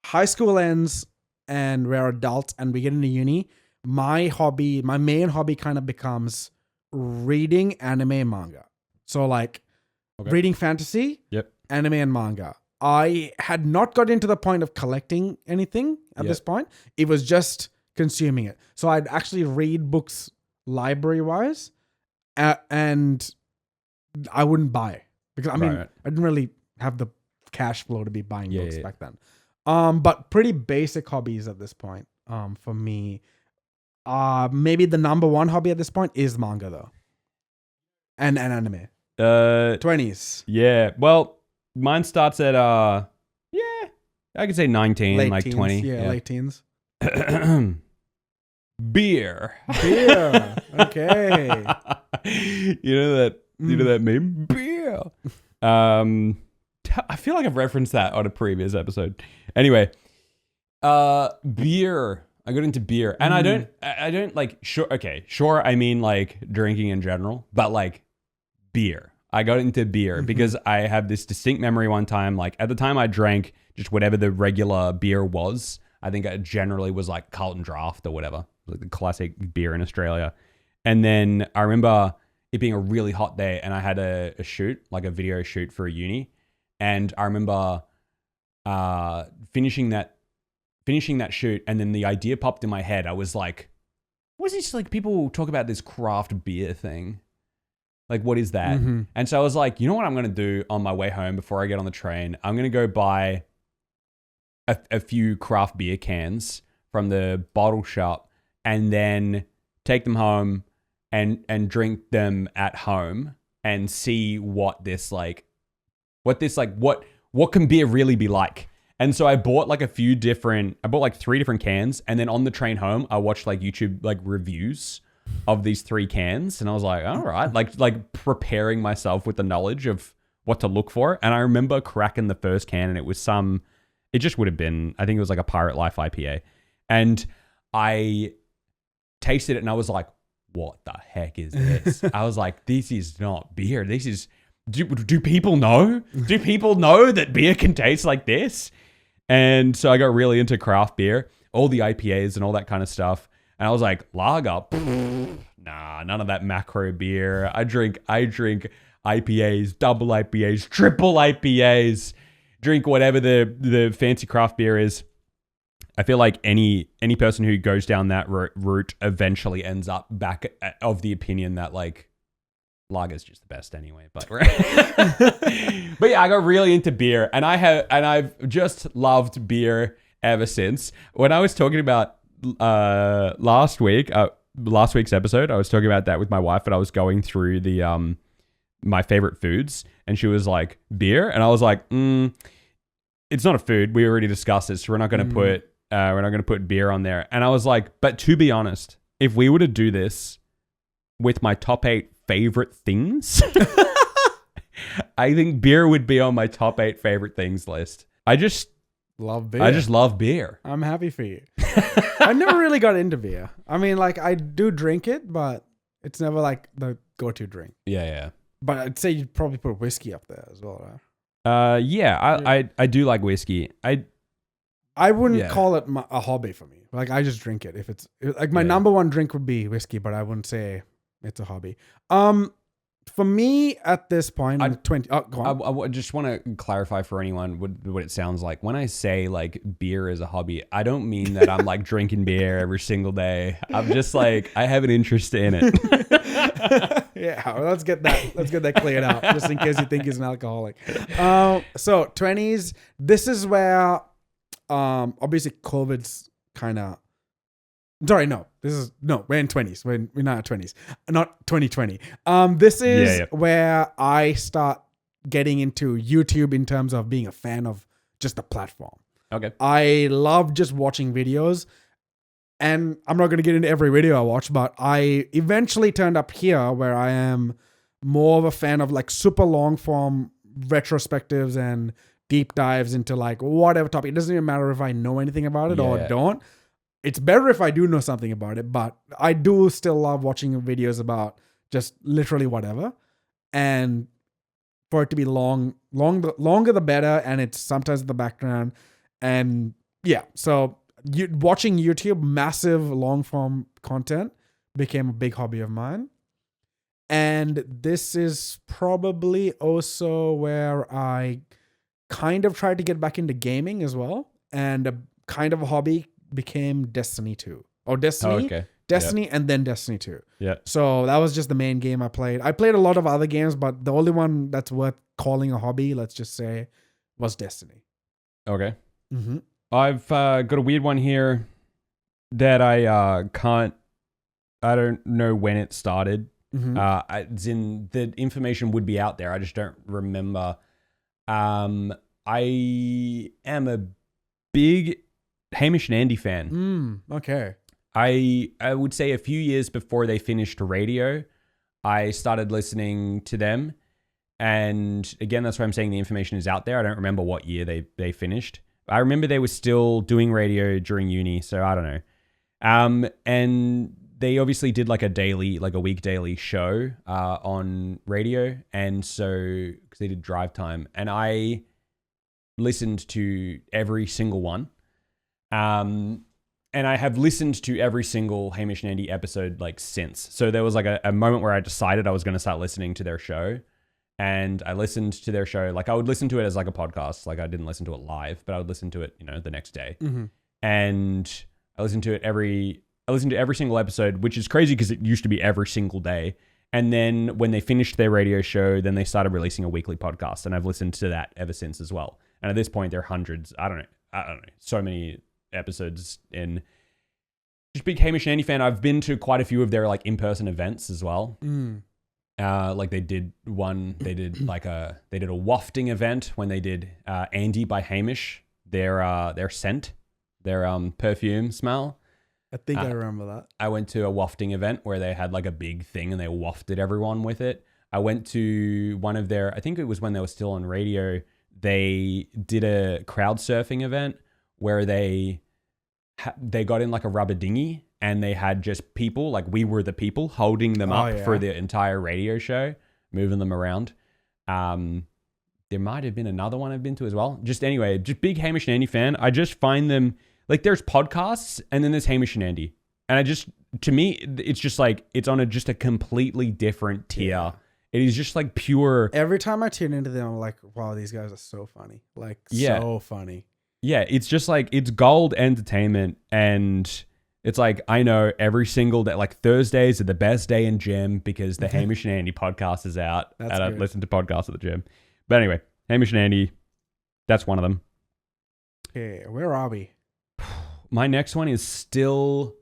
high school ends and we're adults and we get into uni. My main hobby kind of becomes reading anime and manga. So like reading fantasy, anime and manga. I had not got into the point of collecting anything at this point. It was just consuming it. So I'd actually read books library-wise, and I wouldn't buy because I didn't really have the cash flow to be buying books back then. But pretty basic hobbies at this point. For me, maybe the number one hobby at this point is manga though, and anime. 20s. Yeah. Well, mine starts at I could say 19, late like teens, 20. Yeah, late teens. Beer. Okay. You know that meme? Beer. I feel like I've referenced that on a previous episode. Anyway, beer. I got into beer, and I don't like sure. I mean like drinking in general, but like beer. I got into beer because I have this distinct memory one time. Like at the time, I drank just whatever the regular beer was. I think it generally was like Carlton Draft or whatever, like the classic beer in Australia. And then I remember it being a really hot day, and I had a shoot, like a video shoot for a uni. And I remember finishing that shoot, and then the idea popped in my head. I was like, what's this, like people talk about this craft beer thing? Like, what is that? And so I was like, you know what I'm going to do on my way home before I get on the train? I'm going to go buy a few craft beer cans from the bottle shop and then take them home and drink them at home and see what this like what can beer really be like? And so I bought like 3 different cans, and then on the train home, I watched like YouTube like reviews of these 3 cans, and I was like, all right, like preparing myself with the knowledge of what to look for. And I remember cracking the first can, and it just would have been, I think it was like a Pirate Life IPA. And I tasted it and I was like, what the heck is this? I was like, this is not beer. This is, do people know? Do people know that beer can taste like this? And so I got really into craft beer, all the IPAs and all that kind of stuff. And I was like, lager? Nah, none of that macro beer. I drink IPAs, double IPAs, triple IPAs, drink whatever the fancy craft beer is. I feel like any person who goes down that route eventually ends up back of the opinion that like lager's just the best anyway. But but yeah, I got really into beer, and I've just loved beer ever since. When I was talking about last week's episode, I was talking about that with my wife, and I was going through the my favorite foods, and she was like, beer, and I was like, it's not a food. We already discussed it, so we're not going to put beer on there. And I was like, but to be honest, if we were to do this with my top 8 favorite things, I think beer would be on my top 8 favorite things list. I just love beer. I just love beer. I'm happy for you. I never really got into beer. I mean, like, I do drink it, but it's never like the go-to drink. Yeah. But I'd say you'd probably put whiskey up there as well, right? Yeah, I do like whiskey. I wouldn't call it a hobby for me. Like, I just drink it. If it's like my number one drink would be whiskey, but I wouldn't say it's a hobby. For me at this point, I'm 20. Oh, go on. I just want to clarify for anyone what it sounds like. When I say like beer is a hobby, I don't mean that I'm like drinking beer every single day. I'm just like, I have an interest in it. Yeah, well, let's get that cleared out, just in case you think he's an alcoholic. So 20s, this is where obviously COVID's kind of, sorry, we're in 20s. We're not 20s, not 2020. This is where I start getting into YouTube in terms of being a fan of just the platform. Okay. I love just watching videos, and I'm not going to get into every video I watch, but I eventually turned up here where I am more of a fan of like super long form retrospectives and deep dives into like whatever topic. It doesn't even matter if I know anything about it or don't. It's better if I do know something about it, but I do still love watching videos about just literally whatever. And for it to be longer the better, and it's sometimes in the background. And yeah, so watching YouTube, massive long form content became a big hobby of mine. And this is probably also where I kind of tried to get back into gaming as well. And a kind of a hobby became Destiny 2. Or Destiny. Oh, okay. Destiny and then Destiny 2. Yeah. So that was just the main game I played. I played a lot of other games, but the only one that's worth calling a hobby, let's just say, was Destiny. Okay. Mm-hmm. I've got a weird one here that I don't know when it started. Mm-hmm. It's in the information would be out there. I just don't remember. I am a big Hamish and Andy fan. Okay. I would say a few years before they finished radio, I started listening to them. And again, that's why I'm saying the information is out there. I don't remember what year they finished. I remember they were still doing radio during uni, so I don't know. And they obviously did like a week daily show on radio. And so, because they did Drive Time, and I listened to every single one. And I have listened to every single Hamish and Andy episode like since. So there was like a moment where I decided I was going to start listening to their show. And I listened to their show. Like I would listen to it as like a podcast. Like I didn't listen to it live, but I would listen to it, the next day. Mm-hmm. And I listened to every single episode, which is crazy because it used to be every single day. And then when they finished their radio show, then they started releasing a weekly podcast. And I've listened to that ever since as well. And at this point, there are hundreds. I don't know. So many episodes in. Just big Hamish and Andy fan. I've been to quite a few of their like in-person events as well. Like they did a wafting event when they did Andy by Hamish, their scent, their perfume smell. I think I remember that. I went to a wafting event where they had like a big thing and they wafted everyone with it. I went to one of their, I think it was when they were still on radio, they did a crowd surfing event where they got in like a rubber dinghy and they had just people, like we were the people, holding them up for the entire radio show, moving them around. There might have been another one I've been to as well. Just anyway, just big Hamish and Andy fan. I just find them, like there's podcasts and then there's Hamish and Andy. And to me, it's just like, it's on just a completely different tier. Yeah. It is just like pure. Every time I tune into them, I'm like, wow, these guys are so funny. Like, so funny. Yeah, it's just like, it's gold entertainment. And it's like, I know every single day, like Thursdays are the best day in gym because the Hamish and Andy podcast is out. And I listen to podcasts at the gym. But anyway, Hamish and Andy, that's one of them. Okay, where are we? My next one is still,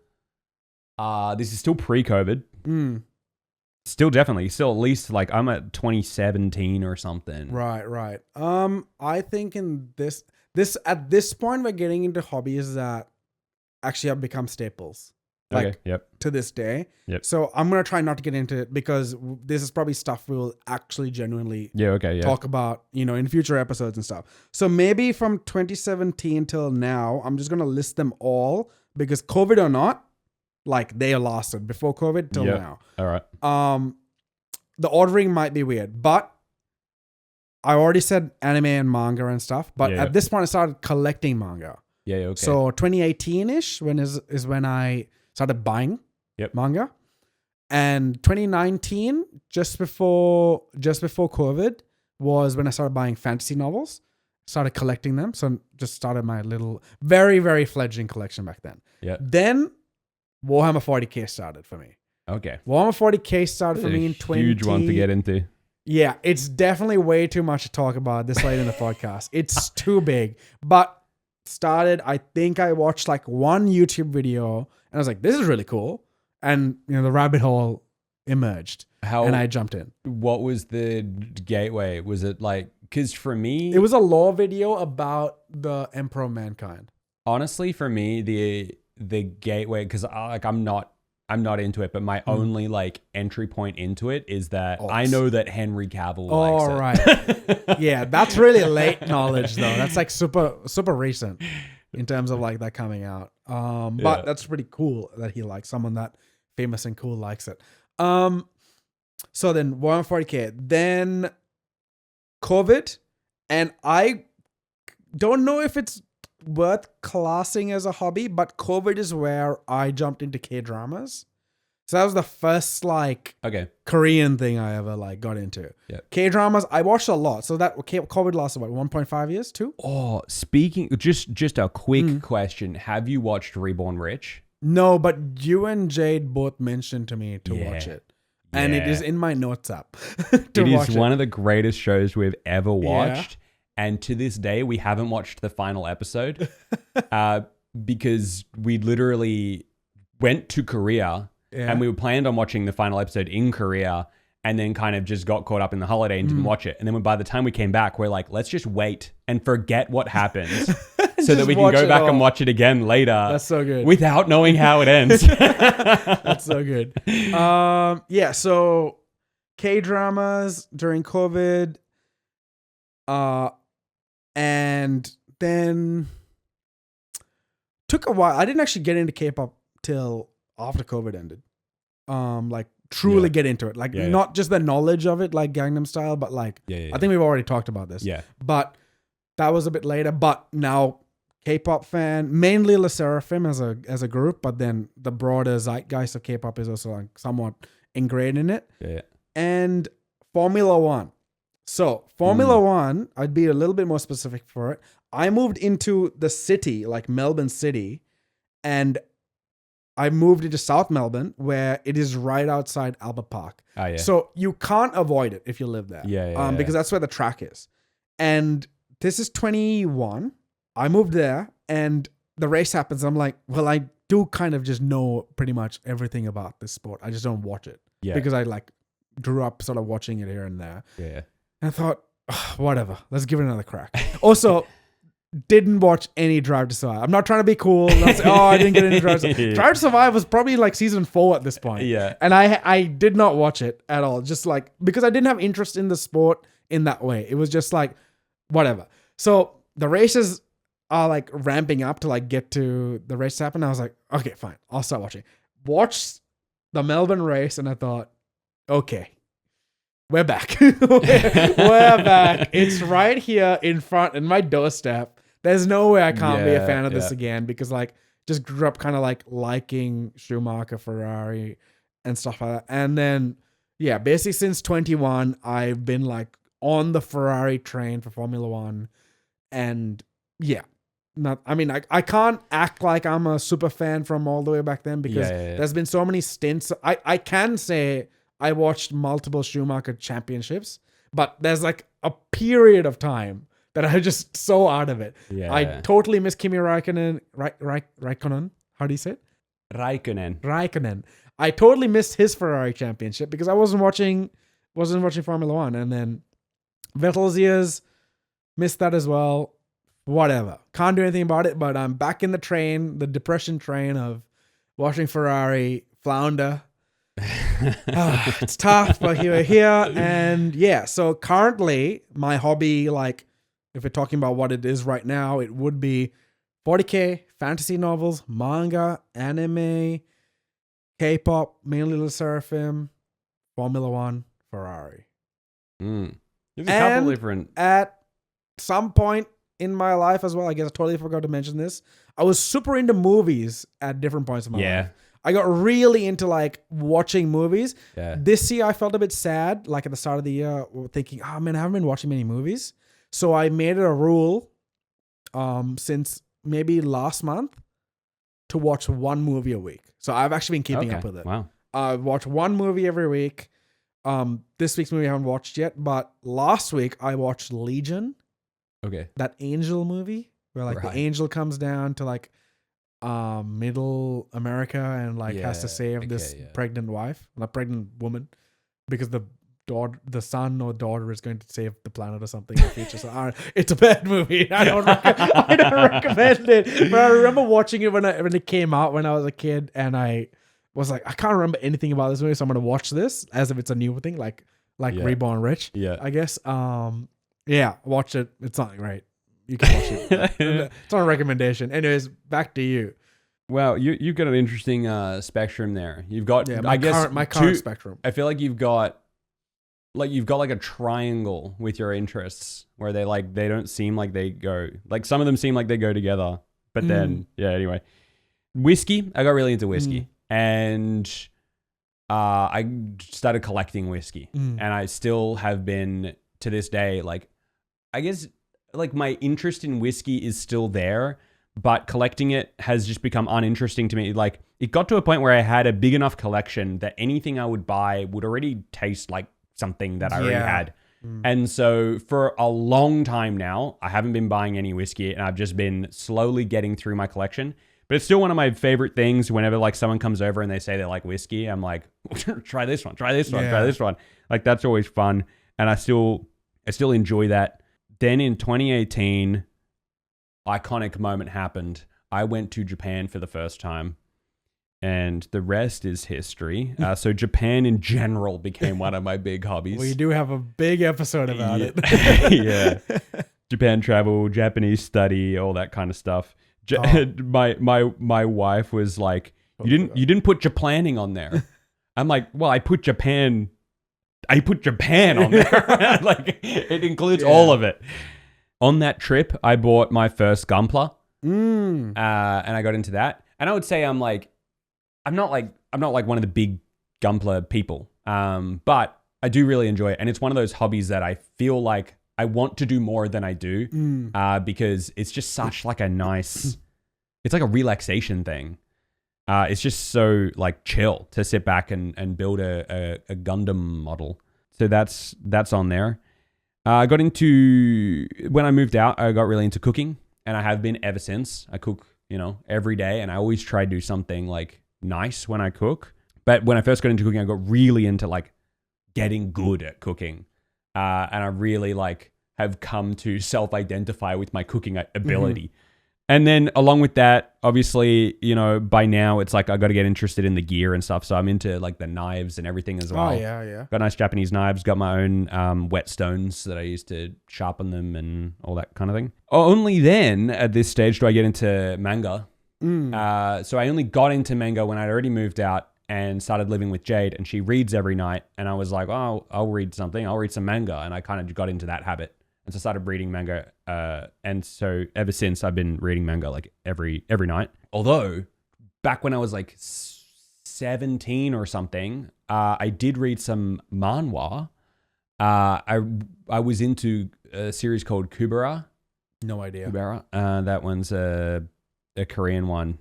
this is still pre-COVID. Still definitely, still at least like I'm at 2017 or something. Right. I think in this at this point we're getting into hobbies that actually have become staples. Like to this day. Yep. So I'm gonna try not to get into it because this is probably stuff we will actually genuinely talk about, in future episodes and stuff. So maybe from 2017 till now, I'm just gonna list them all because COVID or not, like they lasted before COVID till now. All right. The ordering might be weird, but I already said anime and manga and stuff. But at this point, I started collecting manga. Yeah. Okay. So 2018-ish is when I started buying manga, and 2019, just before COVID, was when I started buying fantasy novels. Started collecting them, so just started my little very very fledgling collection back then. Yeah. Then Warhammer 40k started for me. Okay. Warhammer 40k started for me in 20. Huge one to get into. Yeah, it's definitely way too much to talk about this late in the podcast. It's too big. But started, I think I watched like one YouTube video and I was like, this is really cool. And the rabbit hole emerged. And I jumped in. What was the gateway? Was it like, because for me, it was a lore video about the Emperor of Mankind. Honestly, for me, the gateway, because I'm not into it, but my only like entry point into it is that I know that Henry Cavill likes it. Right. Yeah, that's really late knowledge though. That's like super super recent in terms of like that coming out. But that's pretty cool that he likes someone that famous and cool likes it. So then 140k, then COVID, and I don't know if it's worth classing as a hobby, but COVID is where I jumped into K-dramas. So that was the first like Korean thing I ever like got into. Yeah. K-dramas, I watched a lot. So that COVID lasted what, 1.5 years, 2? Oh, speaking, just a quick question. Have you watched Reborn Rich? No, but you and Jade both mentioned to me to watch it. And it is in my notes app. It is one of the greatest shows we've ever watched. And to this day, we haven't watched the final episode because we literally went to Korea and we were planned on watching the final episode in Korea and then kind of just got caught up in the holiday and didn't watch it. And then by the time we came back, we're like, let's just wait and forget what happened so that we can go back and watch it again later. That's so good. Without knowing how it ends. That's so good. So K-dramas during COVID. And then took a while. I didn't actually get into K-pop till after COVID ended. Like truly get into it. Like not just the knowledge of it, like Gangnam Style, but like I think we've already talked about this. Yeah. But that was a bit later. But now K-pop fan, mainly LE SSERAFIM as a group, but then the broader zeitgeist of K-pop is also like somewhat ingrained in it. Yeah. And Formula One. So Formula One, I'd be a little bit more specific for it. I moved into the city, like Melbourne City, and I moved into South Melbourne, where it is right outside Albert Park. Oh, yeah. So you can't avoid it if you live there. Because that's where the track is. And this is 21. I moved there, and the race happens. I'm like, well, I do kind of just know pretty much everything about this sport. I just don't watch it because I like grew up sort of watching it here and there. Yeah. And I thought, "Ugh, whatever, let's give it another crack. Also, didn't watch any Drive to Survive. I'm not trying to be cool. Not say, I didn't get any Drive to Survive. Drive to Survive was probably like season 4 at this point. Yeah. And I did not watch it at all. Just like, because I didn't have interest in the sport in that way. It was just like, whatever. So the races are like ramping up to like get to the race to happen. I was like, okay, fine. I'll start watching. Watched the Melbourne race and I thought, okay, we're back. We're back. It's right here in front in my doorstep. There's no way I can't be a fan of this again, because like just grew up kind of like liking Schumacher, Ferrari and stuff like that. And then, yeah, basically since 21, I've been like on the Ferrari train for Formula One. And yeah, I can't act like I'm a super fan from all the way back then, because there's been so many stints. I can say I watched multiple Schumacher championships, but there's like a period of time that I just so out of it. Yeah. I totally miss Kimi Raikkonen. Raikkonen. How do you say it? Raikkonen. I totally missed his Ferrari championship because I wasn't watching Formula One. And then Vettel's years, missed that as well. Whatever. Can't do anything about it, but I'm back in the depression train of watching Ferrari flounder. It's tough, but we're here. And yeah, so currently my hobby, like if we're talking about what it is right now, it would be 40K, fantasy novels, manga, anime, K-pop, mainly the Seraphim, Formula One, Ferrari. There's a couple different. At some point in my life as well, I guess I totally forgot to mention this, I was super into movies at different points in my life. I got really into like watching movies. Yeah. This year I felt a bit sad, like at the start of the year, thinking, oh man, I haven't been watching many movies. So I made it a rule since maybe last month to watch one movie a week. So I've actually been keeping up with it. Wow. I watch one movie every week. This week's movie I haven't watched yet, but last week I watched Legion. Okay. That angel movie where like the angel comes down to like middle America and like has to save this pregnant wife, not pregnant woman, because the son or daughter is going to save the planet or something in the future. So it's a bad movie. I don't recommend it. But I remember watching it when it came out when I was a kid, and I was like, I can't remember anything about this movie, so I'm gonna watch this as if it's a new thing, like Reborn Rich. Yeah, I guess. Watch it. It's not great. You can watch it. It's not a recommendation. Anyways, back to you. Well, you've got an interesting spectrum there. You've got my current spectrum. I feel like you've got like a triangle with your interests where they don't seem like they go, like some of them seem like they go together, but then anyway. Whiskey, I got really into whiskey, and I started collecting whiskey, and I still have been to this day. Like, I guess like my interest in whiskey is still there, but collecting it has just become uninteresting to me. Like, it got to a point where I had a big enough collection that anything I would buy would already taste like something that I already had. And so for a long time now, I haven't been buying any whiskey, and I've just been slowly getting through my collection. But it's still one of my favorite things. Whenever like someone comes over and they say they like whiskey, I'm like, try this one. Try this one. Like, that's always fun. And I still enjoy that. Then in 2018, iconic moment happened. I went to Japan for the first time, and the rest is history. So Japan in general became one of my big hobbies. Well, you do have a big episode about it. Yeah. Japan travel, Japanese study, all that kind of stuff. My wife was like, you didn't put Japanning on there. I'm like, well, I put Japan on there. Like, it includes all of it. On that trip, I bought my first Gunpla, and I got into that. And I would say I'm not like one of the big Gunpla people, but I do really enjoy it, and it's one of those hobbies that I feel like I want to do more than I do, because it's just such like a nice, it's like a relaxation thing. It's just so like chill to sit back and build a Gundam model. So that's on there. I got into, when I moved out, I got really into cooking, and I have been ever since. I cook, every day, and I always try to do something like nice when I cook. But when I first got into cooking, I got really into like getting good at cooking. And I really like have come to self-identify with my cooking ability. And then along with that, obviously, you know, by now it's like I got to get interested in the gear and stuff. So I'm into like the knives and everything as well. Oh, yeah. Got nice Japanese knives, got my own whetstones that I use to sharpen them and all that kind of thing. Only then at this stage do I get into manga. So I only got into manga when I'd already moved out and started living with Jade, and she reads every night. And I was like, oh, I'll read something. I'll read some manga. And I kind of got into that habit. And so I started reading manga. And so ever since I've been reading manga like every night. Although back when I was like 17 or something, I did read some manhwa. I was into a series called Kubera. No idea. Kubera. That one's a Korean one.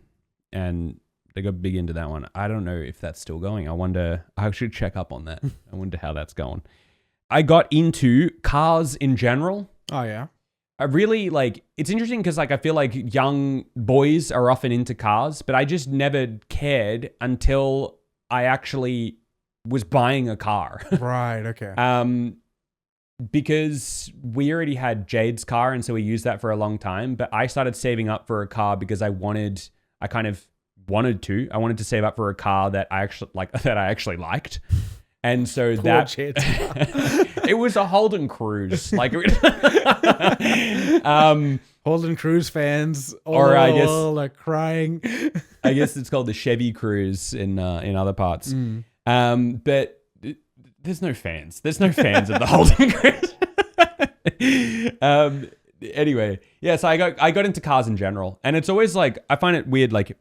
And they got big into that one. I don't know if that's still going. I should check up on that. I wonder how that's going. I got into cars in general. Oh, yeah. I really like, it's interesting because like I feel like young boys are often into cars, but I just never cared until I actually was buying a car. Right, okay. Because we already had Jade's car, and so we used that for a long time, but I started saving up for a car because I wanted to save up for a car that I actually liked. And so it was a Holden Cruise, like Holden Cruise fans, I guess like crying. I guess it's called the Chevy Cruise in other parts. But there's no fans. There's no fans of the Holden Cruise. Anyway, yeah. So I got into cars in general, and it's always like I find it weird, like.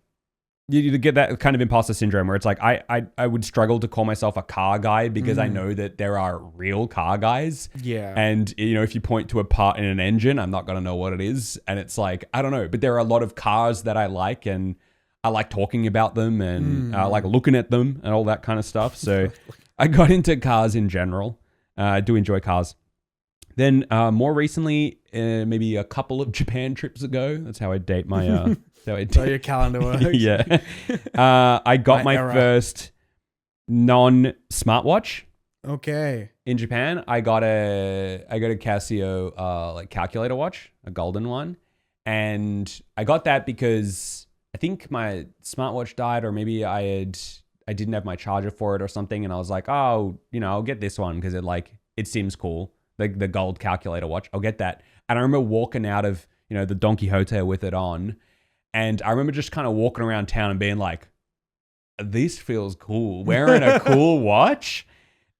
You get that kind of imposter syndrome where it's like I would struggle to call myself a car guy because I know that there are real car guys. Yeah. And, you know, if you point to a part in an engine, I'm not going to know what it is. And it's like, I don't know. But there are a lot of cars that I like, and I like talking about them, and I like looking at them and all that kind of stuff. So I got into cars in general. I do enjoy cars. Then more recently, maybe a couple of Japan trips ago, that's how I date my... So your calendar works. Yeah. I got my first non-smartwatch. Okay. In Japan, I got a Casio like calculator watch, a golden one. And I got that because I think my smartwatch died, or maybe I didn't have my charger for it or something, and I was like, "Oh, you know, I'll get this one because it seems cool. The gold calculator watch. I'll get that." And I remember walking out of, you know, the Don Quixote with it on. And I remember just kind of walking around town and being like, this feels cool. Wearing a cool watch.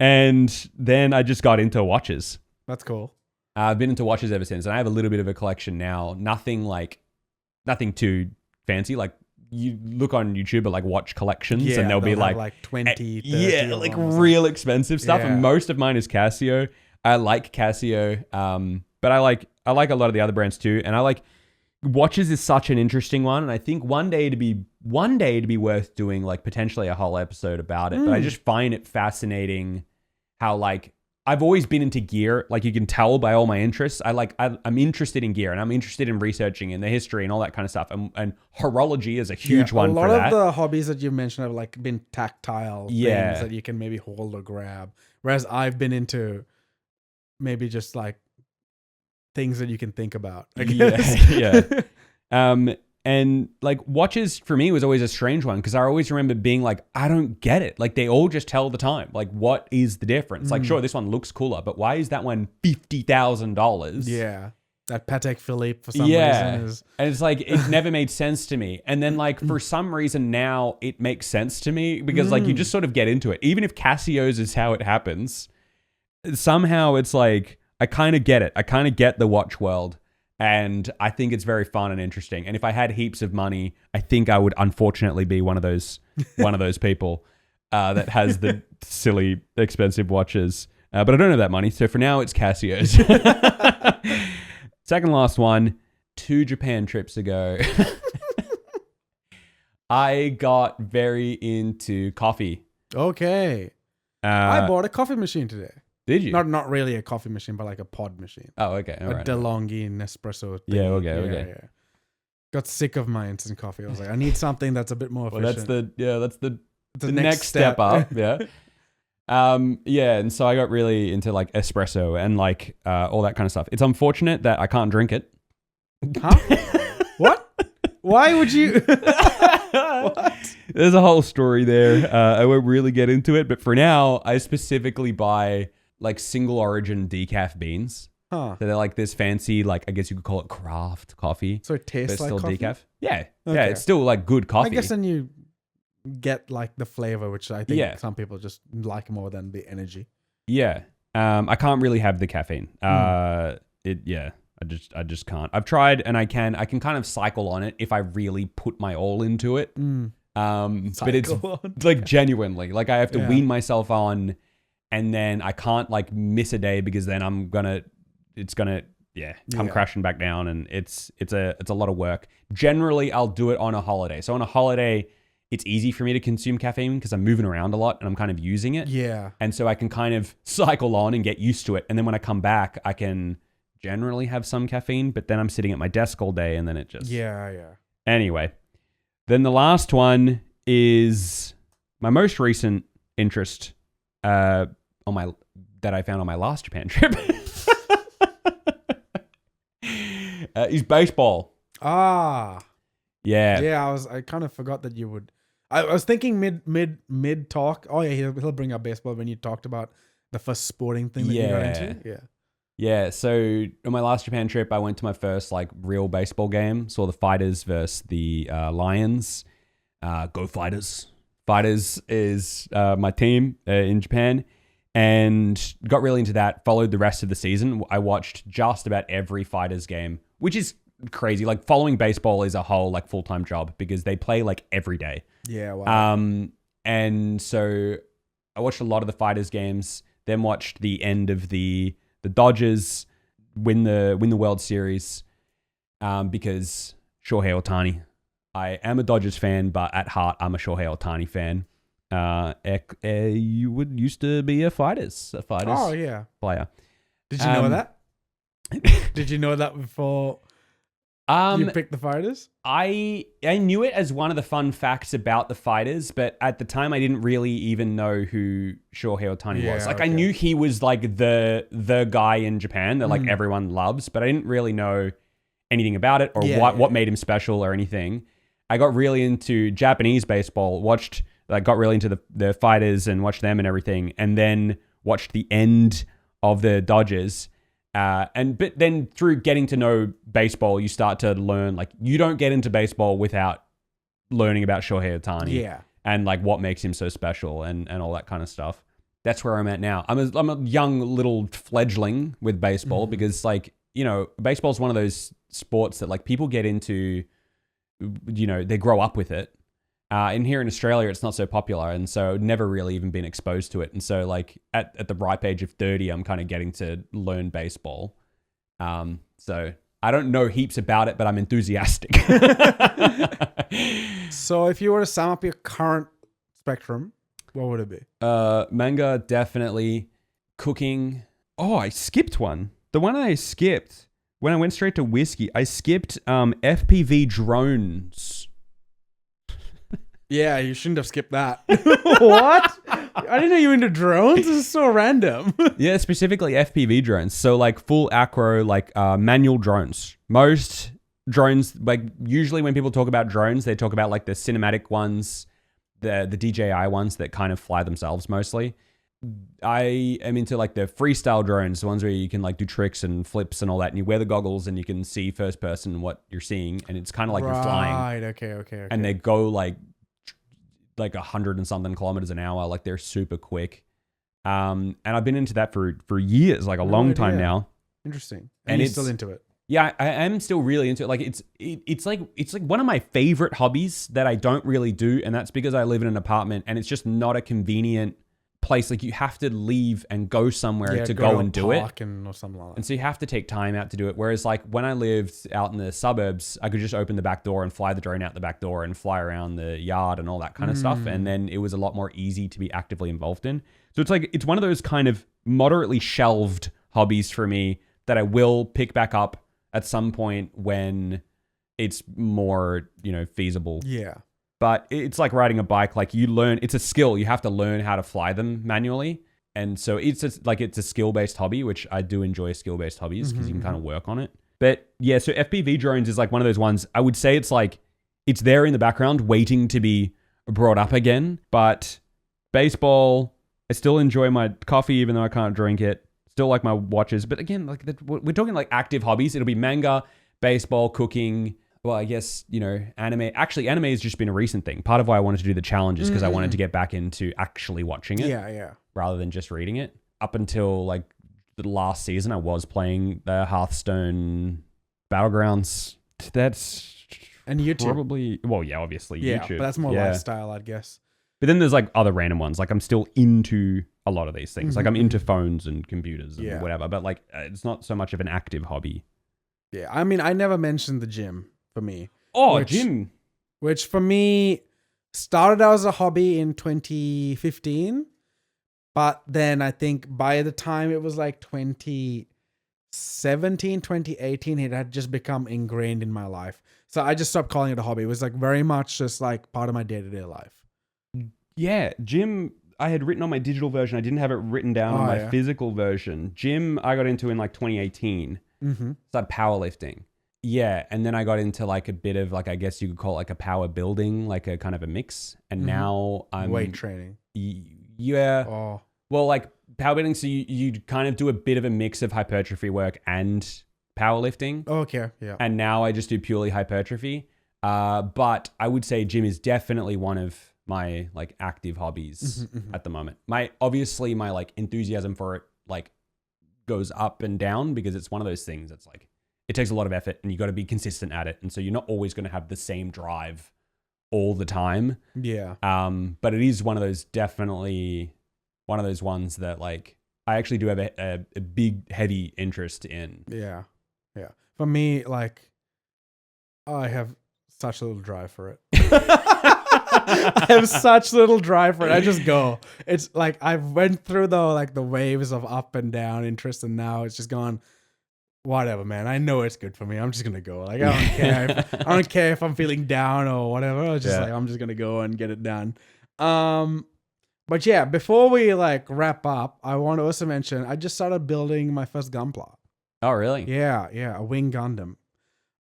And then I just got into watches. That's cool. I've been into watches ever since. And I have a little bit of a collection now. Nothing too fancy. Like you look on YouTube at like watch collections, and they'll be like 20, 30. Yeah, like real expensive stuff. Yeah. And most of mine is Casio. I like Casio. But I like a lot of the other brands too. And I like... Watches is such an interesting one, and I think one day to be worth doing like potentially a whole episode about it. But I just find it fascinating how like I've always been into gear, like you can tell by all my interests. I'm interested in gear, and I'm interested in researching and the history and all that kind of stuff. And horology is a huge one for that. A lot of the hobbies that you've mentioned have like been tactile things that you can maybe hold or grab, whereas I've been into maybe just like things that you can think about, I guess. Yeah. And like watches for me was always a strange one because I always remember being like, I don't get it. Like they all just tell the time. Like what is the difference? Like sure, this one looks cooler, but why is that one $50,000? Yeah. That Patek Philippe for some reason is... And it's like, it never made sense to me. And then like for some reason now it makes sense to me because like you just sort of get into it. Even if Casio's is how it happens, somehow it's like, I kind of get it. I kind of get the watch world. And I think it's very fun and interesting. And if I had heaps of money, I think I would unfortunately be one of those people that has the silly, expensive watches. But I don't have that money. So for now, it's Casio's. Second last one, 2 Japan trips ago. I got very into coffee. Okay. I bought a coffee machine today. Did you? Not really a coffee machine, but like a pod machine. Oh, okay. All right. DeLonghi Nespresso thing. Yeah, okay. Yeah. Got sick of my instant coffee. I was like, I need something that's a bit more efficient. Well, that's the next step up. Yeah. Yeah, and so I got really into like espresso and like all that kind of stuff. It's unfortunate that I can't drink it. Huh? What? Why would you? What? There's a whole story there. I won't really get into it, but for now, I specifically buy like single origin decaf beans. Huh. So they're like this fancy, like I guess you could call it craft coffee. So it tastes But like still coffee? decaf. Yeah, yeah, Okay. it's still like good coffee. I guess then you get like the flavor, which I think Yeah. some people just like more than the energy. Yeah. I can't really have the caffeine. I just can't. I've tried and I can kind of cycle on it if I really put my all into it. But it's Cycle on. like genuinely, like I have to Yeah. wean myself on, and then I can't like miss a day because then it's gonna come Yeah. crashing back down, and it's a lot of work. Generally, I'll do it on a holiday. So on a holiday, it's easy for me to consume caffeine because I'm moving around a lot and I'm kind of using it. Yeah. And so I can kind of cycle on and get used to it. And then when I come back, I can generally have some caffeine, but then I'm sitting at my desk all day and then it just... Yeah. Anyway, then the last one is my most recent interest that I found on my last Japan trip is baseball. Ah. Yeah. Yeah. I kind of forgot that you would. I was thinking mid talk. Oh yeah, he'll bring up baseball when you talked about the first sporting thing that you got into. Yeah. Yeah, so on my last Japan trip, I went to my first like real baseball game. Saw the Fighters versus the Lions. Go Fighters! Fighters is my team in Japan, and got really into that. Followed the rest of the season. I watched just about every Fighters game, which is crazy. Like following baseball is a whole like full-time job because they play like every day. Yeah. Wow. And so I watched a lot of the Fighters games. Then watched the end of the Dodgers win the World Series because Shohei Ohtani. I am a Dodgers fan, but at heart, I'm a Shohei Ohtani fan. You would used to be a Fighters Oh yeah. player. Did you know that? Did you know that before you picked the Fighters? I knew it as one of the fun facts about the Fighters, but at the time I didn't really even know who Shohei Ohtani was. Like I knew he was like the guy in Japan that like everyone loves, but I didn't really know anything about it or what made him special or anything. I got really into Japanese baseball, got really into the Fighters and watched them and everything, and then watched the end of the Dodgers. But then through getting to know baseball, you start to learn, like, you don't get into baseball without learning about Shohei Ohtani. Yeah. And like what makes him so special and all that kind of stuff. That's where I'm at now. I'm a young little fledgling with baseball because like, you know, baseball is one of those sports that like people get into, you know, they grow up with it. And here in Australia, it's not so popular. And so never really even been exposed to it. And so like at the ripe age of 30, I'm kind of getting to learn baseball. So I don't know heaps about it, but I'm enthusiastic. So if you were to sum up your current spectrum, what would it be? Manga, definitely. Cooking. Oh, I skipped one. The one I skipped when I went straight to whiskey, I skipped FPV drones. Yeah, you shouldn't have skipped that. What? I didn't know you were into drones. This is so random. Yeah, specifically FPV drones. So like full acro, like manual drones. Most drones, like usually when people talk about drones, they talk about like the cinematic ones, the DJI ones that kind of fly themselves mostly. I am into like the freestyle drones, the ones where you can like do tricks and flips and all that, and you wear the goggles and you can see first person what you're seeing, and it's kind of like you're flying. Right. Okay. And they go like 100 and something kilometers an hour. Like they're super quick. And I've been into that for years, like a long time now. Interesting. And you're it's still into it. Yeah, I am still really into it. Like it's like one of my favorite hobbies that I don't really do, and that's because I live in an apartment and it's just not a convenient place. Like you have to leave and go somewhere to go and do it. Or something like that. And so you have to take time out to do it. Whereas like when I lived out in the suburbs, I could just open the back door and fly the drone out the back door and fly around the yard and all that kind of stuff. And then it was a lot more easy to be actively involved in. So it's like, it's one of those kind of moderately shelved hobbies for me that I will pick back up at some point when it's more, feasible. Yeah. But it's like riding a bike. Like you learn, it's a skill. You have to learn how to fly them manually. And so it's a skill-based hobby, which I do enjoy skill-based hobbies because you can kind of work on it. But yeah, so FPV drones is like one of those ones. I would say it's like, it's there in the background waiting to be brought up again. But baseball, I still enjoy my coffee even though I can't drink it. Still like my watches. But again, like we're talking like active hobbies. It'll be manga, baseball, cooking. Well, I guess, anime. Actually, anime has just been a recent thing. Part of why I wanted to do the challenge is because I wanted to get back into actually watching it. Yeah. Rather than just reading it. Up until like the last season, I was playing the Hearthstone Battlegrounds. That's and YouTube. Probably, well, yeah, obviously YouTube. But that's more lifestyle, I'd guess. But then there's like other random ones. Like I'm still into a lot of these things. Like I'm into phones and computers and whatever. But like it's not so much of an active hobby. Yeah, I mean, I never mentioned the gym for me. Oh, gym. Which for me started out as a hobby in 2015. But then I think by the time it was like 2017, 2018, it had just become ingrained in my life. So I just stopped calling it a hobby. It was like very much just like part of my day-to-day life. Yeah, gym, I had written on my digital version. I didn't have it written down on my physical version. Gym, I got into in like 2018. Started powerlifting. Yeah, and then I got into like a bit of like, I guess you could call it like a power building, like a kind of a mix. And now I'm... weight training. Yeah. Oh. Well, like power building, so you kind of do a bit of a mix of hypertrophy work and powerlifting. Oh, okay, yeah. And now I just do purely hypertrophy. But I would say gym is definitely one of my like active hobbies at the moment. My like enthusiasm for it like goes up and down because it's one of those things that's like, it takes a lot of effort and you got to be consistent at it. And so you're not always going to have the same drive all the time. Yeah. But it is one of those ones that like I actually do have a big heavy interest in. Yeah. For me, like I have such little drive for it. I have such little drive for it. I just go. It's like I went through the waves of up and down interest, and now it's just gone. Whatever, man. I know it's good for me. I'm just gonna go. Like I don't care. I don't care if I'm feeling down or whatever. It's just like I'm just gonna go and get it done. But yeah, before we like wrap up, I want to also mention I just started building my first gunpla. Oh, really? Yeah, a wing Gundam.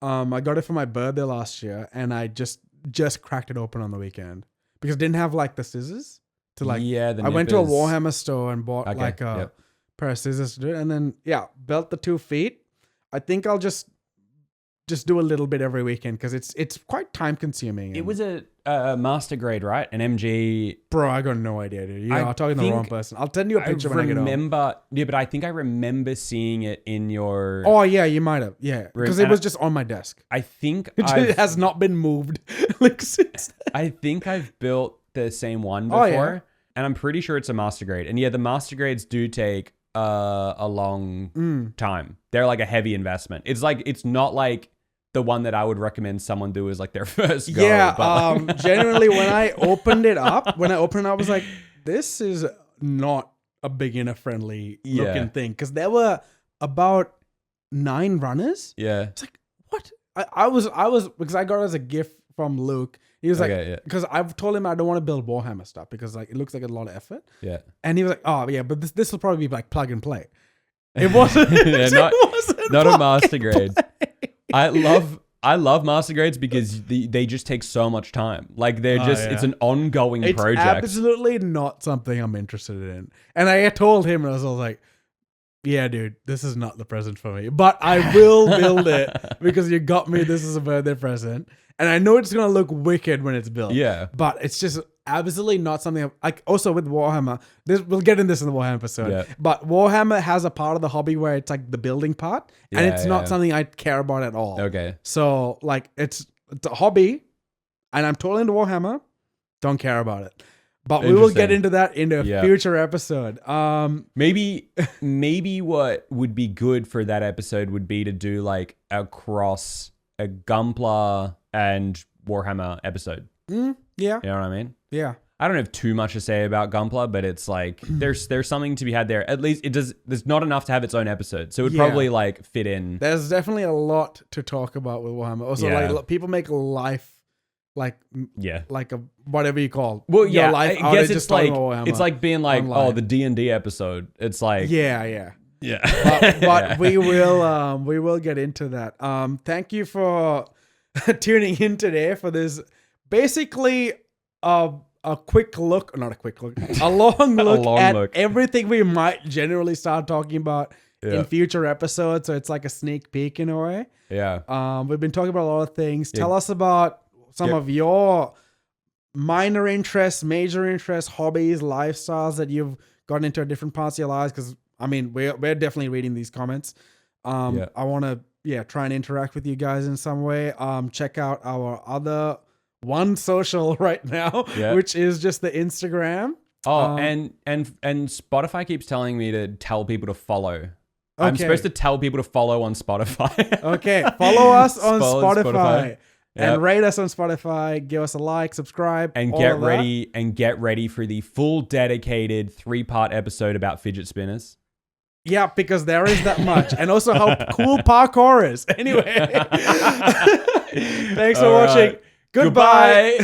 I got it for my birthday last year, and I just cracked it open on the weekend because I didn't have like the scissors to like. Yeah, I went to a Warhammer store and bought like a pair of scissors to do it, and then built the 2 feet. I think I'll just do a little bit every weekend because it's quite time consuming. It was a master grade, right? An MG. Bro, I got no idea, dude. I'm talking to the wrong person. I'll send you a picture when I get home. Yeah, but I think I remember seeing it in your... Oh, yeah, you might have. Yeah, because it was just on my desk. I think it has not been moved like since. I think I've built the same one before, and I'm pretty sure it's a master grade. And yeah, the master grades do take a long time. They're like a heavy investment. It's not like the one that I would recommend someone do as like their first go. Yeah, but genuinely when I opened it up, I was like, this is not a beginner friendly looking thing. Because there were about 9 runners. Yeah. It's like, what? I was because I got it as a gift from Luke. He was like, because I've told him I don't want to build Warhammer stuff because like it looks like a lot of effort. Yeah. And he was like, oh yeah, but this will probably be like plug and play. It wasn't. Not a master grade. I love master grades because they just take so much time. Like they're it's an ongoing project. It's absolutely not something I'm interested in. And I told him, and I was like, yeah, dude, this is not the present for me, but I will build it because you got me. This is a birthday present. And I know it's going to look wicked when it's built. Yeah. But it's just absolutely not something like also with Warhammer. We'll get in this in the Warhammer episode. Yeah. But Warhammer has a part of the hobby where it's like the building part. And it's not something I care about at all. Okay. So like it's a hobby and I'm totally into Warhammer. Don't care about it. But we will get into that in a future episode. Maybe what would be good for that episode would be to do like a Gunpla and Warhammer episode. Yeah. You know what I mean? Yeah. I don't have too much to say about Gunpla, but it's like there's something to be had there. At least there's not enough to have its own episode. So it would probably like fit in. There's definitely a lot to talk about with Warhammer. Also like people make life Yeah. like a whatever you call. Well, your yeah, life I outage guess just it's talking like about Warhammer it's like being like, online. oh, the D&D episode. It's like, yeah. yeah. But we will get into that. Thank you for tuning in today for this basically a quick look, not a quick look, a long look at everything we might generally start talking about in future episodes. So it's like a sneak peek in a way. Yeah. We've been talking about a lot of things. Tell us about some of your minor interests, major interests, hobbies, lifestyles that you've gotten into at different parts of your lives. Because I mean, we're definitely reading these comments. I want to try and interact with you guys in some way. Check out our other one social right now, which is just the Instagram. Oh, and Spotify keeps telling me to tell people to follow. I'm supposed to tell people to follow on Spotify. Okay, follow us on Spotify. Yep. And rate us on Spotify. Give us a like, subscribe, and get ready for the full dedicated 3-part episode about fidget spinners. Yeah, because there is that much, and also how cool parkour is. Anyway, thanks for watching. Goodbye.